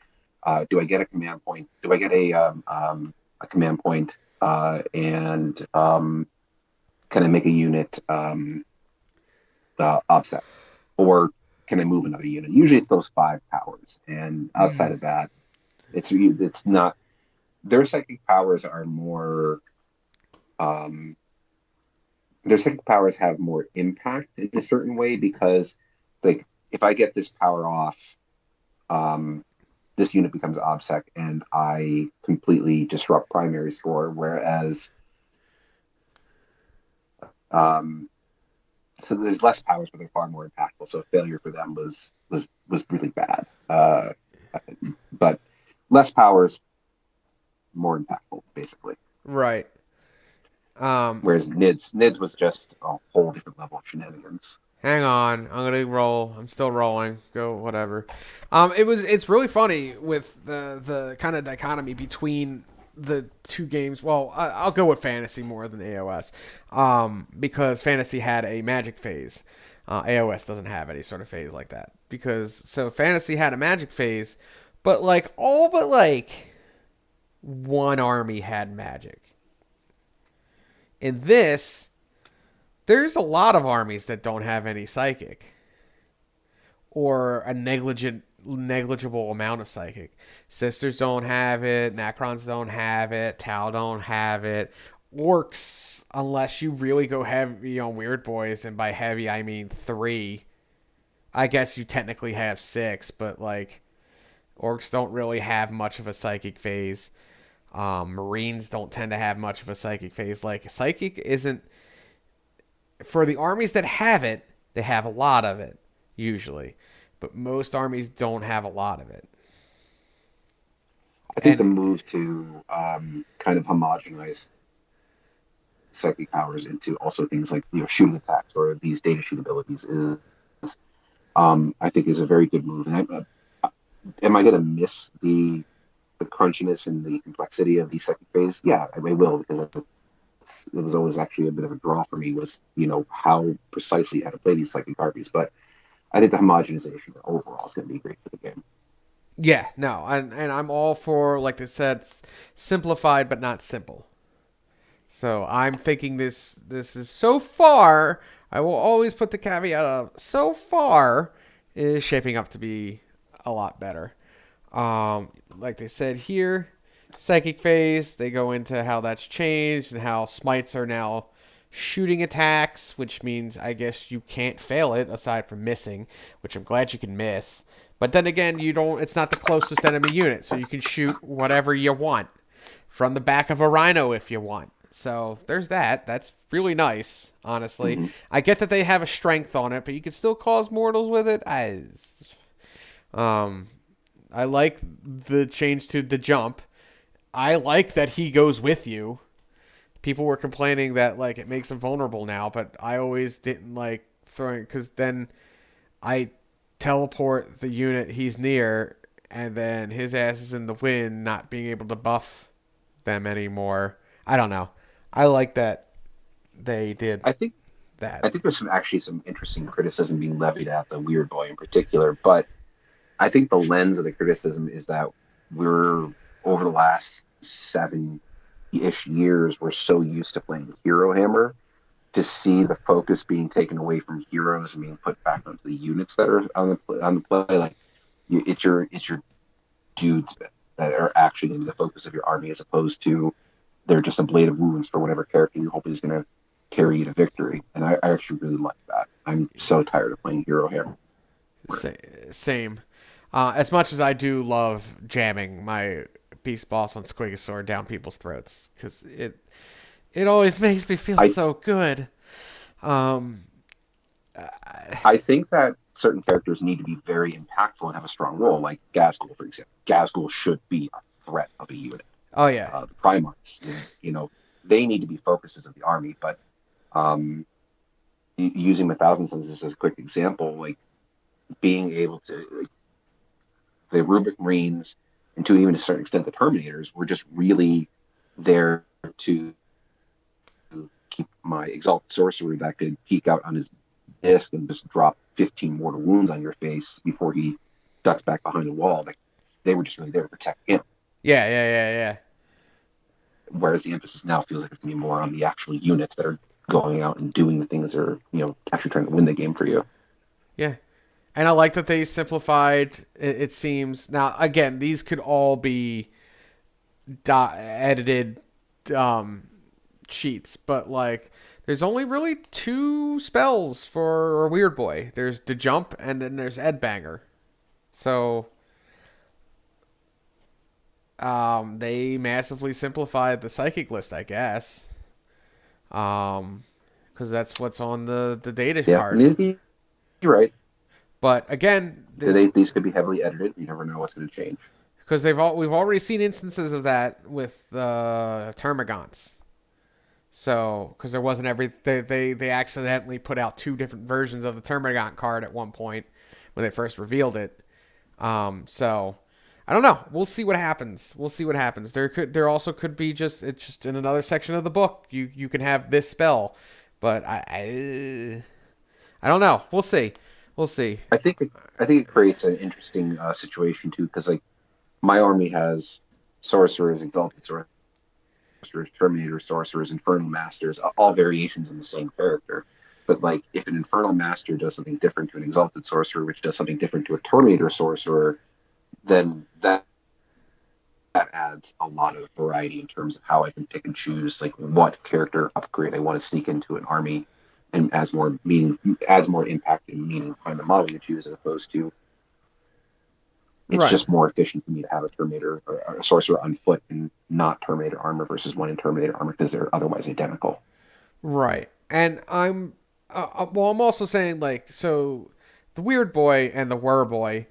Speaker 2: Do I get a command point? Do I get a command point? And can I make a unit offset, or can I move another unit? Usually, it's those five powers, and outside
Speaker 1: Mm,
Speaker 2: of that, it's not. Their psychic powers are more. Um, their psychic powers have more impact in a certain way because, like, if I get this power off, um, this unit becomes obsec and I completely disrupt primary score. Whereas, um, so there's less powers, but they're far more impactful. So failure for them was really bad. But less powers, more impactful, basically.
Speaker 1: right. Um,
Speaker 2: Whereas Nids was just a whole different level of shenanigans.
Speaker 1: Hang on, I'm gonna roll. I'm still rolling. Go whatever. It's really funny with the kind of dichotomy between the two games. Well, I'll go with fantasy more than AOS, because fantasy had a magic phase. AOS doesn't have any sort of phase like that because so fantasy had a magic phase, but like all but like one army had magic. In this, there's a lot of armies that don't have any psychic. or a negligible amount of psychic. Sisters don't have it, Necrons don't have it, Tau don't have it. Orcs, unless you really go heavy on weird boys, and by heavy I mean 3. I guess you technically have 6, but like orcs don't really have much of a psychic phase. Marines don't tend to have much of a psychic phase. Like psychic isn't for the armies that have it. They have a lot of it usually, but most armies don't have a lot of it.
Speaker 2: I think the
Speaker 1: And
Speaker 2: move to kind of homogenize psychic powers into also things like shooting attacks or these data shoot abilities is I think is a very good move. And am I going to miss the crunchiness and the complexity of the second phase? Yeah, I will, because it was always actually a bit of a draw for me, was how precisely how to play these psychic armies. But I think the homogenization overall is going to be great for the game.
Speaker 1: yeah, no, and I'm all for, like they said, simplified but not simple. So I'm thinking this is so far. I will always put the caveat of so far is shaping up to be a lot better. Like they said here, psychic phase. They go into how that's changed and how smites are now shooting attacks, which means I guess you can't fail it aside from missing, which I'm glad you can miss. But then again, you don't. It's not the closest enemy unit, so you can shoot whatever you want from the back of a rhino if you want. So there's that. That's really nice, honestly.
Speaker 2: Mm-hmm.
Speaker 1: I get that they have a strength on it, but you can still cause mortals with it. Um, I like the change to the jump. I like that he goes with you. People were complaining that like it makes him vulnerable now, but I always didn't like throwing, because then I teleport the unit he's near, and then his ass is in the wind, not being able to buff them anymore. I don't know. I like that they did
Speaker 2: I think
Speaker 1: that.
Speaker 2: I think there's some interesting criticism being levied at the Weird Boy in particular, but I think the lens of the criticism is that we're over the last 7-ish years, we're so used to playing Hero Hammer, to see the focus being taken away from heroes and being put back onto the units that are on the play. Like it's your dudes that are actually going to be the focus of your army, as opposed to they're just a blade of wounds for whatever character you're hoping is going to carry you to victory. And I actually really like that. I'm so tired of playing Hero Hammer.
Speaker 1: Same. As much as I do love jamming my beast boss on Squigosaur down people's throats, because it always makes me feel
Speaker 2: I
Speaker 1: so good. Um,
Speaker 2: I think that certain characters need to be very impactful and have a strong role, like Gazgul, for example. Gazgul should be a threat of a unit.
Speaker 1: oh yeah,
Speaker 2: The Primarchs, they need to be focuses of the army. But using the Thousand Sons as a quick example, like being able to, like, the Rubric Marines, and to even a certain extent the Terminators, were just really there to keep my Exalted Sorcerer that could peek out on his disc and just drop 15 mortal wounds on your face before he ducks back behind the wall. Like, they were just really there to protect him.
Speaker 1: yeah.
Speaker 2: Whereas the emphasis now feels like it's going to be more on the actual units that are going out and doing the things that are, actually trying to win the game for you.
Speaker 1: Yeah. And I like that they simplified, it seems. Now, again, these could all be edited sheets, but like, there's only really 2 spells for a Weird Boy. There's the jump, and then there's Edbanger. So, they massively simplified the psychic list, I guess. Because that's what's on the data
Speaker 2: Yeah,
Speaker 1: card.
Speaker 2: you're right.
Speaker 1: But again,
Speaker 2: These could be heavily edited. You never know what's going to change.
Speaker 1: because we've already seen instances of that with the Termagants. So, because there wasn't they accidentally put out 2 different versions of the Termagant card at one point when they first revealed it. So I don't know. We'll see what happens. There also could be it's just in another section of the book. You can have this spell, but I don't know. We'll see.
Speaker 2: I think it creates an interesting situation too, because like my army has sorcerers, exalted sorcerers, terminator sorcerers, infernal masters, all variations in the same character. But like, if an Infernal Master does something different to an Exalted Sorcerer, which does something different to a Terminator Sorcerer, then that adds a lot of variety in terms of how I can pick and choose like what character upgrade I want to sneak into an army, and adds more impact and meaning behind the model you choose, as opposed to it's
Speaker 1: Right.
Speaker 2: just more efficient for me to have a Terminator or a Sorcerer on foot and not Terminator armor versus one in Terminator armor because they're otherwise identical.
Speaker 1: Right. And I'm also saying like so the Weird Boy and the Were Boy,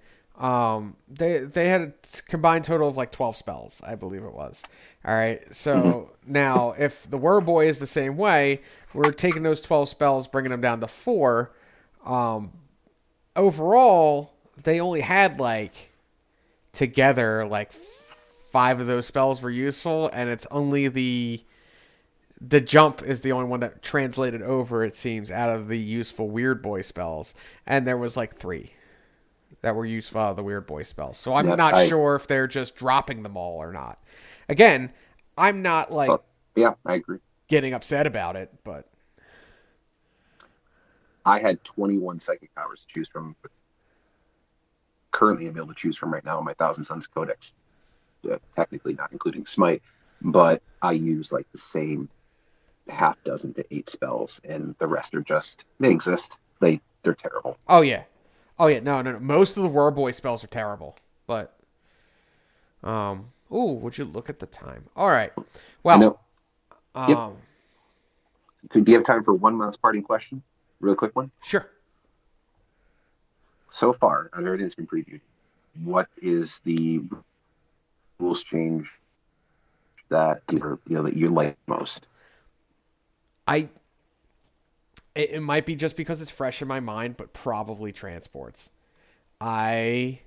Speaker 1: they had a combined total of like 12 spells, I believe it was. All right.
Speaker 2: Mm-hmm.
Speaker 1: So now if the Were Boy is the same way, we're taking those 12 spells, bringing them down to 4. Um, Overall, they only had like together like 5 of those spells were useful, and it's only the jump is the only one that translated over, it seems, out of the useful Weird Boy spells. And there was like 3 that were useful out of the Weird Boy spells. So I'm
Speaker 2: Yeah,
Speaker 1: not sure if they're just dropping them all or not. Again, I'm not like
Speaker 2: yeah, I agree.
Speaker 1: getting upset about it, but
Speaker 2: I had 21 psychic powers to choose from. Currently, I'm able to choose from right now in my Thousand Suns Codex. Technically, not including Smite, but I use like the same half dozen to 8 spells, and the rest are just they exist. They're terrible.
Speaker 1: oh yeah. Oh yeah, no. Most of the Were Boy spells are terrible. But ooh, would you look at the time? All right.
Speaker 2: I
Speaker 1: Well,
Speaker 2: know. Yep.
Speaker 1: um
Speaker 2: Do you have time for one last parting question? Real quick one.
Speaker 1: sure.
Speaker 2: So far, on everything that's been previewed, what is the rules change that you like most?
Speaker 1: I it might be just because it's fresh in my mind, but probably transports. I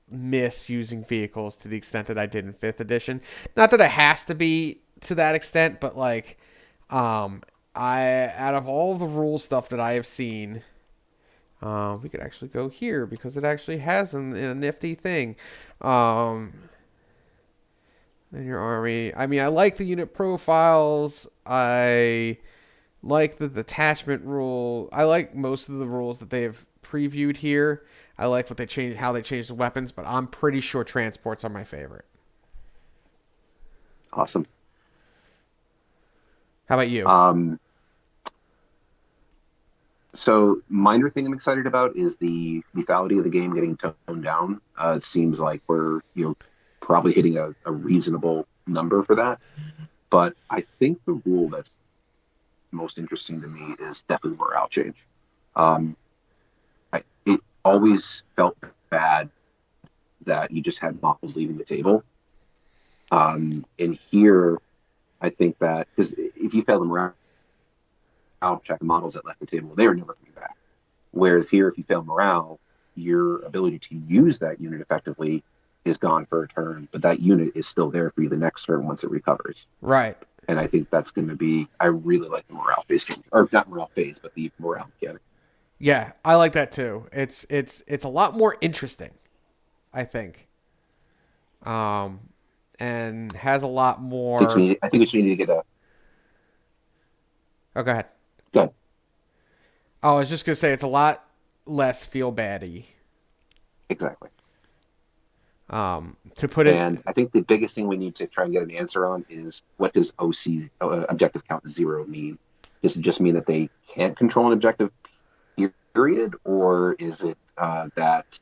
Speaker 1: miss using vehicles to the extent that I did in 5th edition. Not that it has to be to that extent, but like I out of all the rule stuff that I have seen, we could actually go here because it actually has a nifty thing. In your army. I mean, I like the unit profiles. I like the detachment rule. I like most of the rules that they have previewed here. I like what they change, how they change the weapons, but I'm pretty sure transports are my favorite.
Speaker 2: Awesome.
Speaker 1: How about you?
Speaker 2: So minor thing I'm excited about is the lethality of the game getting toned down. It seems like we're probably hitting a reasonable number for that. But I think the rule that's most interesting to me is definitely morale change. Um, it always felt bad that you just had models leaving the table. And here, I think that because if you fail the morale check, the models that left the table, they are never coming back. Whereas here, if you fail morale, your ability to use that unit effectively is gone for a turn, but that unit is still there for you the next turn once it recovers.
Speaker 1: Right.
Speaker 2: And I think that's going to be. I really like the morale phase change, or not morale phase, but the morale mechanic.
Speaker 1: Yeah, I like that too. It's a lot more interesting, I think. Um, and has a lot more.
Speaker 2: I think we need to get a.
Speaker 1: Oh, go ahead.
Speaker 2: Good.
Speaker 1: Oh, I was just gonna say it's a lot less feel baddy.
Speaker 2: Exactly.
Speaker 1: To put it.
Speaker 2: And I think the biggest thing we need to try and get an answer on is what does OC objective count 0 mean? Does it just mean that they can't control an objective period, or is it that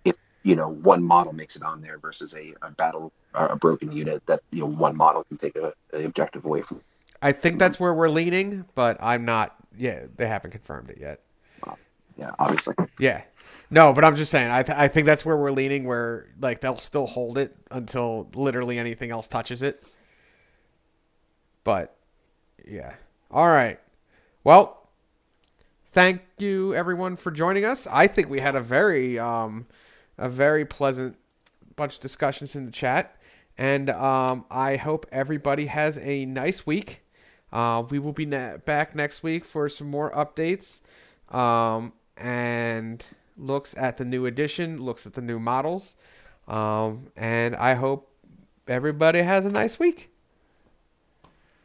Speaker 2: if one model makes it on there versus a battle a broken unit that one model can take an objective away from
Speaker 1: I think
Speaker 2: them?
Speaker 1: that's where we're leaning, but I'm not. Yeah, they haven't confirmed it yet.
Speaker 2: Yeah, obviously.
Speaker 1: Yeah, no, but I'm just saying. I think that's where we're leaning. Where like they'll still hold it until literally anything else touches it. But yeah, all right. Well, thank you everyone for joining us. I think we had a very pleasant bunch of discussions in the chat, and I hope everybody has a nice week. We will be back next week for some more updates, and looks at the new edition, looks at the new models, and I hope everybody has a nice week.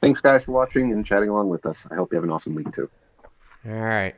Speaker 2: Thanks, guys, for watching and chatting along with us. I hope you have an awesome week, too.
Speaker 1: All right.